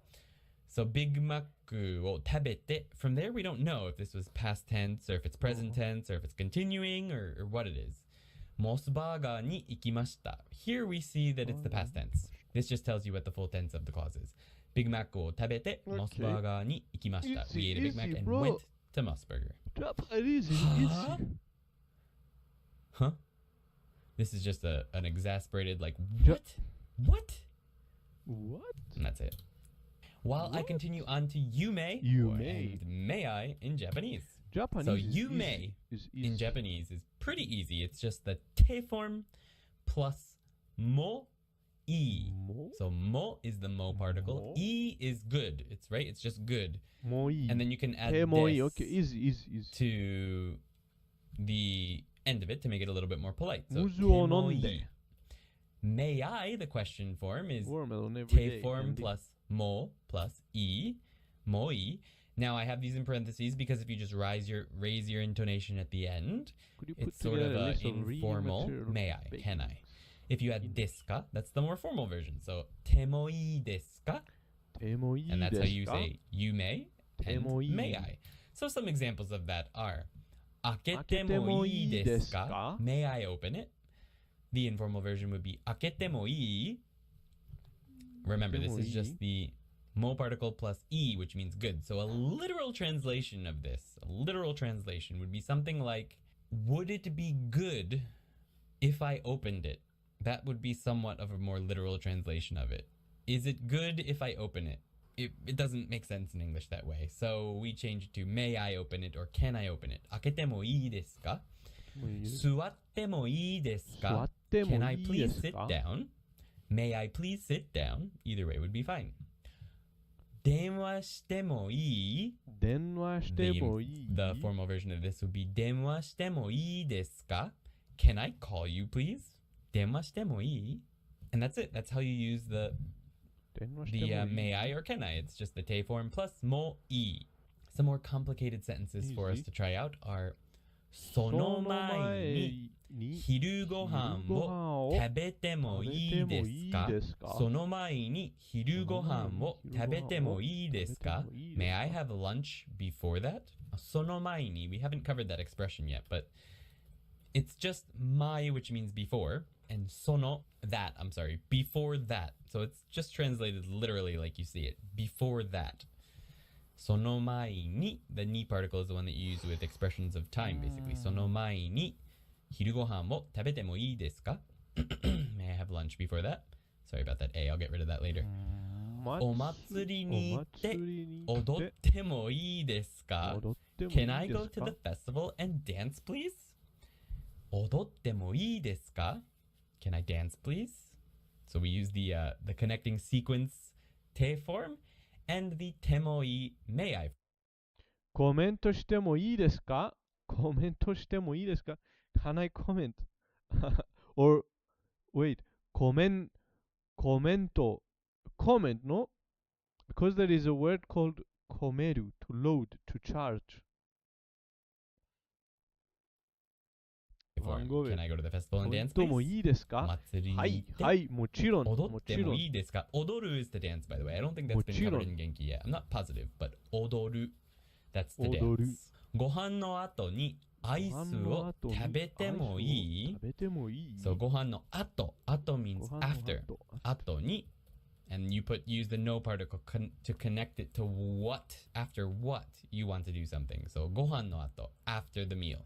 So Big Mac を食べて, from there we don't know if this was past tense or if it's present tense or if it's continuing or what it is. モスバーガーに行きました. Here we see that it's the past tense. This just tells you what the full tense of the clause is. Big Mac を食べて、モスバーガーに行きました. We ate a Big Mac and went to Mossburger. Japanese is easy. Huh? This is just an exasperated like, what? And that's it. While I continue on to yume and may I in Japanese. So yume in Japanese is pretty easy. It's just the te form plus mo e. So mo is the mo particle. E is good. It's right. It's just good. And then you can add des to the end of it to make it a little bit more polite. So may I, the question form, is te form plus mo plus e. Mo e. Now I have these in parentheses because if you just raise your intonation at the end, it's sort of an informal may I, can I. If you add desu ka, that's the more formal version. So temo ii desu ka? And that's how you say you may and may I. So some examples of that are 開けてもいいですか? May I open it? The informal version would be 開けてもいい? Remember, this is just the mo particle plus e, which means good. So a literal translation of this, a literal translation would be something like, would it be good if I opened it? That would be somewhat of a more literal translation of it. Is it good if I open it? It doesn't make sense in English that way. So we change it to may I open it or can I open it? 開けてもいいですか? 座ってもいいですか? Can I please sit down? May I please sit down? Either way would be fine. 電話してもいい? 電話してもいい? The formal version of this would be 電話してもいいですか? Can I call you please? 電話してもいい? And that's it. That's how you use the may I or can I. It's just the te form plus mo i. Some more complicated sentences for us to try out are その前に昼ご飯を食べてもいいですか? その前に昼ご飯を食べてもいいですか? May I have lunch before that? その前に, we haven't covered that expression yet, but it's just mai, which means before, and sono, that, I'm sorry, before that. So it's just translated literally like you see it, before that. Sono mai ni, the ni particle is the one that you use with expressions of time, basically. Sono mai ni, hiru gohan wo tabete mo ii desu ka? May I have lunch before that? Sorry about that A, I'll get rid of that later. お祭りに行って踊ってもいいですか? Can I go to the festival and dance, please? 踊ってもいいですか? Can I dance, please? So we use the connecting sequence te form and the temoi may I. コメントしてもいいですか? コメントしてもいいですか? Can I comment? Or wait, comment, no? Because there is a word called komeru, to load, to charge. Can I go to the festival and dance, と please? もいいですか? 祭りにはい、行ってはい、もちろん。踊ってもいいですか? 踊る is to dance, by the way. I don't think that's been covered in Genki yet. I'm not positive, but 踊る that's to 踊る dance. ご飯の後にアイスを食べてもいい? 食べてもいい? So ご飯の後 means ご飯の after. 後に and you use the no particle to connect it to what, after what you want to do something. So ご飯の後 after the meal.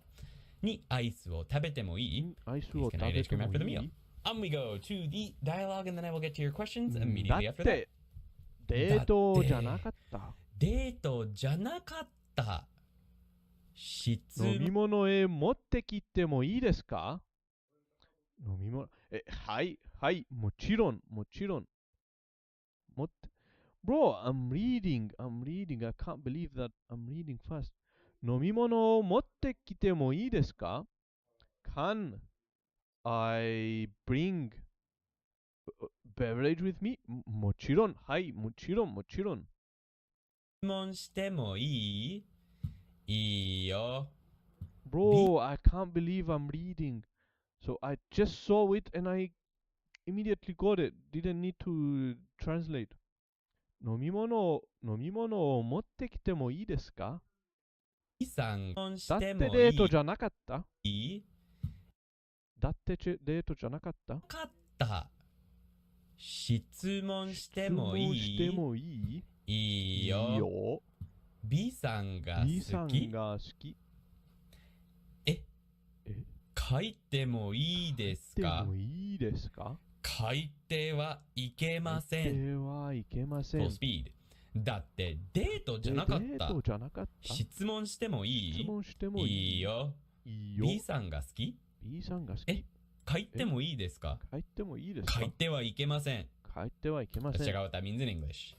にアイスを食べてもいい? アイスを Please 食 can I べ ice て cream も after the い meal? い? We go to the dialogue and then I will get to your questions だ immediately っ after that. て、デートじゃなかった。デートじゃなかった。質飲み物へ持ってきてもいいですか? 飲み物、はい、はい、もちろん、もちろん。持って、Bro, I'm reading, I can't believe that I'm reading fast. 飲み物を持ってきてもいいですか? Can I bring beverage with me? もちろん、はい、もちろん、もちろん。質問してもいい? いいよ。Bro, I can't believe I'm reading. So I just saw it and I immediately got it. Didn't need to translate. 飲み物を持ってきてもいいですか? さんしだっててもいい? デートじゃなかった? いい? だってデートじゃなかった? かった。質問してもいい? 質問してもいい? いいよ。いいよ。B さんが B さ好き? んが好き。書いてもいいですでか? もいいですか? 書いてはいけません。ではいけません。 Full speed。だってデートじゃなかっデーた。トじゃなかった? 質問してもいい? 質問してもいい? いいよ。いいよ。 B さんが好き? B さんが好き。書いてもいいですか? 書いてもいいですか? 書いてはいけません。書いてはいけませ Let's ん。 check out what that means in English.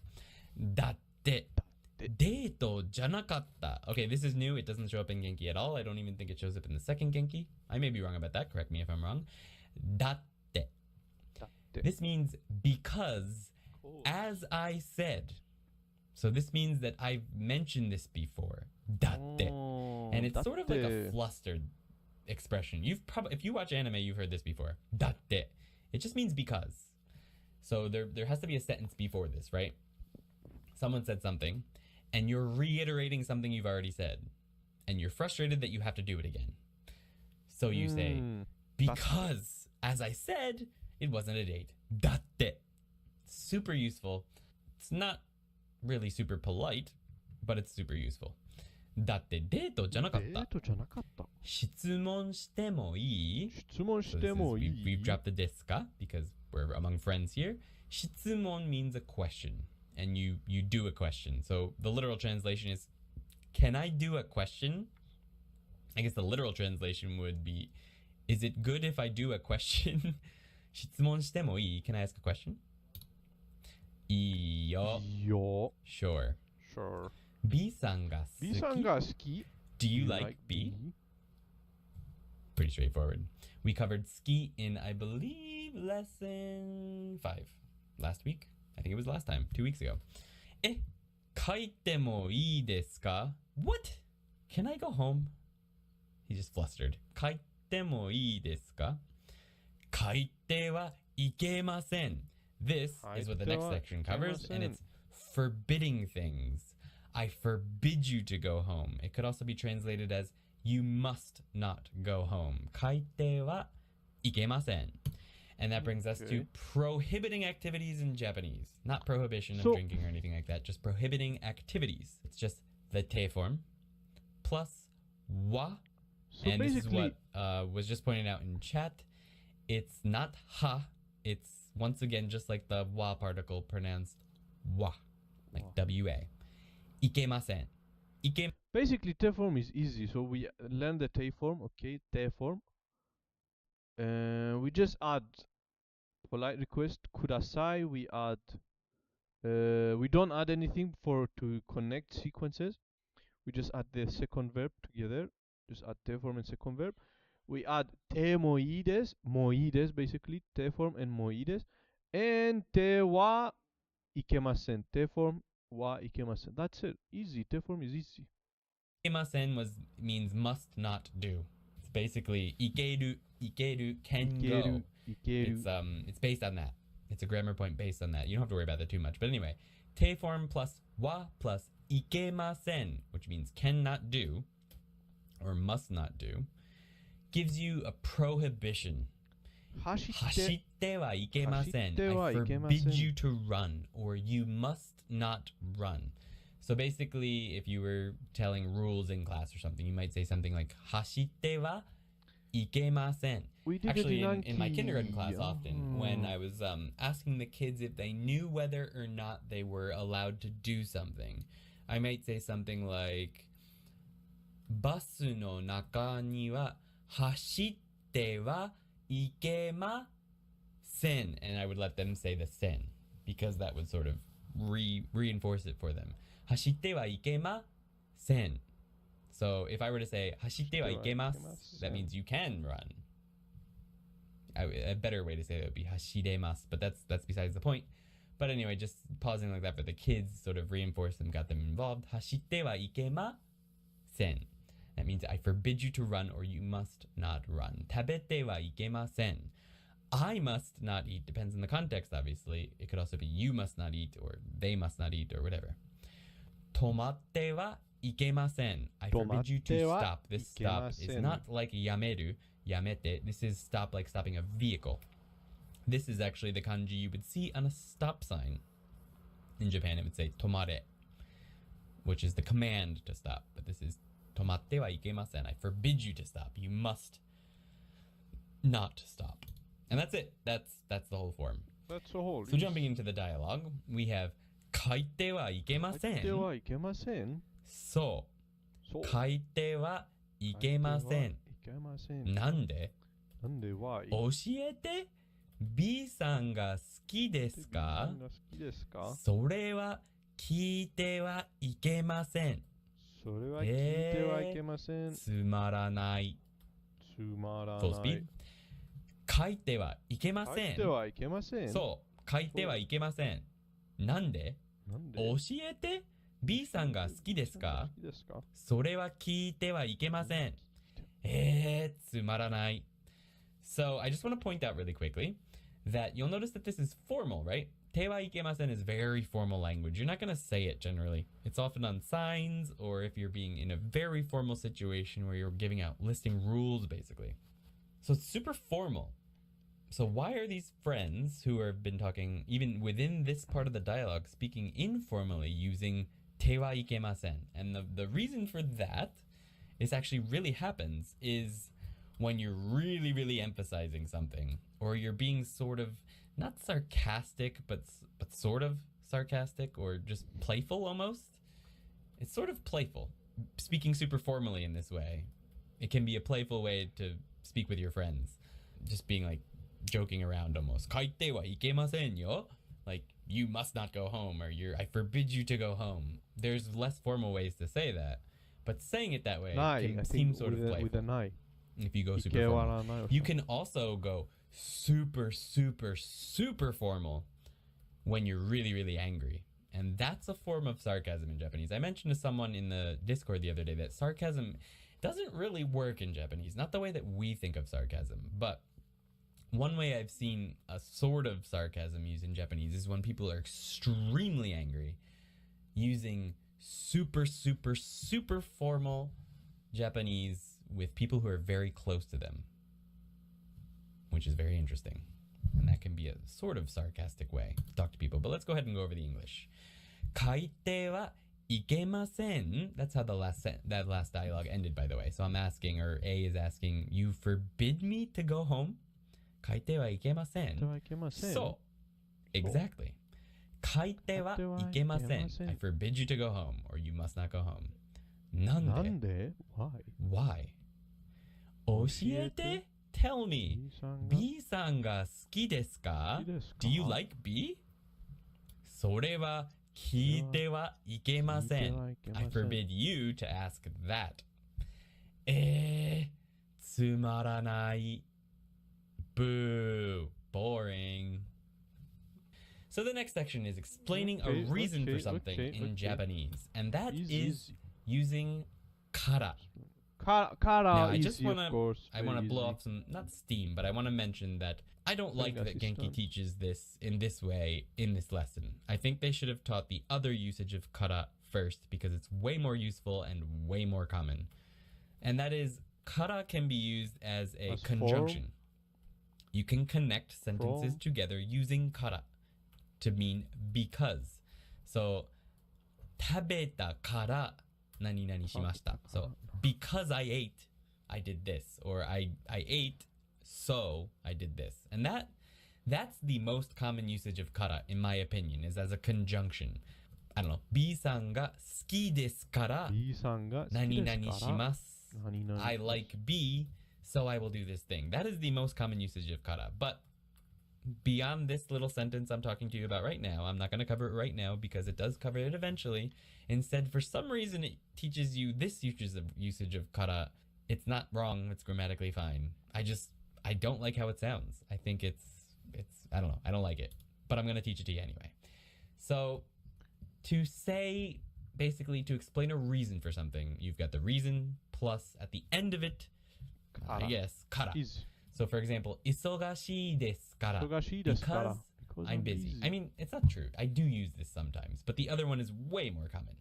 だってデートじゃなかった。Okay, this is new. It doesn't show up in Genki at all. I don't even think it shows up in the second Genki. I may be wrong about that. Correct me if I'm wrong. だって。This means because, as I said. So this means that I've mentioned this before. だって。And it's sort of like a flustered expression. If you watch anime, you've heard this before. だって. It just means because. So there has to be a sentence before this, right? Someone said something, and you're reiterating something you've already said, and you're frustrated that you have to do it again. So you say, because, as I said, it wasn't a date. だって. Super useful. It's not really super polite, but it's super useful. だってデートじゃなかった。デートじゃなかった。質問してもいい？質問してもいい？ We've dropped the ですか because we're among friends here. 質問 means a question, and you do a question. So the literal translation is, can I do a question? I guess the literal translation would be, is it good if I do a question? 質問してもいい? Can I ask a question? いいよ。いいよ。Sure. Sure. B さんが好き? B さんが好き? Do you like B? Pretty straightforward. We covered ski in, I believe, lesson 5 last week. I think it was last time, 2 weeks ago. 書いてもいいですか? What? Can I go home? He just flustered. 書いてもいいですか? 書いてはいけません. This is what the next section covers, and it's forbidding things. I forbid you to go home. It could also be translated as you must not go home. 書いてはいけません. And that brings us to prohibiting activities in Japanese. Not prohibition of drinking or anything like that, just prohibiting activities. It's just the te form plus wa. And this is what was just pointed out in chat. It's not ha. It's once again just like the wa particle pronounced wa, like W-A. Ikemasen. Basically, te form is easy. So we learn the te form, okay, te form. We just add polite request, kudasai. We add, we don't add anything to connect sequences. We just add the second verb together. Just add te form and second verb. We add te moides, moides basically, te form and moides. And te wa ikemasen, te form wa ikemasen. That's it. Easy. Te form is easy. Ikemasen means must not do. It's basically ikeru, can go. It's based on that. It's a grammar point based on that. You don't have to worry about that too much. But anyway, te form plus wa plus ikemasen, which means cannot do or must not do, gives you a prohibition. 走ってはいけません. I forbid you to run, or you must not run. So basically, if you were telling rules in class or something, you might say something like 走ってはいけません. Actually, in my kindergarten class often, when I was asking the kids if they knew whether or not they were allowed to do something, I might say something like バスの中には走ってはいけません. And I would let them say the sen, because that would sort of reinforce it for them. 走ってはいけません. So if I were to say 走ってはいけます, that means you can run. A better way to say that would be 走れます, but that's besides the point. But anyway, just pausing like that for the kids, sort of reinforced them, got them involved. 走ってはいけません. That means I forbid you to run, or you must not run. 食べてはいけません. I must not eat depends on the context, obviously. It could also be you must not eat, or they must not eat, or whatever. 止まってはいけません. I forbid you to stop. This stop is not like やめる, やめて. This is stop like stopping a vehicle. This is actually the kanji you would see on a stop sign. In Japan, it would say 止まれ, which is the command to stop. But this is 止まってはいけません. I forbid you to stop. You must not stop. And that's it. That's the whole form. That's the whole. So jumping into the dialogue, we have 書いてはいけません. 書いてはいけません. そう。書いてはいけません。なんで? なんで why? 教えて。B さんが好きですか? それは聞いてはいけません。それは聞いてはいけません。つまらない。つまらない。Full speed. 書いてはいけません。書いてはいけません。そう。書いてはいけません。なんで？教えて。B さんが好きですか？それは聞いてはいけません。つまらない。So I just want to point out really quickly that you'll notice that this is formal, right? てはいけません is very formal language. You're not going to say it generally. It's often on signs, or if you're being in a very formal situation where you're giving out listing rules, basically. So it's super formal. So why are these friends who have been talking, even within this part of the dialogue, speaking informally using te wa ikemasen? And the reason for that is actually really happens is when you're really, really emphasizing something, or you're being sort of, not sarcastic, but sort of sarcastic, or just playful almost. It's sort of playful. Speaking super formally in this way, it can be a playful way to speak with your friends. Just being like joking around almost. Kaite wa ikemasen yo. Like, you must not go home, or I forbid you to go home. There's less formal ways to say that, but saying it that way can seem sort of playful. With an I. If you go super formal. You can also go super, super, super formal when you're really, really angry. And that's a form of sarcasm in Japanese. I mentioned to someone in the Discord the other day that sarcasm doesn't really work in Japanese. Not the way that we think of sarcasm, but one way I've seen a sort of sarcasm used in Japanese is when people are extremely angry, using super, super, super formal Japanese with people who are very close to them, which is very interesting. And that can be a sort of sarcastic way to talk to people. But let's go ahead and go over the English. Kaite wa ikemasen. That's how that last dialogue ended, by the way. So I'm asking, or A is asking, you forbid me to go home? Kaite wa ikemasen. So, exactly. Kaite wa ikemasen. I forbid you to go home, or you must not go home. Nande? Why? Oshiete? Tell me. B-san ga suki desu ka? Do you like B? それは聞いてはいけません. I forbid you to ask that. つまらない. Boo. Boring. So the next section is explaining a reason for something in Japanese. And that is using kara. Now, I just want to blow off some, not steam, but I want to mention that I don't like that Genki teaches this in this way in this lesson. I think they should have taught the other usage of kara first, because it's way more useful and way more common. And that is, kara can be used as a conjunction. You can connect sentences together using kara to mean because. So, 食べたから何々しました. So, because I ate, I did this. Or I ate, so I did this. And that's the most common usage of kara, in my opinion, is as a conjunction. I don't know. B さんが好きですから何々します. I like B, so I will do this thing. That is the most common usage of kara. But beyond this little sentence I'm talking to you about right now, I'm not going to cover it right now because it does cover it eventually. Instead, for some reason, it teaches you this usage of kara. It's not wrong. It's grammatically fine. I don't like how it sounds. I think it's I don't know. I don't like it. But I'm going to teach it to you anyway. So, to say, basically, to explain a reason for something, you've got the reason plus at the end of it, yes, kara. So, for example, 忙しいですから because I'm busy. I mean, it's not true. I do use this sometimes, but the other one is way more common.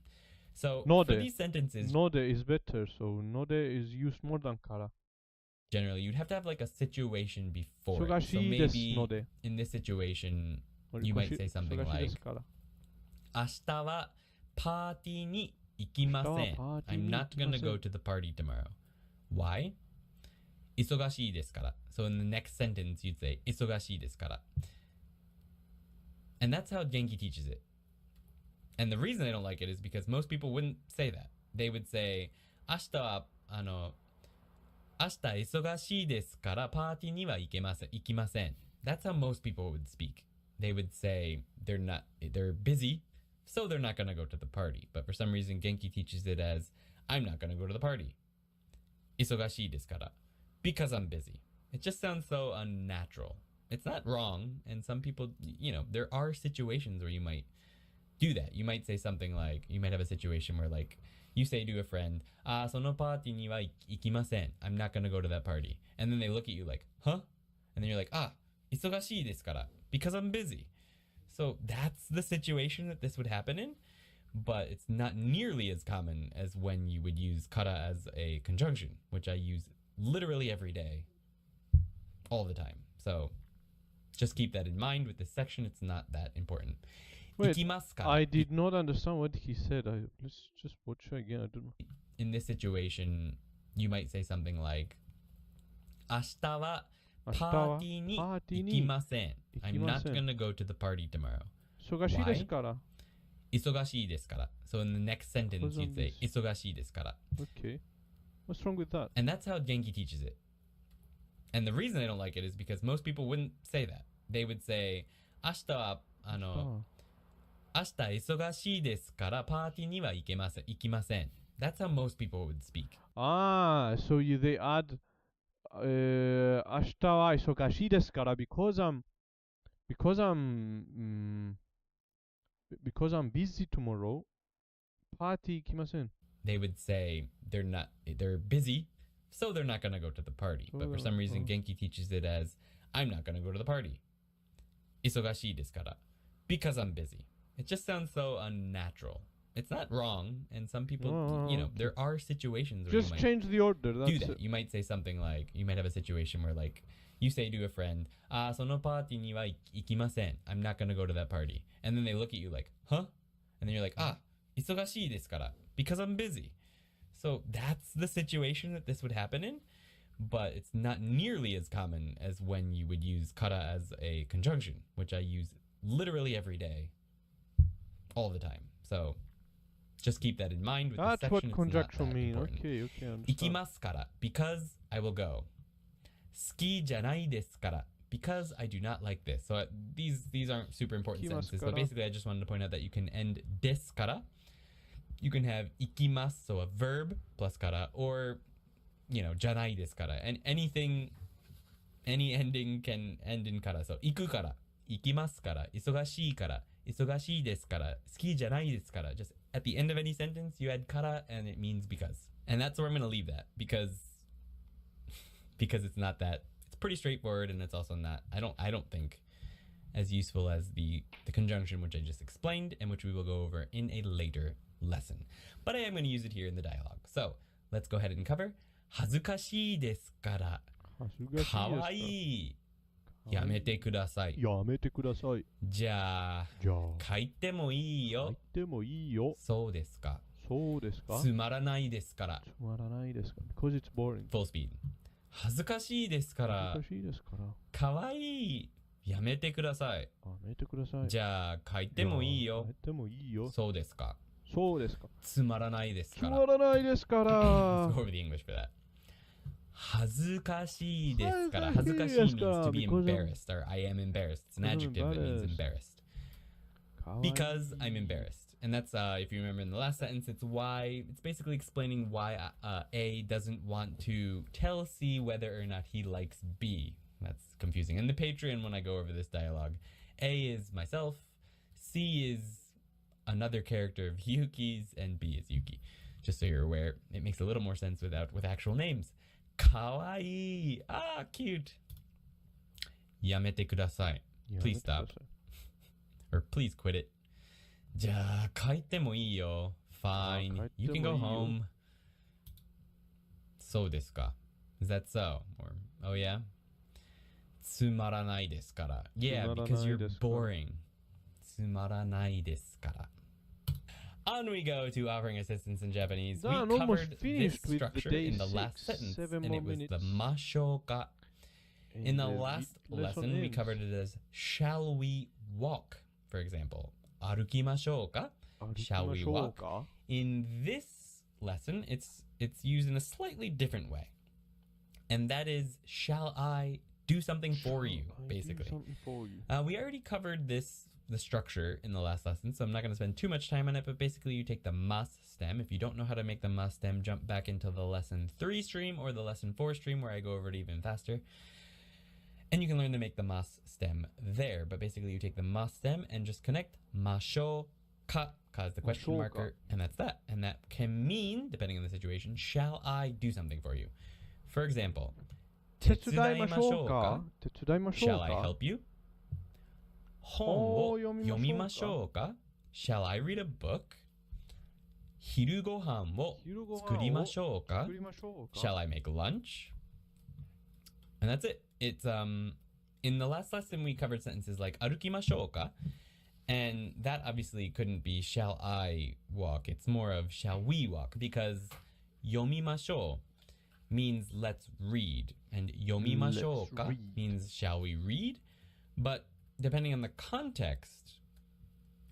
So, for these sentences... Node is better, so node is used more than kara. Generally, you'd have to have like a situation before it. So maybe in this situation, you might say something like, 明日はパーティーに行きません. I'm not gonna go to the party tomorrow. Why? 忙しいですから. So in the next sentence, you'd say, 忙しいですから. And that's how Genki teaches it. And the reason I don't like it is because most people wouldn't say that. They would say, 明日は、明日忙しいですからパーティーには行きません. That's how most people would speak. They would say they're busy, so they're not going to go to the party. But for some reason, Genki teaches it as, I'm not going to go to the party. 忙しいですから. Because I'm busy. It just sounds so unnatural. It's not wrong, and some people, there are situations where you might do that. You might say something like, you might have a situation where like, you say to a friend, そのパーティーには行きません. I'm not going to go to that party. And then they look at you like, huh? And then you're like, 忙しいですから. Because I'm busy. So that's the situation that this would happen in. But it's not nearly as common as when you would use kara as a conjunction, which I use literally every day, all the time. So Just keep that in mind with this section. It's not that important. Wait, Ikimasu ka. I did not understand what he said. Let's just watch it again. I don't know. In this situation, you might say something like, 明日はパーティーに行きません. I'm not gonna go to the party tomorrow. 忙しいですから。忙しいですから. So in the next sentence, you'd say, 忙しいですから. Okay. What's wrong with that? And that's how Genki teaches it. And the reason I don't like it is because most people wouldn't say that. They would say, 明日は、明日忙しいですからパーティーには行きません. That's how most people would speak. Ah, so they add 明日は忙しいですから because I'm busy tomorrow. Party 行きません. They would say they're busy, so they're not going to go to the party. But for some reason, Genki teaches it as, I'm not going to go to the party. 忙しいですから because I'm busy. It just sounds so unnatural. It's not wrong, and some people, there are situations where just change the order. That's do that. You might say something like, you might have a situation where like, you say to a friend, そのパーティーには行きません. I'm not going to go to that party. And then they look at you like, huh? And then you're like, 忙しいですから because I'm busy. So that's the situation that this would happen in, but it's not nearly as common as when you would use kara as a conjunction, which I use literally every day, all the time. So just keep that in mind with That's this section. what conjunction means. Important. Okay, understand. 行きますから because I will go. 好きじゃないですから because I do not like this. So these aren't super important sentences, but basically I just wanted to point out that you can end ですから. You can have 行きます, so a verb plus から, or じゃないですから. And any ending can end in から. So 行くから、行きますから、忙しいから、忙しいですから、好きじゃないですから. Just at the end of any sentence, you add から and it means because. And that's where I'm going to leave that because it's not that. It's pretty straightforward, and it's also not. I don't think as useful as the conjunction which I just explained and which we will go over in a later lesson. But I am going to use it here in the dialogue. So let's go ahead and cover 恥ずかしいですからかわいいやめてください。やめてください。じゃあ書いてもいいよ。書いてもいいよ。そうですか。そうですか。つまらないですから。つまらないですか。Because it's boring. Full speed. 恥ずかしいですから。恥ずかしいですから。かわいいやめてください。やめてください。じゃあ書いてもいいよ。書いてもいいよ。そうですか。そうですか。つまらないですから。つまらないですから。Let's go over the English for that. 恥ずかしいですから。恥ずかしい means to be embarrassed, or I am embarrassed. It's an adjective that means embarrassed. Because I'm embarrassed. And that's, if you remember in the last sentence, it's basically explaining why A doesn't want to tell C whether or not he likes B. That's confusing. In the Patreon, when I go over this dialogue, A is myself, C is another character of Yuki's, and B is Yuki. Just so you're aware, it makes a little more sense with actual names. Kawaii. Ah, cute. Yamete kudasai. Please stop. Or please quit it. じゃあ書いてもいいよ. Fine. You can go home. そうですか. Is that so? Or, oh yeah? つまらないですから. Yeah, because you're boring. つまらないですから. On we go to offering assistance in Japanese. We covered this structure in the last sentence, and it was the mashoka. In the last lesson, we covered it as shall we walk, for example. Arukimashou ka? Shall we walk? In this lesson, it's used in a slightly different way. And that is, shall I do something for you, basically. We already covered the structure in the last lesson, so I'm not going to spend too much time on it, but basically you take the mas stem. If you don't know how to make the mas stem, jump back into the lesson 3 stream or the lesson 4 stream where I go over it even faster. And you can learn to make the mas stem there. But basically you take the mas stem and just connect masho ka, ka is the question marker, and that's that. And that can mean, depending on the situation, shall I do something for you? For example, 手伝いましょうか? Shall I help you? 本を読みましょうか? Shall I read a book? 昼ご飯を作りましょうか? Shall I make lunch? And that's it. It's in the last lesson, we covered sentences like arukimashou ka, and that obviously couldn't be shall I walk. It's more of shall we walk, because yomimashou means let's read, and yomimashou ka means shall we read. But depending on the context,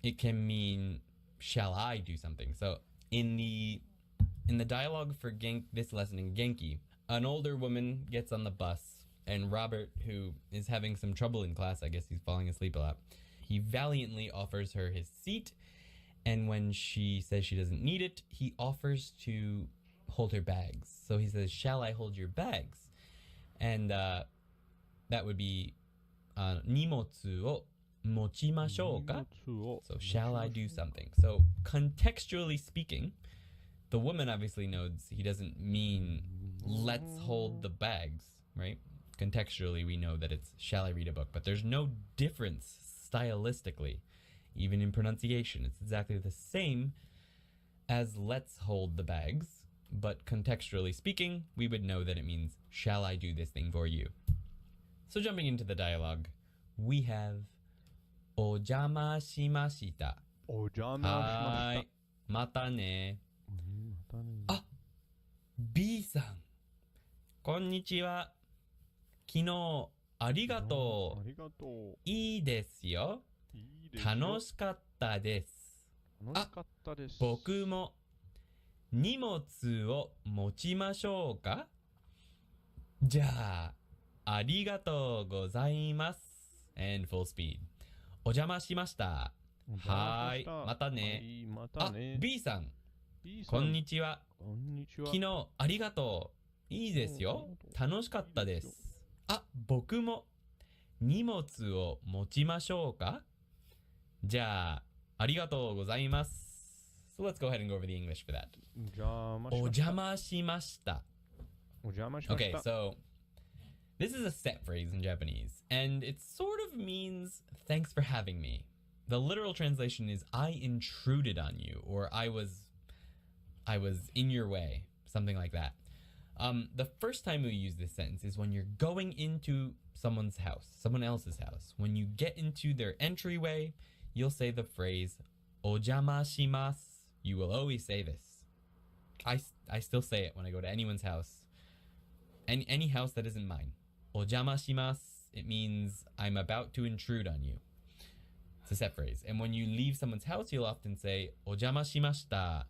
it can mean shall I do something. So in the dialogue for this lesson in Genki, an older woman gets on the bus, and Robert, who is having some trouble in class, I guess he's falling asleep a lot, he valiantly offers her his seat, and when she says she doesn't need it, he offers to hold her bags. So he says, shall I hold your bags? And that would be nimotsu o mochimashou ka? So shall I do something? So contextually speaking, the woman obviously knows he doesn't mean let's hold the bags, right? Contextually, we know that it's shall I read a book, but there's no difference stylistically, even in pronunciation. It's exactly the same as let's hold the bags, but contextually speaking, we would know that it means shall I do this thing for you? So jumping into the dialogue, we have ojama shimashita. Hi, mata ne. Ah, B さん、こんにちは。昨日ありがとう。いいですよ。楽しかったです。僕も荷物を持ちましょうか？じゃあ、ありがとうございます。And full speed. お邪魔しました。はい、またね。あ、B さん、こんにちは。昨日ありがとう。いいですよ。楽しかったです。あ、僕も荷物を持ちましょうか？じゃあ、ありがとうございます。So let's go ahead and go over the English for that. お邪魔しました。Okay, so this is a set phrase in Japanese, and it sort of means thanks for having me. The literal translation is I intruded on you, or I was in your way, something like that. The first time we use this sentence is when you're going into someone else's house. When you get into their entryway, you'll say the phrase ojama shimasu. You will always say this. I still say it when I go to anyone's house. Any house that isn't mine. Ojama shimasu, it means I'm about to intrude on you. It's a set phrase. And when you leave someone's house, you'll often say ojama shimashita.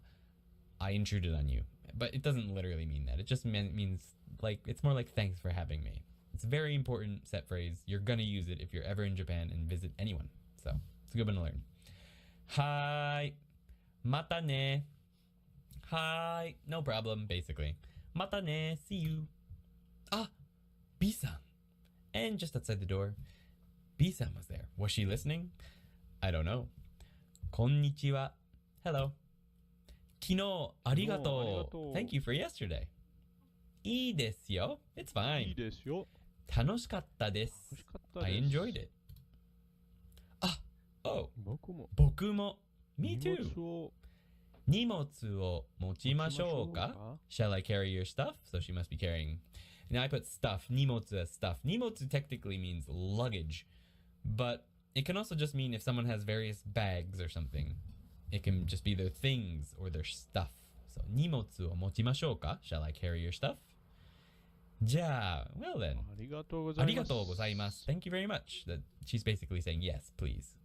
I intruded on you. But it doesn't literally mean that. It just means like, it's more like thanks for having me. It's a very important set phrase. You're gonna use it if you're ever in Japan and visit anyone. So it's a good one to learn. Hi. Mata ne. Hi. No problem, basically. Mata ne. See you. Ah, B-san. And just outside the door, B-san was there. Was she listening? I don't know. Konnichiwa. Hello. Kino arigatou. Thank you for yesterday. Ii desu yo. It's fine. Tanoshikatta desu. I enjoyed it. Ah, oh. Boku mo. Me too. Nimotsu o mochimashou ka? Shall I carry your stuff? So she must be carrying. Now I put stuff. Nimotsu as stuff. Nimotsu technically means luggage, but it can also just mean if someone has various bags or something. It can just be their things or their stuff. So, nimotsu o mochimashou ka? Shall I carry your stuff? じゃあ, well then. ありがとうございます. Thank you very much. That she's basically saying yes, please.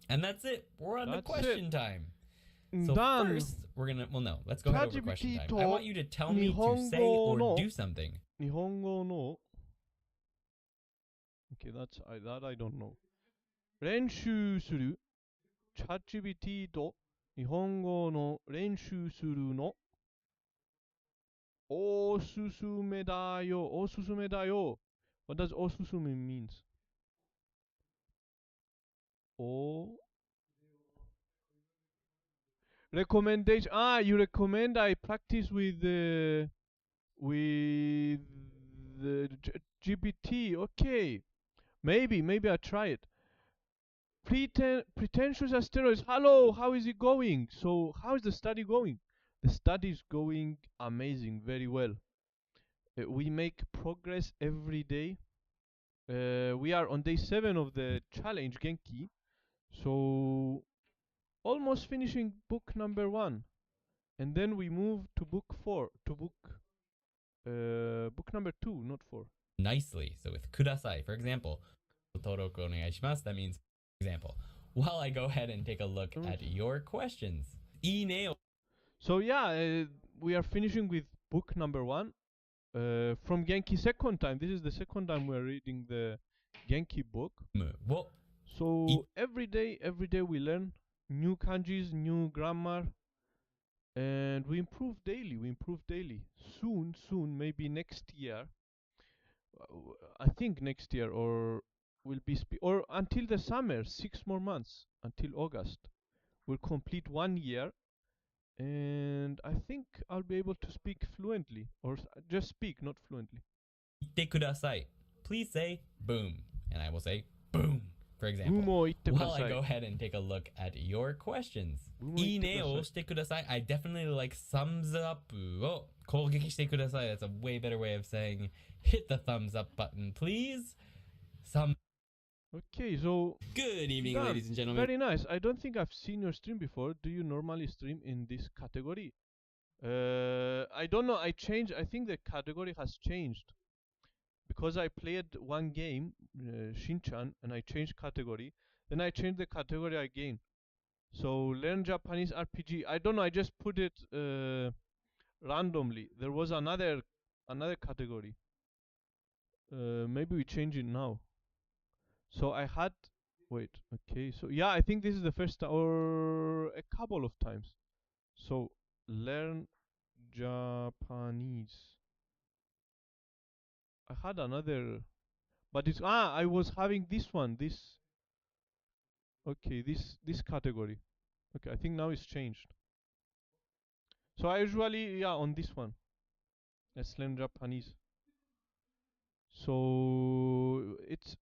And that's it. We're on to question time. So first, we're gonna, well no, let's go ahead over question time. I want you to tell me to say or do something. 日本語の Okay, that I don't know. 練習する ChatGPT と日本語の練習するのおすすめだよ。おすすめだよ。What does おすすめ means? お recommendation. Ah, you recommend I practice with the GPT. Okay. Maybe I try it. Pretentious asteroids. Hello, how is it going? So, how is the study going? The study is going amazing, very well. We make progress every day. We are on day 7 of the challenge Genki. So almost finishing book number 1. And then we move to book 4, to book number 2, not 4. Nicely. So with kudasai, for example, toroku onegaishimasu, that means, for example, while I go ahead and take a look at your questions. Ine. So yeah, we are finishing with book number 1 from Genki second time. This is the second time we're reading the Genki book. Well, so every day we learn new kanjis, new grammar, and we improve daily. Soon, maybe next year. I think next year, or will be or until the summer, 6 more months until August. We'll complete 1 year, and I think I'll be able to speak fluently, or just speak, not fluently. Itte kudasai. Please say boom, and I will say boom. For example, while I go ahead and take a look at your questions. Ine o shite kudasai. I definitely like thumbs up. Oh, kougeki shite kudasai. That's a way better way of saying hit the thumbs up button, please. Okay, so good evening, ladies and gentlemen. Very nice. I don't think I've seen your stream before. Do you normally stream in this category? I don't know. I think the category has changed because I played one game, Shinchan, and I changed category. Then I changed the category again. So learn Japanese RPG. I don't know. I just put it randomly. There was another category. Maybe we change it now. So I had wait. Okay. So yeah, I think this is the first or a couple of times. So learn Japanese. I had another, but it's I was having this one. Okay, this category. Okay, I think now it's changed. So I usually on this one. Let's learn Japanese. So it's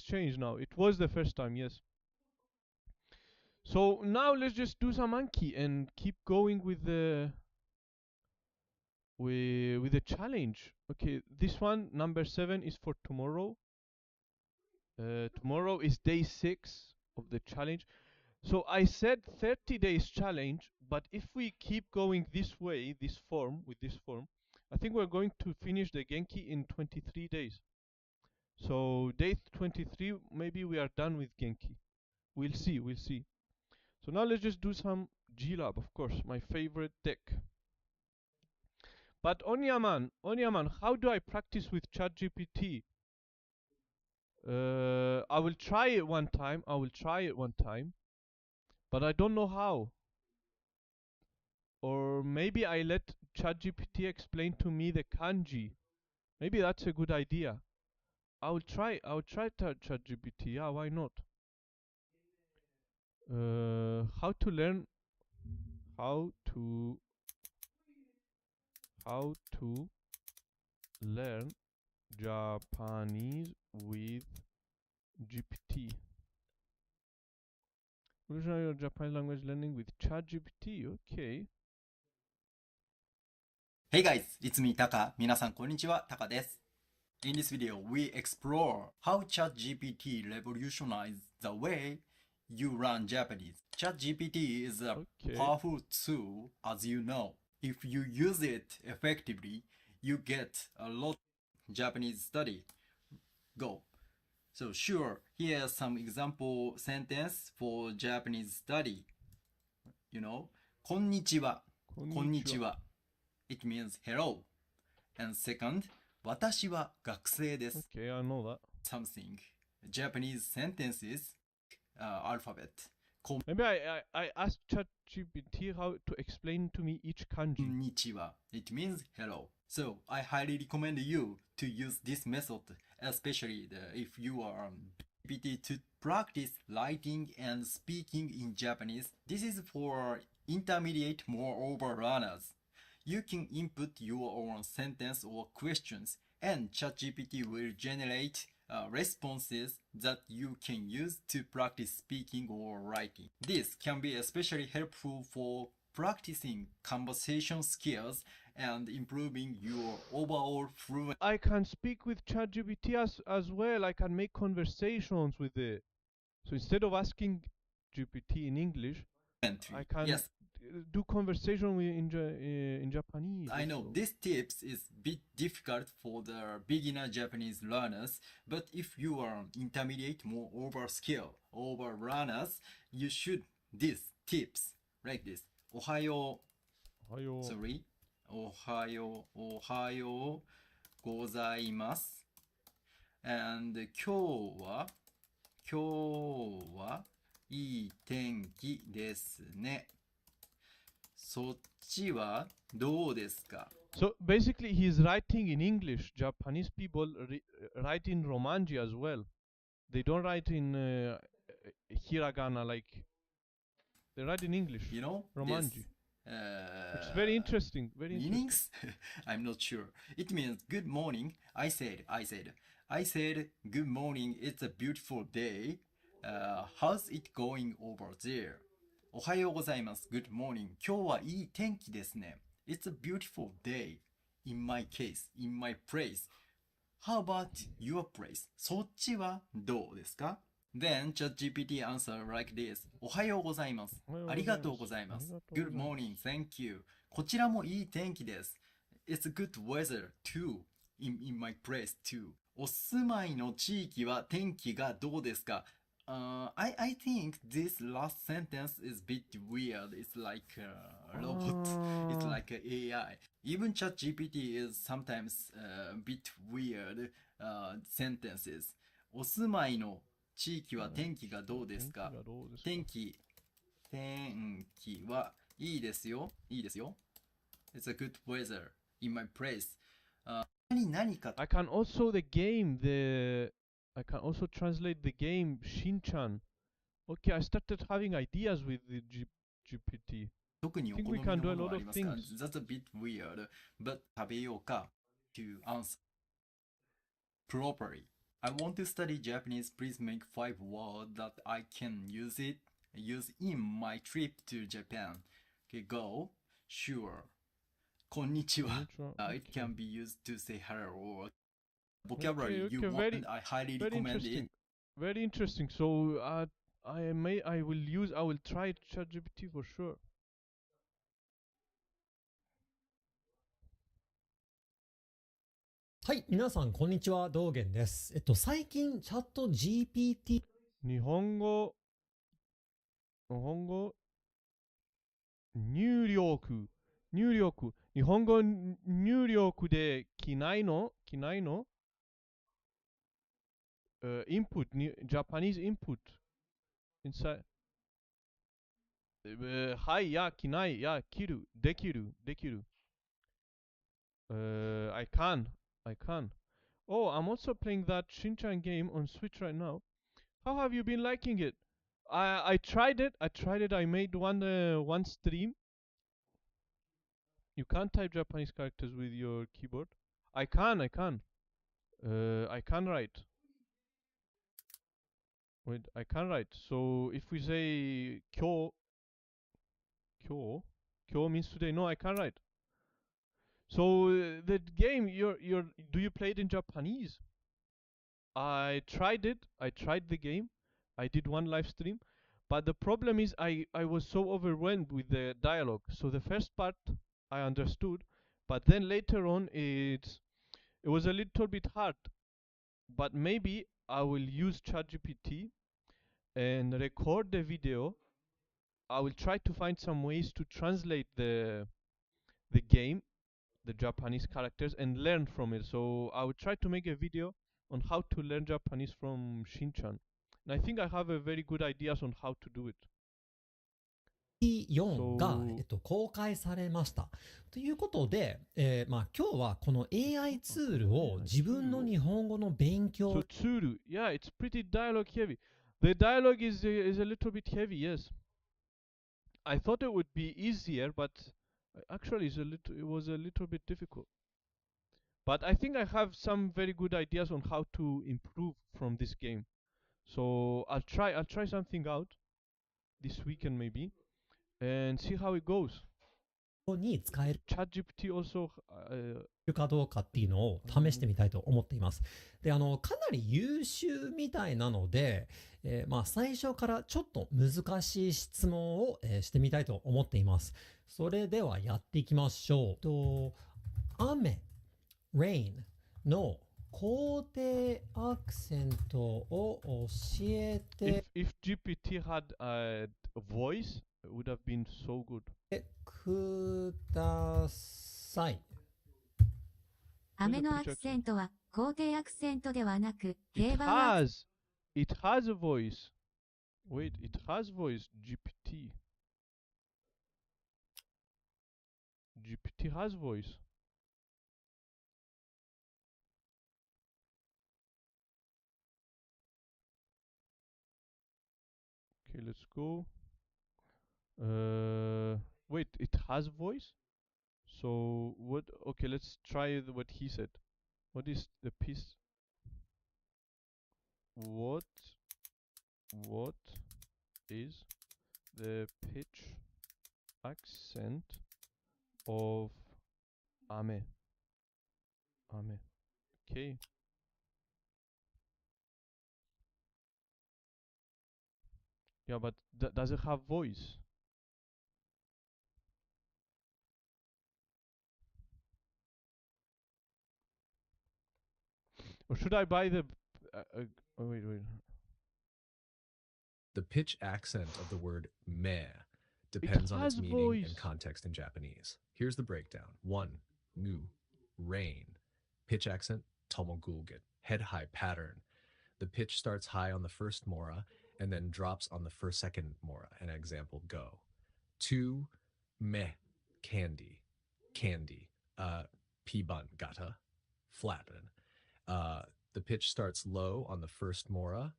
changed now. It was the first time, yes. So now let's just do some Anki and keep going with the challenge. Okay, this one number 7 is for tomorrow. Tomorrow is day 6 of the challenge. So I said 30 days challenge, but if we keep going this way, with this form, I think we're going to finish the Genki in 23 days. So day 23, maybe we are done with Genki. We'll see. So now let's just do some G-Lab, of course, my favorite deck. But Onyaman, how do I practice with ChatGPT? I will try it one time, but I don't know how. Or maybe I let ChatGPT explain to me the kanji. Maybe that's a good idea. I will try ChatGPT. Yeah, why not? How to learn Japanese with GPT. Original Japanese language learning with ChatGPT. Okay. Hey guys, it's me Taka. 皆さんこんにちは、Taka です。In this video, we explore how ChatGPT revolutionized the way you learn Japanese. ChatGPT is a powerful tool, as you know. If you use it effectively, you get a lot of Japanese study. Go. So sure, here's some example sentence for Japanese study. You know, こんにちは. こんにちは. It means hello. And second, 私は学生です. Okay, I know that. Something. Japanese sentences, alphabet. Maybe I asked ChatGPT how to explain to me each kanji. こんにちは. It means hello. So I highly recommend you to use this method, especially if you are GPT to practice writing and speaking in Japanese. This is for intermediate moreover learners. You can input your own sentence or questions, and ChatGPT will generate responses that you can use to practice speaking or writing. This can be especially helpful for practicing conversation skills and improving your overall fluency. I can speak with ChatGPT as well. I can make conversations with it. So instead of asking GPT in English, I can Yes, do conversation in Japanese. I know also. this tips is bit difficult for the beginner Japanese learners, but if you are intermediate, more over skill, over runners, you should this tips like this. Ohayo, Ohayo. sorry, ohayo gozaimasu. And 今日はいい天気ですね。そっちはどうですか? So basically, he's writing in English. Japanese people write in Romanji as well. They don't write in hiragana like they write in English. You know, Romanji. this, It's very interesting. Very interesting. meanings? I'm not sure. It means good morning. I said, good morning. It's a beautiful day. How's it going over there? おはようございます。Good morning. 今日はいい天気ですね。It's a beautiful day. In my case, in my place. How about your place? そっちはどうですか? Then ChatGPT answer like this. おはようございます。ありがとうございます。Good morning. Thank you. こちらもいい天気です。It's good weather too. In my place too. お住まいの地域は天気がどうですか? I think this last sentence is a bit weird. It's like a robot. It's like an AI. Even ChatGPT is sometimes a bit weird sentences. お住まいの地域は天気がどうですか? 天気はいいですよ。いいですよ。It's a good weather in my place. 何か I can also I can also translate the game Shinchan. Okay, I started having ideas with the GPT. 特にお I think 好み we の can も do a の lot はあ of りますか? things. That's a bit weird, but 食べようか to answer properly. I want to study Japanese. Please make 5 words that I can use in my trip to Japan. Okay, go. Sure. こんにちは. It Okay. can be used to say hello or vocabulary Okay, you want. very- I highly Very recommend interesting. it. Very interesting. So I will try ChatGPT for sure. はい、皆さんこんにちは、道元です。最近チャット GPT 日本語入力日本語入力できないのinput Japanese input inside はいやきないや切るできるI can Oh, I'm also playing that Shinchan game on Switch right now. How have you been liking it? I tried it. I made one stream. You can't type Japanese characters with your keyboard. I can. I can write. Wait, I can write. So if we say kyo means today. No, I can write. So the game, do you play it in Japanese? I tried it. I tried the game. I did one live stream, but the problem is I was so overwhelmed with the dialogue. So the first part I understood, but then later on it was a little bit hard. But maybe I will use ChatGPT and record the video. I will try to find some ways to translate the game, the Japanese characters, and learn from it. So I will try to make a video on how to learn Japanese from Shinchan. And I think I have a very good ideas on how to do it. 4が、公開されました。ということで、今日はこの AI ツールを自分の日本語の勉強 So tsuru, yeah, it's pretty dialogue heavy. The dialogue is a little bit heavy, yes. I thought it would be easier, but actually it was a little bit difficult. But I think I have some very good ideas on how to improve from this game. So I'll try something out this weekend maybe and see how it goes. に使え ChatGPT also るかどうかっていうのを試してみたいと思っています。で、かなり優秀みたいなので、最初からちょっと難しい質問を、してみたいと思っています。それではやっていきましょう。雨、rain の肯定アクセントを教えて if GPT had a voice, it would have been so good. ください。雨のアクセントは肯定アクセントではなく、定 It 番は it has a voice. Wait, it has voice. GPT. GPT has voice. Okay, let's go. Wait, it has voice? So what? Okay, let's try what he said. What is the piece? What is the pitch accent of ame? Ame. Okay. Yeah, but does it have voice? Or should I buy the? Wait. The pitch accent of the word me depends on its has meaning voice. and context in Japanese. Here's the breakdown. 1. Mu, rain. Pitch accent, tomogulget, head high pattern. The pitch starts high on the first mora and then drops on the second mora. An example, go. 2. Me, candy. Piban gata, flatten. The pitch starts low on the first mora,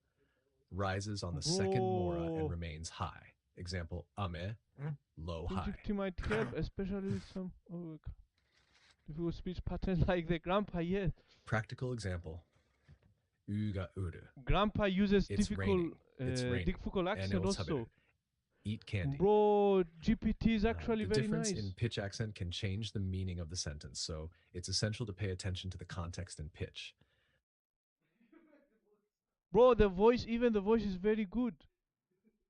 rises on the second mora, Bro. and remains high. Example, ame, low high. GPT might help, especially some difficult speech patterns like the grandpa. Yes, Practical example, uga uru. grandpa uses It's raining. It's raining. difficult accent Ene o also. taberu. Eat candy. Bro, GPT is actually The very difference nice. in pitch accent can change the meaning of the sentence, so it's essential to pay attention to the context and pitch. Bro, even the voice is very good.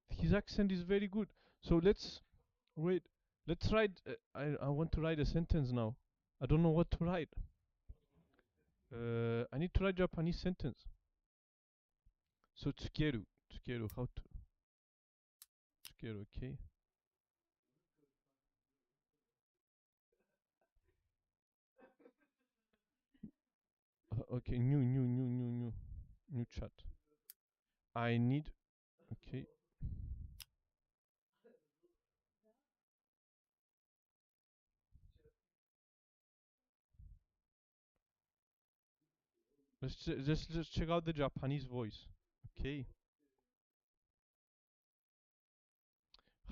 His accent is very good. So let's write. I want to write a sentence now. I don't know what to write. I need to write Japanese sentence. So tsukeru, how to tsukeru? Okay. Okay, new chat. I need. Okay. Just check out the Japanese voice. Okay.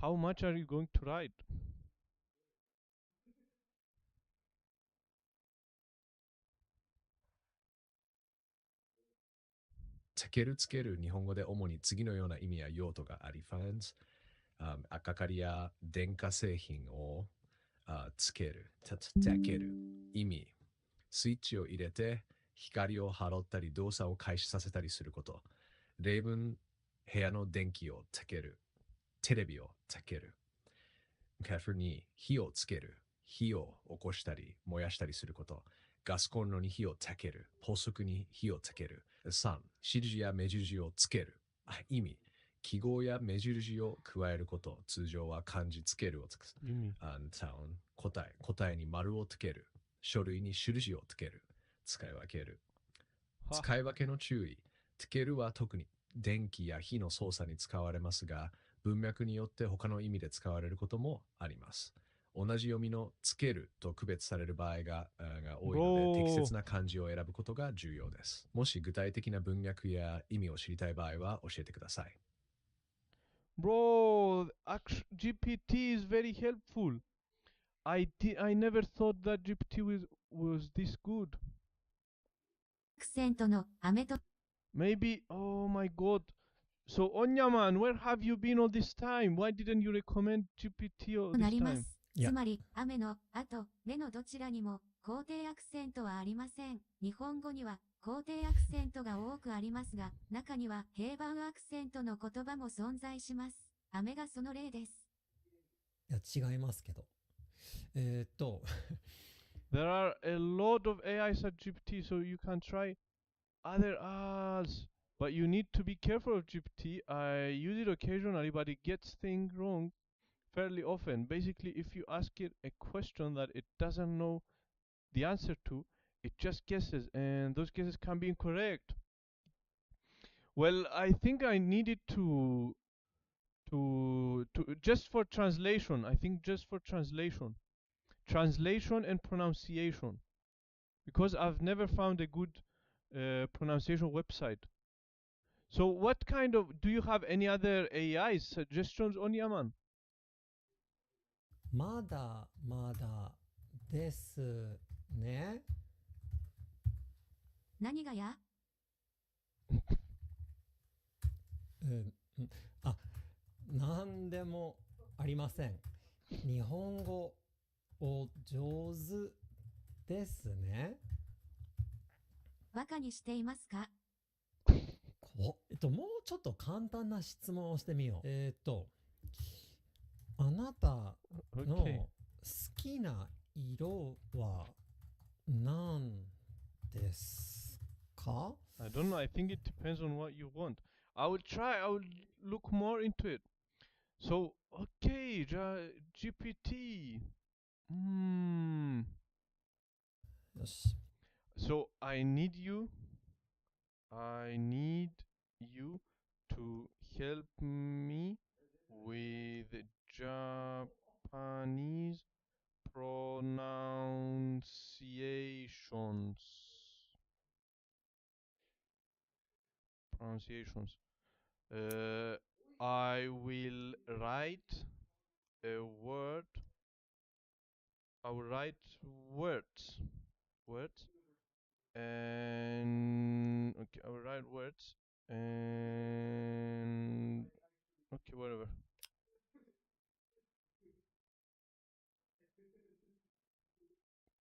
How much are you going to write? Takeru tsukeru 日本語で主に次のような意味や用途があります。赤かりや電化製品をつける、つける意味。スイッチを入れて光を払ったり動作を開始させたりすること。例文、部屋の電気をつける。テレビをつける。F に火をつける。火を起こしたり燃やしたりすること。ガスコンロに火をつける。高速に火をつける。3、印や目印をつける。意味。記号や目印を加えること。通常は漢字つけるをつく。意味。答えに丸をつける。書類に印をつける。使い分ける。使い分けの注意。つけるは特に電気や火の操作に使われますが、文脈によって他の意味で使われることもあります。同じ読みのつけると区別される場合が多いので、適切な漢字を選ぶことが重要です。もし具体的な文脈や意味を知りたい場合は教えてください。Bro, GPT is very helpful. I never thought that GPT was this good. アクセントの雨と Maybe, oh my god. So, Onyaman, where have you been all this time? Why didn't you recommend GPT all な this りま time? す。いやつまり、雨の、あと、ねのどちらにも、肯定アクセントはありません。日本語には、肯定アクセントが多くありますが、中には、平板アクセントの言葉も存在します。雨がその例です。いや違いますけど。There are a lot of AIs at GPT, so you can try other R's. But you need to be careful of GPT. I use it occasionally, but it gets things wrong fairly often. Basically, if you ask it a question that it doesn't know the answer to, it just guesses, and those guesses can be incorrect. Well, I think I needed to just for translation. I think just for translation and pronunciation, because I've never found a good pronunciation website. So what kind of, do you have any other AI suggestions on Yaman? まだまだですね。何がやうんあ、なんでもありません。日本語お上手ですね。バカにしていますか？もうちょっと簡単な質問をしてみよう。あなたの Okay. 好きな色は何ですか？ I don't know. I think it depends on what you want. I will try. I will look more into it. So, okay, GPT. Hmm. よし。 So I need you to help me with Japanese pronunciations. I will write a word. I will write words. And okay, I will write words and okay, whatever.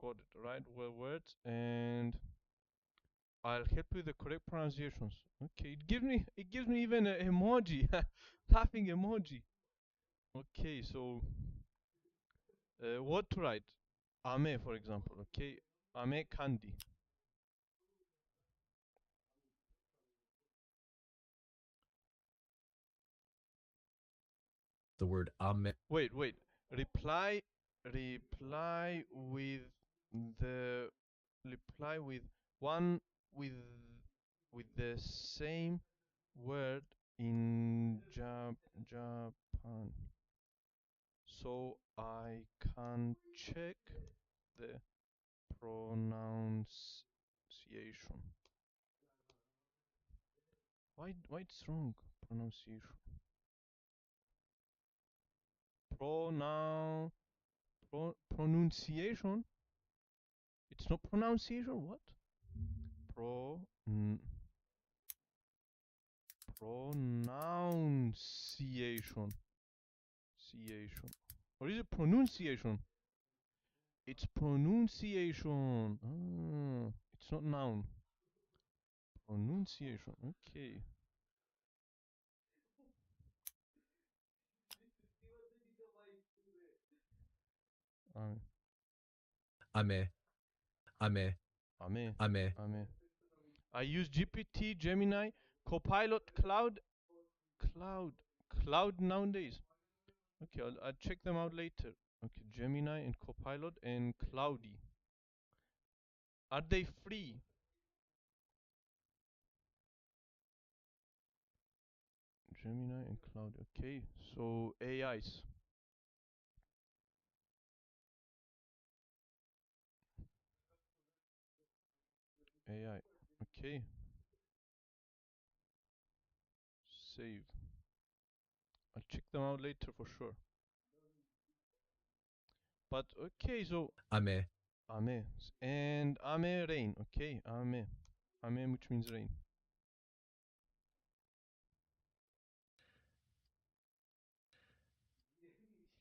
Got it. Write words and I'll help you with the correct pronunciations. Okay, it gives me even an emoji, laughing emoji. Okay, so what to write? Ame, for example. Okay, ame kandi. The word ame. Wait. Reply with the reply with one with the same word in Japan, so I can check the pronunciation. Why it's wrong pronunciation? Pronunciation. It's not pronunciation. What? Pronunciation. Or is it pronunciation? It's pronunciation. Ah, it's not noun. Pronunciation. Okay. Ame. Ame. I use GPT, Gemini, Copilot, Cloud nowadays. Okay, I'll check them out later. Okay, Gemini and Copilot and Cloudy. Are they free? Gemini and Cloud. Okay, so AIs. AI. Okay. Save. I'll check them out later for sure. But okay, so Ame. And Ame rain. Okay, Ame, which means rain.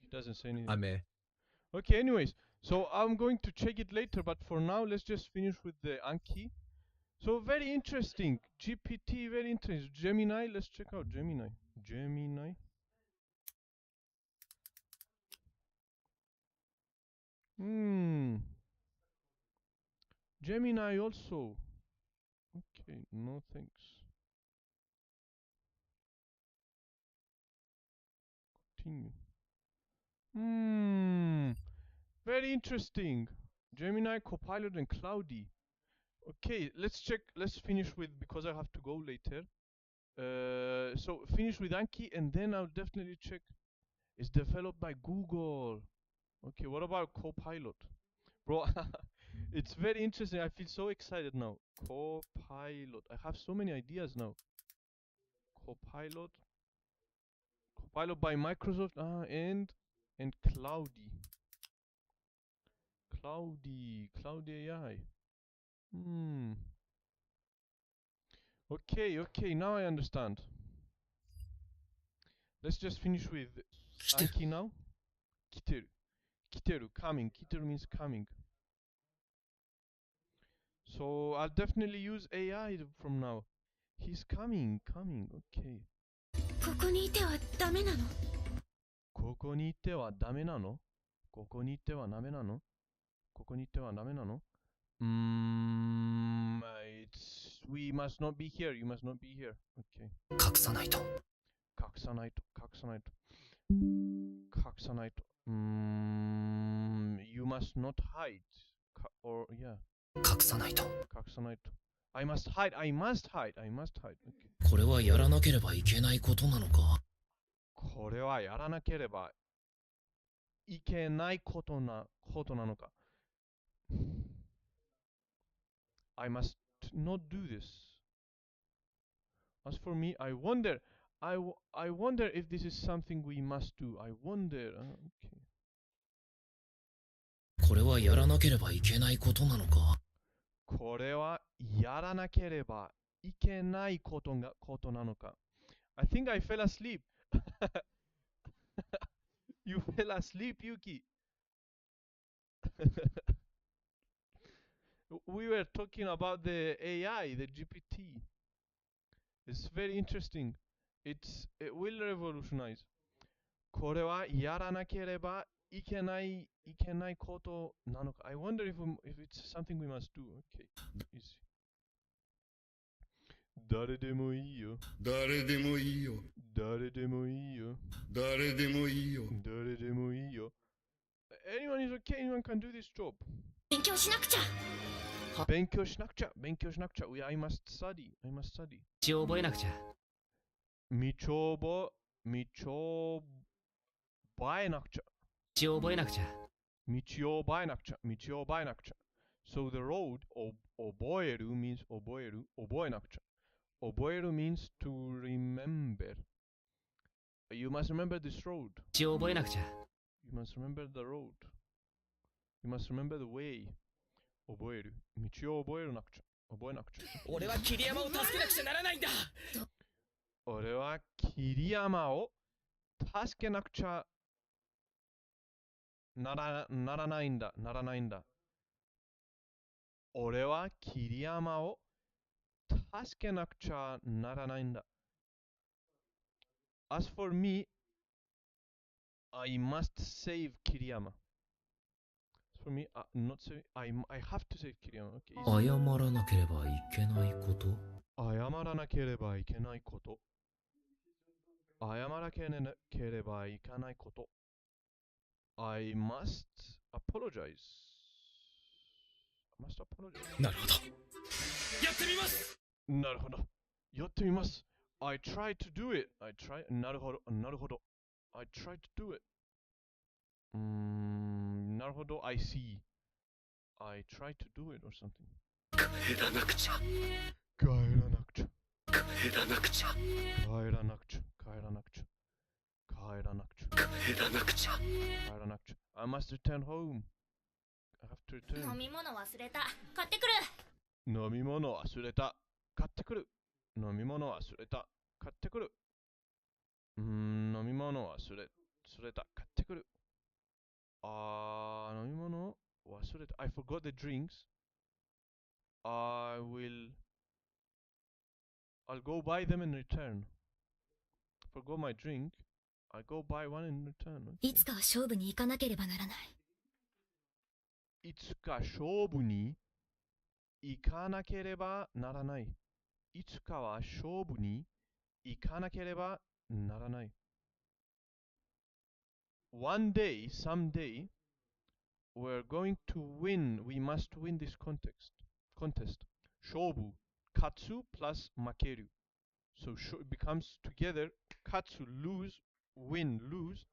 He doesn't say anything. Ame. Okay, anyways, so I'm going to check it later, but for now, let's just finish with the Anki. So very interesting. GPT, very interesting. Gemini, let's check out Gemini. Gemini. Gemini also. Okay, no thanks. Continue. Very interesting. Gemini, Copilot, and Cloudy. Okay, let's check. Let's finish with, because I have to go later. So finish with Anki, and then I'll definitely check. It's developed by Google. Okay, what about Copilot? Bro, it's very interesting. I feel so excited now. Copilot. I have so many ideas now. Copilot. Copilot by Microsoft. And Cloudy. Cloudy AI. Okay, now I understand. Let's just finish with Anki now. Kiteru, coming. Kiteru means coming. So I'll definitely use AI from now. He's coming, okay. ここにいてはダメなの？ここにいてはダメなの？ここにいてはダメなの？ここにいてはダメなの？We must not be here. You must not be here. Okay. 隠さないと。隠さないと。You must not hide. Yeah. 隠さないと。隠さないと。I must hide. Okay. これはやらなければいけないことなのか？これはやらなければいけないことなのか。I must not do this. As for me, I wonder if this is something we must do. I wonder. Okay. これはやらなければいけないことなのか？これはやらなければいけないことなのか。I think I fell asleep. You fell asleep, Yuki. We were talking about the AI, the GPT. It's very interesting. It will revolutionize. これはやらなければいけないことなのか。I wonder if it's something we must do. Okay. Easy. 誰でもいいよ。誰でもいいよ。誰でもいいよ。誰でもいいよ。誰でもいいよ。Anyone is okay. Anyone can do this job. 勉強しなくちゃ。勉強しなくちゃ。I must study. 道を覚えなくちゃ。道を覚えなくちゃ。道を覚えなくちゃ。道を覚えなくちゃ。So the road, 覚える means 覚えなくちゃ。覚える means to remember. You must remember this road. 道を覚えなくちゃ。You must remember the road. You must remember the way. 覚える。道を覚えなくちゃ。俺は桐山を助けなくちゃならないんだ。俺は桐山を助けなくちゃならないんだ。俺は桐山を助けなくちゃならないんだ。As for me, I must save Kiriyama. As for me, not save. I have to save Kiriyama. Okay. 謝らなければいけないこと。謝らなければいけないこと。I must apologize. なるほど。やってみます。なるほど。やってみます。I try to do it. なるほど。I try to do it. なるほど。I see. I try to do it or something. 帰らなくちゃ。I must return home. I have to return. 飲み物忘れた。買ってくる。飲み物忘れた。買ってくる。飲み物忘れた。買ってくる。飲み物忘れた。I forgot the drinks. I'll go buy them in return. Forgot my drink. I'll go buy one in return. いつかは勝負に行かなければならない。いつか勝負に行かなければならない。いつかは勝負に行かなければならない。One day, someday, we're going to win. We must win this contest. 勝負、勝つ plus 負ける。So it becomes together 勝つ lose, win, lose.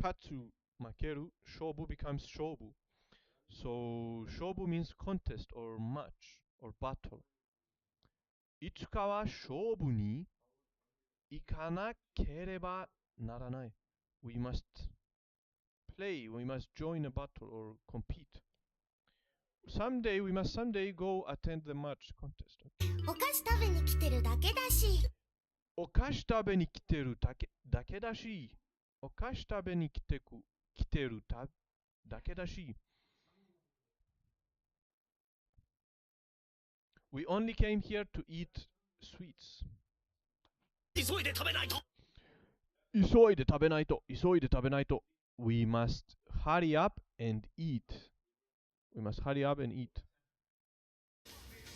勝つ負ける、勝負 becomes 勝負。So 勝負 means contest or match or battle. いつかは勝負に行かなければならない。We must play, we must join a battle or compete. Someday, we must someday go attend the match contest. お菓子食べに来てるだけだし。お菓子食べに来てるだけだし。お菓子食べに来てるだけだし。We only came here to eat sweets. 急いで食べないと。急いで食べないと。急いで食べないと。We must hurry up and eat. We must hurry up and eat.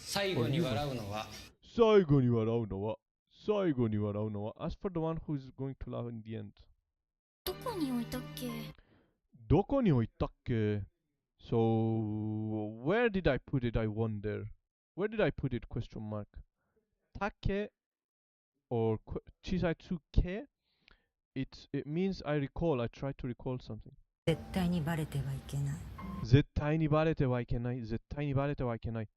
最後に笑うのは。最後に笑うのは。最後に笑うのは。As for the one who is going to laugh in the end. どこに置いたっけ？どこに置いたっけ？ So, where did I put it? I wonder. Where did I put it? Question mark. 竹 or 小さいつけ it means I recall. I try to recall something. 絶対にバレてはいけない。絶対にバレてはいけない。絶対にバレてはいけない。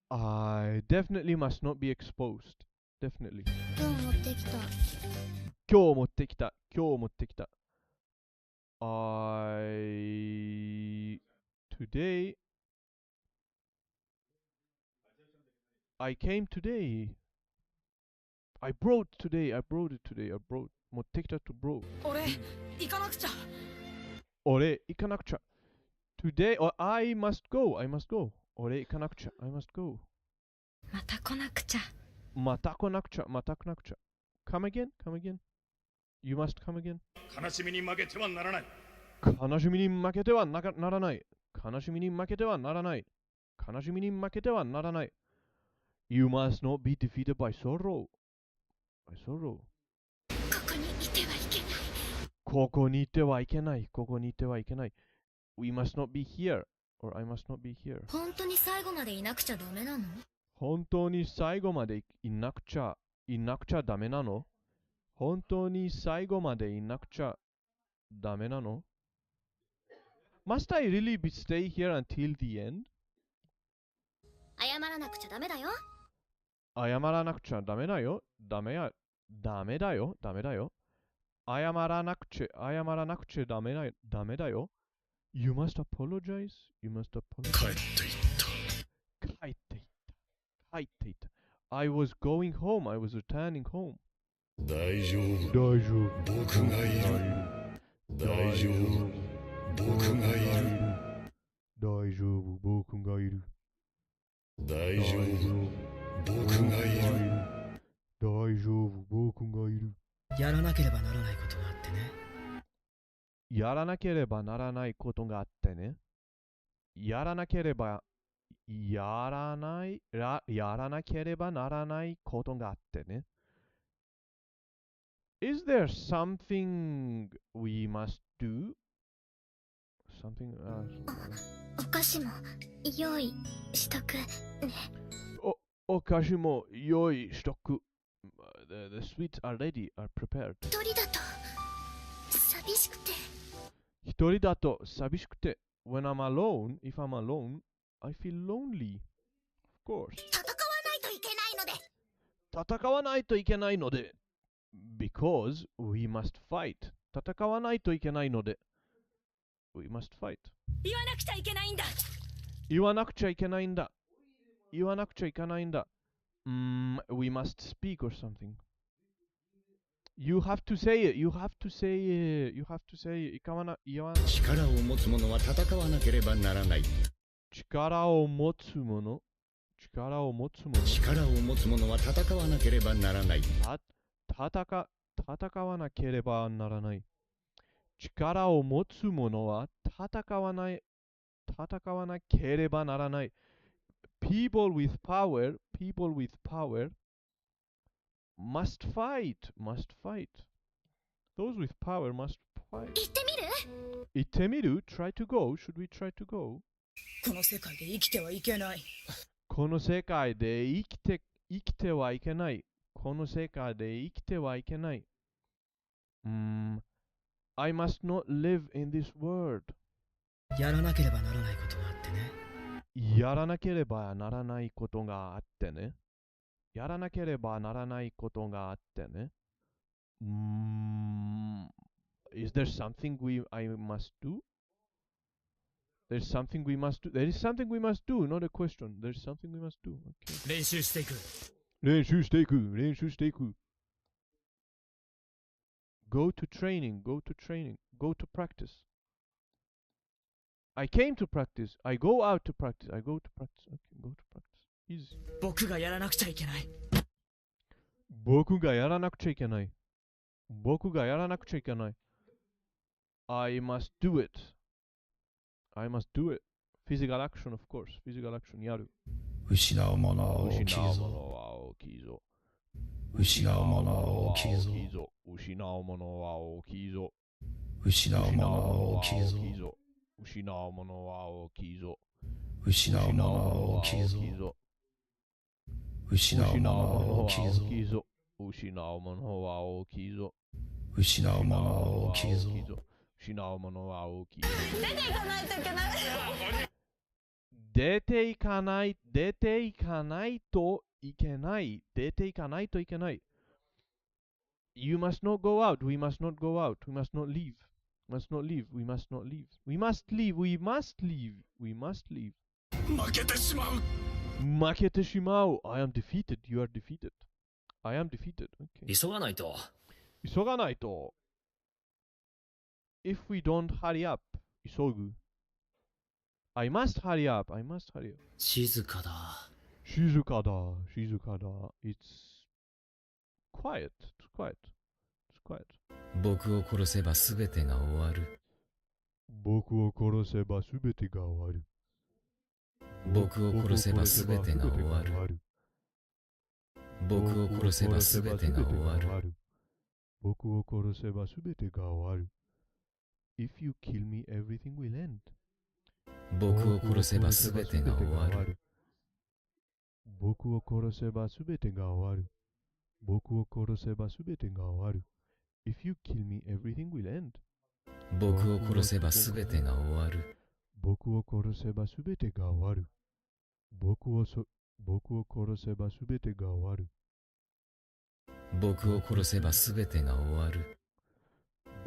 I definitely must not be exposed. Definitely. 今日持ってきた。今日持ってきた。今日持ってきた。Today I came today. I brought today. I brought it today. I brought. 持ってきた to brought. 俺、行かなくちゃ。俺、行かなくちゃ。Today, or I must go. I must go. 俺、行かなくちゃ。I must go. また来なくちゃ。また来なくちゃ。また来なくちゃ。Come again? Come again? You must come again? 悲しみに負けてはならない。悲しみに負けてはならない。悲しみに負けてはならない。悲しみに負けてはならない。You must not be defeated by sorrow. By sorrow. ここにいてはいけない。ここにいてはいけない。ここにいてはいけない。We must not be here. Or I must not be here. 本当に最後までいなくちゃダメなの？本当に最後までいなくちゃダメなの？本当に最後までいなくちゃダメなの？ Must I really stay here until the end? 謝らなくちゃダメだよ。謝らなくちゃダメだよ。ダメだよ。謝らなくちゃダメだよ。You must apologize. You must apologize. 帰っていった。I was going home. I was returning home. 大丈夫。僕がいる。大丈夫。僕がいる。大丈夫。僕がいる。大丈夫。僕がいる。大丈夫。僕がいる。やらなければならないことがあってね。やらなければならないことがあってね。やらなければならないことがあってね。Is there something we must do? Something else? お菓子も用意しとくね。お菓子も用意しとく。The sweets are ready, are prepared. 一人だと寂しくて。一人だと寂しくて。When I'm alone, if I'm alone, I feel lonely. Of course. 戦わないといけないので。戦わないといけないので。Because we must fight. 戦わないといけないので。We must fight. 言わなくちゃいけないんだ。言わなくちゃいけないんだ。言わなくちゃいけないんだ。We must speak or something. You have to say it. You have to say it. You have to say it. 言わない。力を持つ者は戦わなければならない。力を持つ者。力を持つ者。力を持つ者は戦わなければならない。戦わなければならない。力を持つ者は戦わなければならない。People with power must fight. Those with power must fight. 行ってみる ?Try to go? Should we try to go? この世界で生きてはいけない。この世界で生きてはいけない。この世界で生きてはいけない。I must not live in this world. やらなければならないことがあってね。やらなければならないことがあってね。やらなければならないことがあってね。Is there something I must do? There's something we must do. There is something we must do, not a question. There's something we must do. Okay. 練習していく。練習していく。練習していく。Go to training. Go to training. Go to practice. I came to practice. I go out to practice. I go to practice. Okay, go to practice. Easy. 僕がやらなくちゃいけない。僕がやらなくちゃいけない。僕がやらなくちゃいけない。I must do it. I must do it. Physical action, of course. Physical action やる。失うものは大きいぞ。失うものは大きいぞ。失うものは大きいぞ。失うものは大きいぞ。失うものは大きいぞ。失うものは大きいぞ。失うものは大きいぞ。失うものは大きいぞ。失うものは大きいぞ。失うものは大きいぞ。出ていかないといけない。出ていかないといけない。出ていかないといけない。You must not go out. We must not go out. We must not leave. We must not leave. We must not leave. We must leave. We must leave. We must leave. 負けてしまう。負けてしまう。I am defeated. You are defeated. I am defeated. Okay. 急がないと。急がないと。If we don't hurry up. 急ぐ。I must hurry up. I must hurry up. 静かだ。静かだ。静かだ。It's quiet. It's quiet. It's quiet. 僕を殺せばすべてが終わる。僕を殺せばすべてが終わる。僕を殺せばすべてが終わる。僕を殺せばすべてが終わる。僕を殺せばすべてが終わる。If you kill me, everything will end. 僕を殺せばすべてが終わる。僕を殺せばすべてが終わる。僕を殺せばすべてが終わる。If you kill me, everything will end. 僕を殺せばすべてが終わる。僕を殺せばすべてが終わる。僕を殺せばすべてが終わる。僕を殺せばすべてが終わる。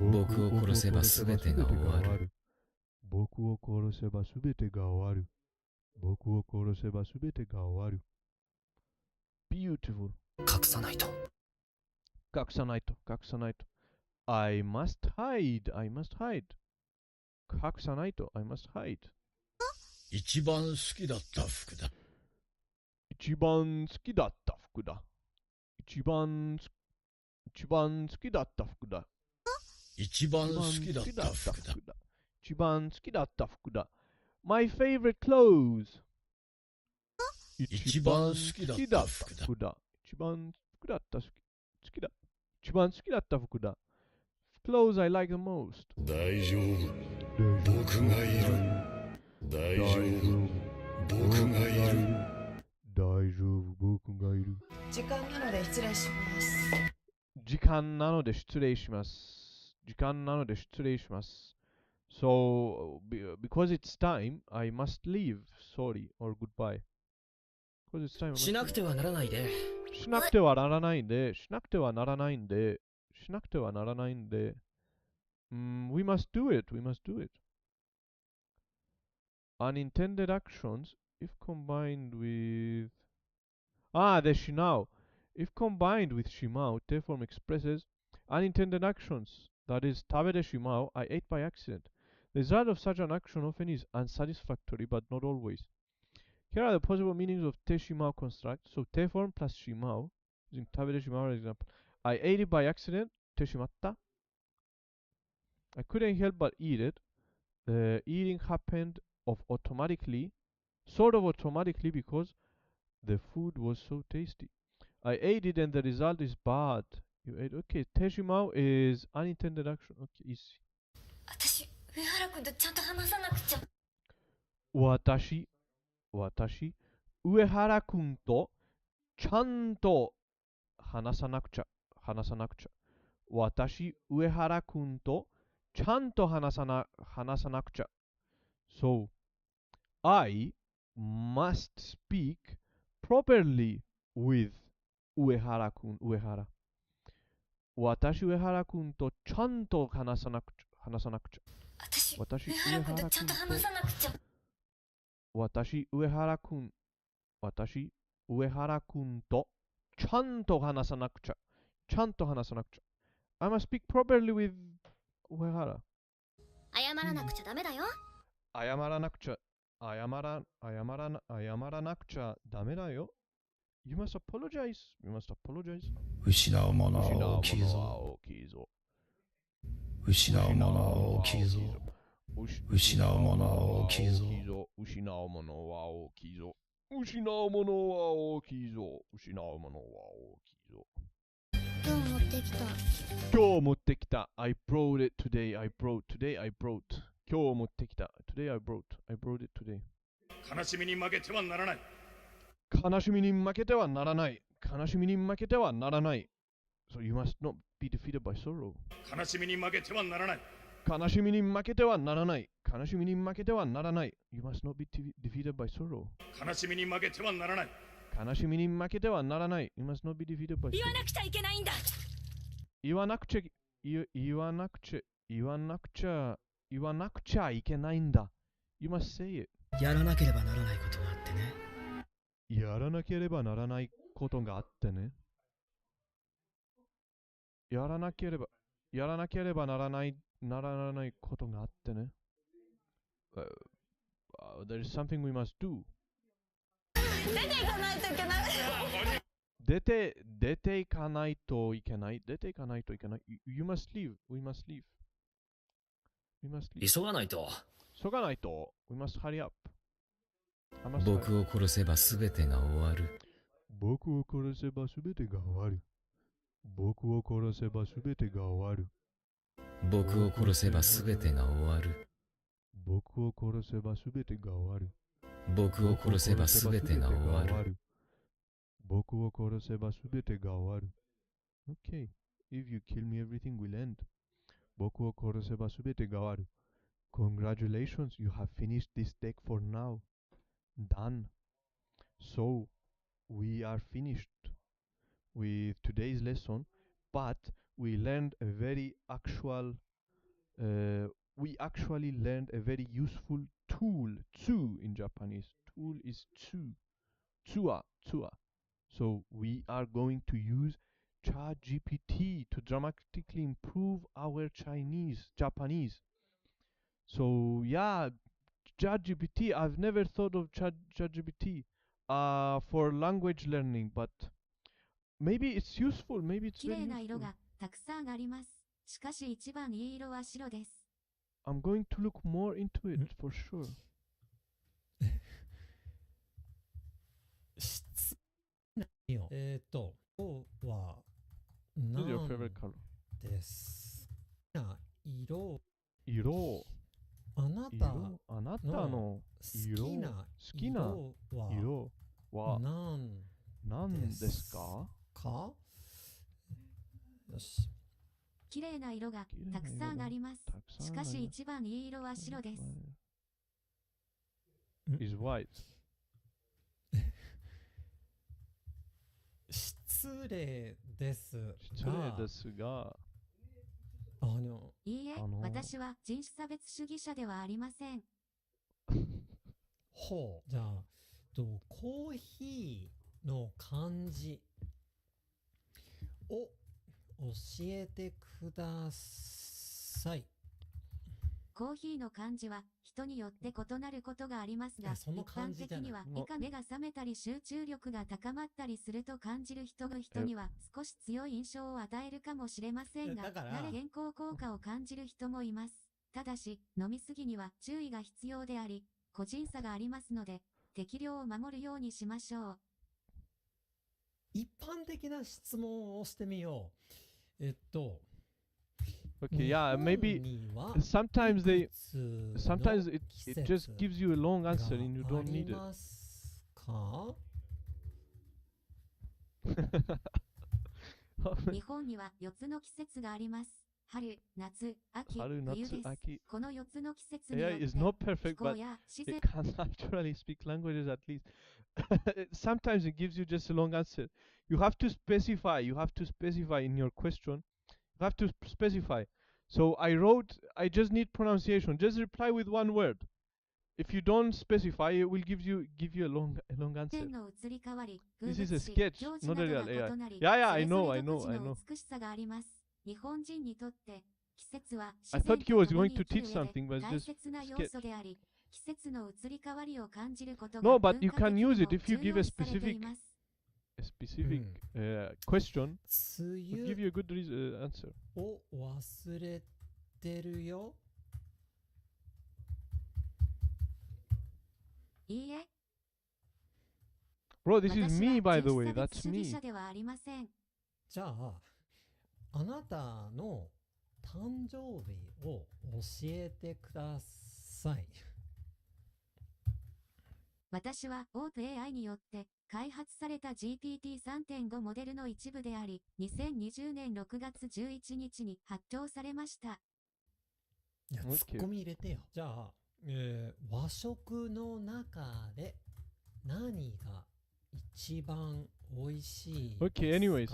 僕を殺せばすべてが終わる。僕を殺せばすべてが終わる。僕を殺せばすべてが終わる。Beautiful. 隠さないと。隠さないと。隠さないと。I must hide. I must hide. 隠さないと。I must hide. 一番好きだった服だ。一番好きだった服だ。一番好きだった服だ。一番好きだった服だ。一番好きだった服だ。My favorite clothes. 一番好きだった服だ。一番好きだった服だ。一番好きだった服だ。Clothes I like the most. 大丈夫。僕がいる。大丈夫。僕がいる。大丈夫。僕がいる。時間なので失礼します。時間なので失礼します。時間なので失礼します。So, because it's time, I must leave. Sorry or goodbye. Because it's time. しなくてはならないで。しなくてはならないんで。しなくてはならないんで。しなくてはならないんで。We must do it. We must do it. Unintended actions, if combined with... there's shimao. If combined with shimao, Teform expresses... unintended actions. That is, 食べてしまう I ate by accident. The result of such an action often is unsatisfactory, but not always. Here are the possible meanings of てしまう construct. So, て form plus しまう. Using 食べてしまう example. I ate it by accident. てしまった. I couldn't help but eat it. The eating happened sort of automatically because the food was so tasty. I ate it and the result is bad. You ate, okay, てしまう is unintended action. Okay, easy. 私、上原君とちゃんと話さなくちゃ。私、上原くんとちゃんと話さなくちゃ。私、上原くんとちゃんと話さなくちゃ。So, I must speak properly with 上原くん。私、上原くんとちゃんと話さなくちゃ。私、上原君とちゃんと話さなくちゃ。私、上原くんとちゃんと話さなくちゃ。I must speak properly with 上原。謝らなくちゃダメだよ。謝らなくちゃダメだよ。You must apologize. 失うものは大きいぞ。失うものは大きいぞ。失うものは大きいぞ。今日持ってきた。I brought it today. I brought. 今日持ってきた。Today I brought it today. 悲しみに負けてはならない。So you must not be defeated by sorrow. 悲しみに負けてはならない。You must not be defeated by sorrow. 悲しみに負けてはならない。You must not be defeated by sorrow. 言わなくちゃいけないんだ。言わなくちゃいけないんだ。You must say it. やらなければならないことがあってね。やらなければならないことがあってね。やらなければならないことがあってね。There is something we must do. 出ていかないといけない。出ていかないといけない。You must leave. We must leave. 急がないと。We must hurry up. 僕を殺せばすべてが終わる。僕を殺せばすべてが終わる。僕を殺せばすべてが終わる。僕を殺せばすべてが終わる。僕を殺せばすべてが終わる。僕を殺せばすべてが終わる。僕を殺せばすべてが終わる。Okay. If you kill me, everything will end. 僕を殺せばすべてが終わる。Congratulations, you have finished this deck for now. Done. So, we are finished with today's lesson, but we learned a very we actually learned a very useful tool, tsu in Japanese. Tool is tsu. Tsua. So we are going to use ChatGPT to dramatically improve our Japanese. So yeah, ChatGPT, I've never thought of ChatGPT for language learning, but maybe it's useful, maybe it's 綺 very 麗な色 useful. がたくさんあります。しかし一番いい色は白です。I'm going to look more into it for sure. 今日は What's your 何 favorite color? ですか？色あなたの好きな色は何ですか？よし。綺麗な色がたくさんあります。しかし一番いい色は白です。is white. 失礼ですが、いいえ、私は人種差別主義者ではありません。ほう、じゃあ、コーヒーの漢字をえてください。コーヒーの漢字は人によって異なることがありますが、その一般漢字じゃない的には以下目が覚めたり集中力が高まったりすると感じる人には少し強い印象を与えるかもしれませんが、だから慣れ健康効果を感じる人もいます。ただし、飲みすぎには注意が必要であり、個人差がありますので、適量を守るようにしましょう。一般的な質問をしてみよう。Okay, yeah, maybe sometimes it just gives you a long answer and you don't need it. 日本には4つの季節があります。春、夏、秋、春、冬夏、です秋。この4つの季節によっ AI て is not 気 perfect, 候 but や自 it 然 can naturally speak languages at least. Sometimes it gives you just a long answer. You have to specify. You have to specify in your question. You have to specify. So I wrote, I just need pronunciation. Just reply with one word. If you don't specify, it will give you a long answer. 天の移り変わり、風 This is 物 a 詩、 sketch, 行事 not な a ど real が AI. 異なり、 Yeah, yeah, そ I れぞ know, れ I 独 know, 自 I の know. 美しさがあります。日本人にとって季節は I 自然 thought he と was 共 going に to 生きる teach 上 something, で but 大 just 切な要 sketch. 素であり、季節の移り変わりを感じることが No, 文 but you 化的 can に use も it if you 重 give 要 a 視されてい specific ます。 question. 梅 Would give you a good answer. 雨を忘れてるよ。いいえ、 Bro, this is 私 me, は by the 純 way. 差別 That's 主義 me. 者ではありません。じゃあ、あなたの誕生日を教えてください。私はオープ AI によって開発された GPT-3.5 モデルの一部であり、2020年6月11日に発表されました。いや、 Okay. ツッコミ入れてよ。じゃあ、和食の中で何が一番美味しいですか？ Okay, anyways.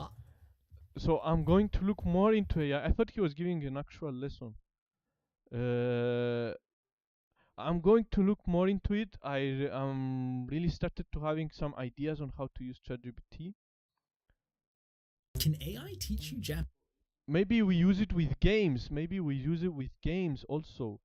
So I'm going to look more into AI. I thought he was giving an actual lesson. I'm going to look more into it. I really started to having some ideas on how to use ChatGPT. Can AI teach you Japanese? Maybe we use it with games. Maybe we use it with games also.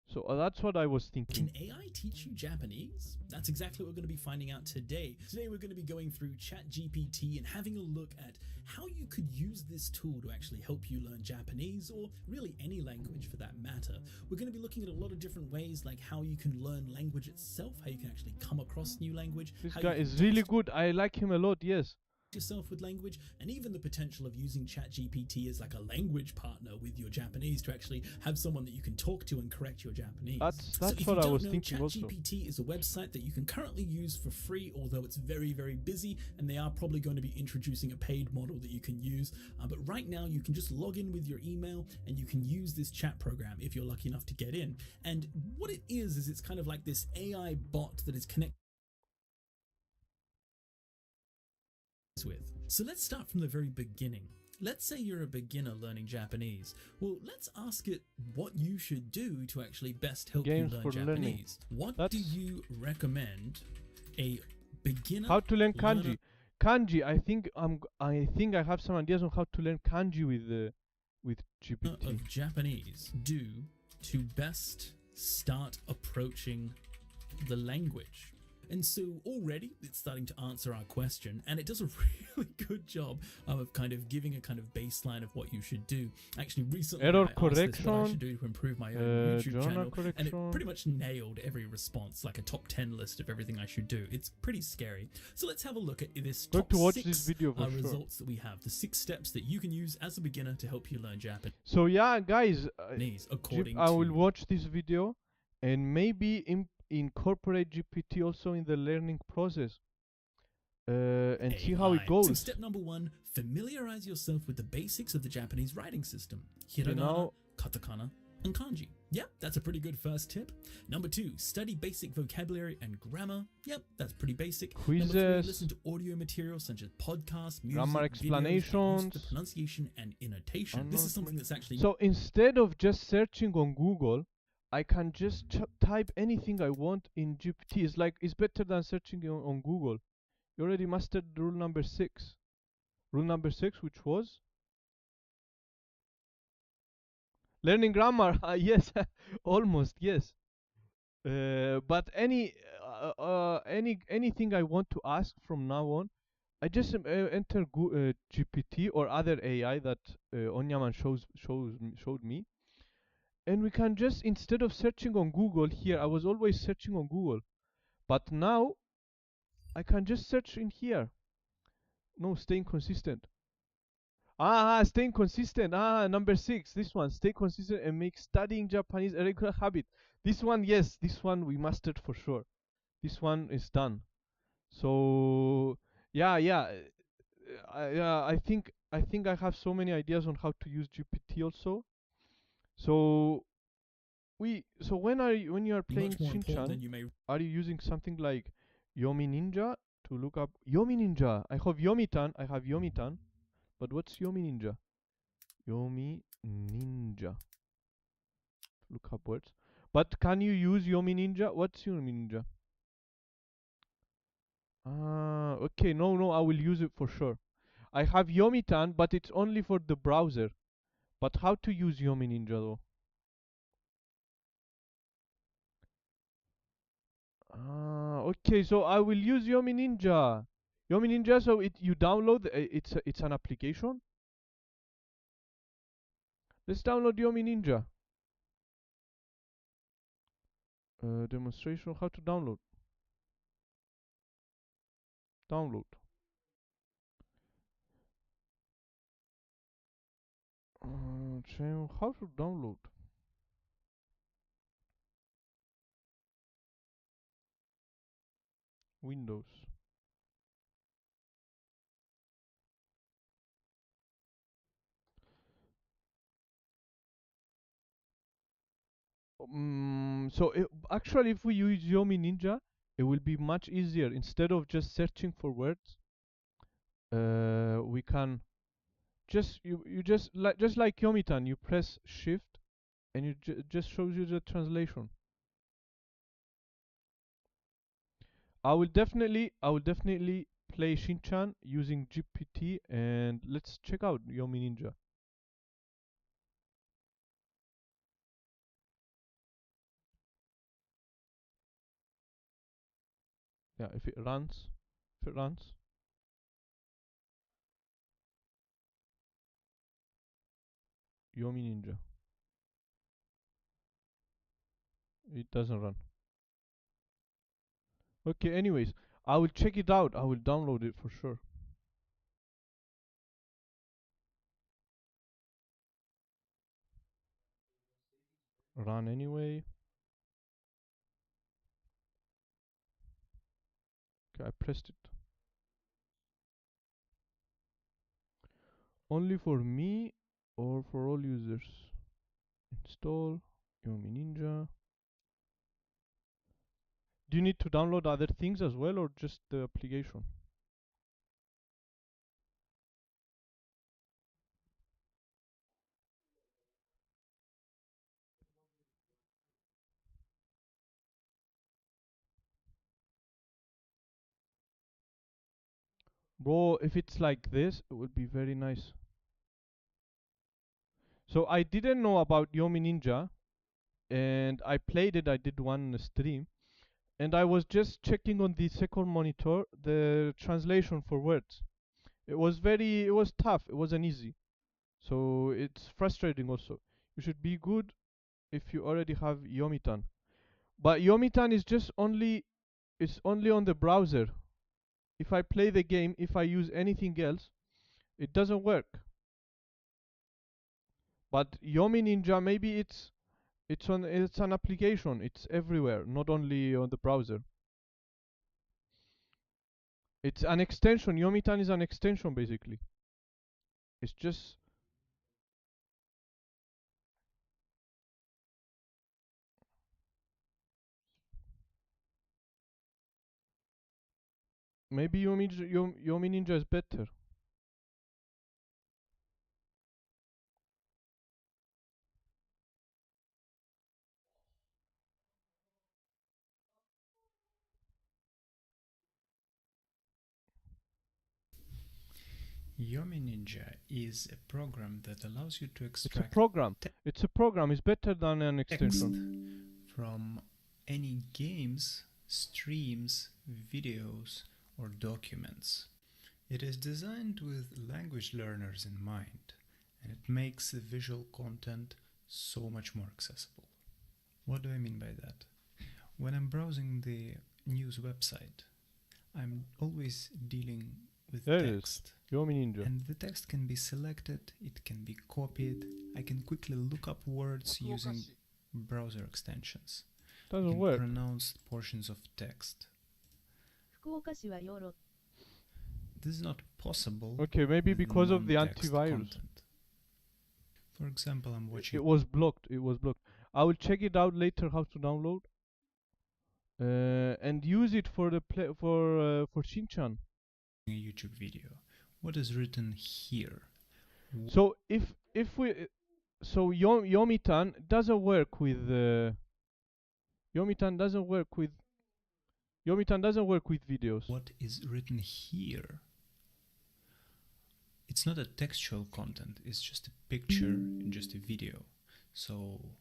So that's what I was thinking. Can AI teach you Japanese? That's exactly what we're going to be finding out today. Today we're going to be going through ChatGPT and having a look at how you could use this tool to actually help you learn Japanese, or really any language for that matter. We're going to be looking at a lot of different ways, like how you can learn language itself, how you can actually come across new language. This how guy you is can really good. I like him a lot, yes. yourself with language, and even the potential of using ChatGPT as like a language partner with your Japanese to actually have someone that you can talk to and correct your Japanese. That's so if what you I don't was know, thinking also. ChatGPT is a website that you can currently use for free, although it's very, very busy, and they are probably going to be introducing a paid model that you can use. But right now you can just log in with your email and you can use this chat program if you're lucky enough to get in. And what it is it's kind of like this AI bot that is connected with. So let's start from the very beginning. Let's say you're a beginner learning Japanese. Well, let's ask it what you should do to actually best help Games you learn for learning. Japanese. What do you recommend a beginner How to learn kanji? learner Kanji. I think I have some ideas on how to learn kanji with GPT. of Japanese do to best start approaching the language? And so already it's starting to answer our question, and it does a really good job of kind of giving a kind of baseline of what you should do. Actually, recently Error I asked this what I correction, should do to improve my own YouTube genre channel, and it correction. pretty much nailed every response, like a top 10 list of everything I should do. It's pretty scary. So let's have a look at this Going top to watch 6 this video for sure. results that we have, the 6 steps that you can use as a beginner to help you learn Japanese. So yeah, guys, according I will to watch this video and maybe incorporate GPT also in the learning process and see how it AI. goes. So step number 1, familiarize yourself with the basics of the Japanese writing system. Hiragana, Genau. katakana, and kanji. Yep, that's a pretty good first tip. Number 2, study basic vocabulary and grammar. Yep, that's pretty basic. Number 3, Quizzes. listen to audio materials such as podcasts, music, Grammar videos that use explanations. the pronunciation and intonation. This is something that's actually So instead of just searching on Google, I can just type anything I want in GPT. It's better than searching on Google. You already mastered rule number 6. Rule number 6, which was Learning grammar, yes, almost, yes. But anything I want to ask from now on, I just enter GPT or other AI that Onyaman showed me, and we can just, instead of searching on Google here, I was always searching on Google, but now I can just search in here. No, staying consistent. Staying consistent. Number 6. This one. Stay consistent and make studying Japanese a regular habit. This one, yes. This one we mastered for sure. This one is done. So, yeah. I think I have so many ideas on how to use GPT also. So, when you are playing Much more important than Shinchan, you may. are you using something like Yomi Ninja to look up Yomi Ninja? I have Yomitan. But what's Yomi Ninja? Yomi Ninja. Look up words. But can you use Yomi Ninja? What's Yomi Ninja? Okay. No, I will use it for sure. I have Yomitan, but it's only for the browser. But how to use Yomi Ninja though? Okay. So I will use Yomi Ninja. Yomi Ninja. So you download. It's an application. Let's download Yomi Ninja. Demonstration. How to download. Download. How to download? Windows. Actually, if we use Yomi Ninja, it will be much easier. Instead of just searching for words, we can you just like Yomitan, you press Shift and just shows you the translation. I will definitely play Shinchan using GPT, and let's check out Yomi Ninja. Yeah, if it runs, Yomi Ninja. It doesn't run. Okay, anyways, I will check it out. I will download it for sure. Run anyway. Okay, I pressed it. Only for me or for all users? Install Yomi Ninja. Do you need to download other things as well, or just the application? Bro, if it's like this, it would be very nice. So I didn't know about Yomi Ninja, and I played it. I did one stream, and I was just checking on the second monitor the translation for words. It was tough. It wasn't easy. So it's frustrating also. You should be good if you already have Yomitan. But Yomitan is just it's only on the browser. If I play the game, if I use anything else, it doesn't work. But Yomi Ninja, maybe it's an application. It's everywhere, not only on the browser. It's an extension. Yomitan is an extension basically. It's just maybe Yomi Ninja is better. Yomi Ninja is a program that allows you to It's a extract program. It's a program. It's better than an text extension. from any games, streams, videos, or documents. It is designed with language learners in mind, and it makes the visual content so much more accessible. What do I mean by that? When I'm browsing the news website, I'm always dealing with There it text. is. Yomi Ninja. And the text can be selected, it can be copied. I can quickly look up words using browser extensions. Doesn't I can work. pronounce portions of text. This is not possible. Okay, maybe with because of the non-text antivirus. content. For example, I'm watching. It was blocked. It was blocked. I will check it out later how to download. And use it for the for Shinchan. A YouTube video. What is written here? So if we so Yomitan doesn't work with Yomitan doesn't work with videos. What is written here? It's not a textual content, it's just a picture and just a video. So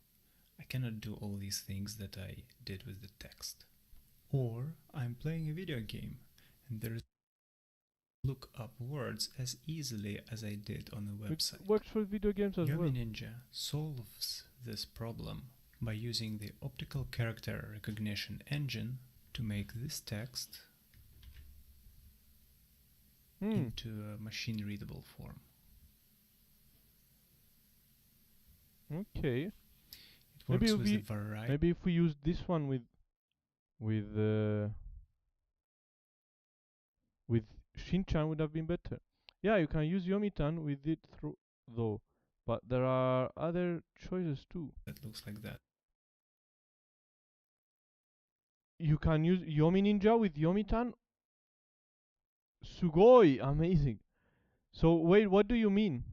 I cannot do all these things that I did with the text. Or I'm playing a video game and there is look up words as easily as I did on the website. It works for video games as well. Yomi Ninja solves this problem by using the optical character recognition engine to make this text into a machine readable form. Okay. It works with a variety. Maybe if we use this one with Shinchan would have been better. Yeah, you can use Yomitan with it through though, but there are other choices too. That looks like that. You can use Yomi Ninja with Yomitan. Sugoi, amazing. So wait, what do you mean?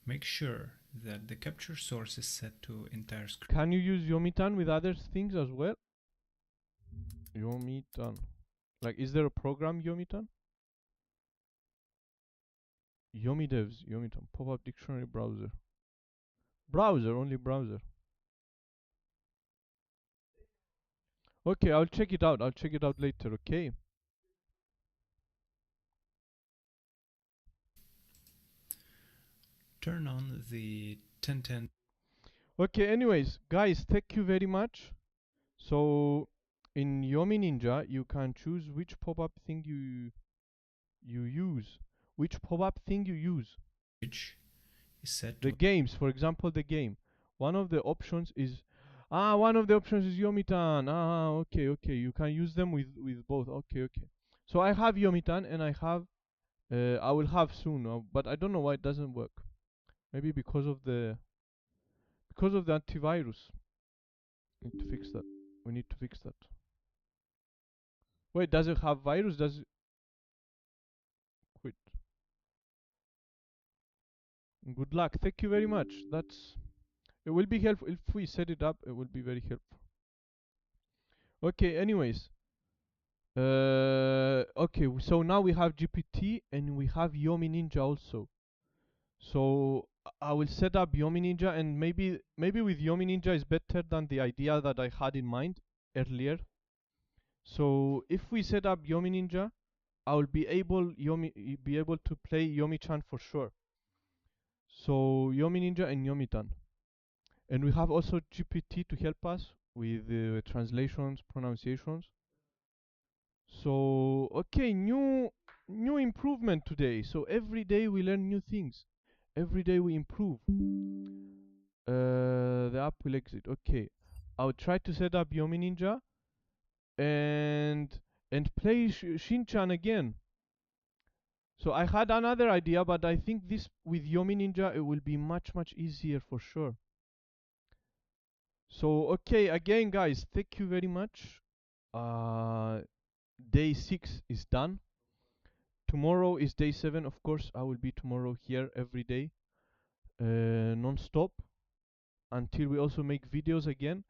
Make sure that the capture source is set to entire screen. Can you use Yomitan with other things as well? Yomitan. Like, is there a program Yomitan? Yomidevs, Yomitan, pop-up dictionary browser. Browser, only browser. Okay, I'll check it out. I'll check it out later, okay? Turn on the 1010. Okay, anyways, guys, thank you very much. So, in Yomi Ninja, you can choose which pop-up thing you use. Which pop-up thing you use. Which is set the to games, for example, the game. One of the options is Yomitan. Okay. You can use them with both. Okay. So I have Yomitan and I will have soon, but I don't know why it doesn't work. Maybe because of the antivirus. Need to fix that. We need to fix that. Wait, does it have virus? Does it quit? Good luck. Thank you very much. It will be helpful if we set it up. It will be very helpful. Okay. Anyways. Okay. So now we have GPT and we have Yomi Ninja also. So I will set up Yomi Ninja, and maybe with Yomi Ninja is better than the idea that I had in mind earlier. So if we set up Yomi Ninja, I will be able to play Yomi-chan for sure. So Yomi Ninja and Yomitan, and we have also GPT to help us with translations, pronunciations. So okay, new improvement today. So every day we learn new things. Every day we improve. The app will exit. Okay, I'll try to set up Yomi Ninja and play Shinchan again. So I had another idea, but I think this with Yomi Ninja it will be much easier for sure. So okay, again guys, thank you very much. Day 6 is done. Tomorrow is day 7. Of course, I will be tomorrow here every day, non-stop, until we also make videos again.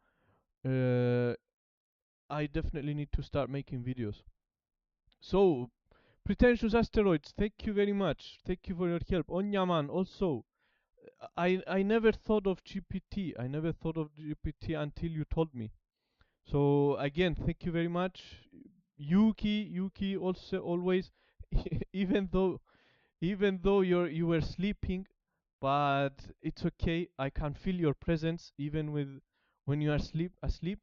I definitely need to start making videos. So Pretentious Asteroids, thank you very much. Thank you for your help. Onyaman, also. I never thought of GPT. I never thought of GPT until you told me. So again, thank you very much. Yuki also always, even though you were sleeping, but it's okay. I can feel your presence even when you are asleep.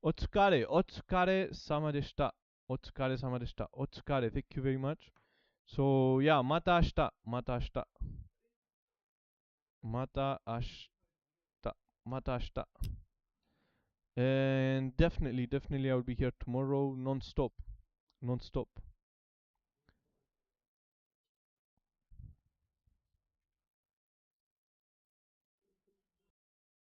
Otsukare sama deshita. Otsukare sama deshita. Otsukare, thank you very much. So yeah, mata ashita. Mata ashita. Mata ashita. Mata ashita. And definitely I will be here tomorrow non-stop. Non-stop.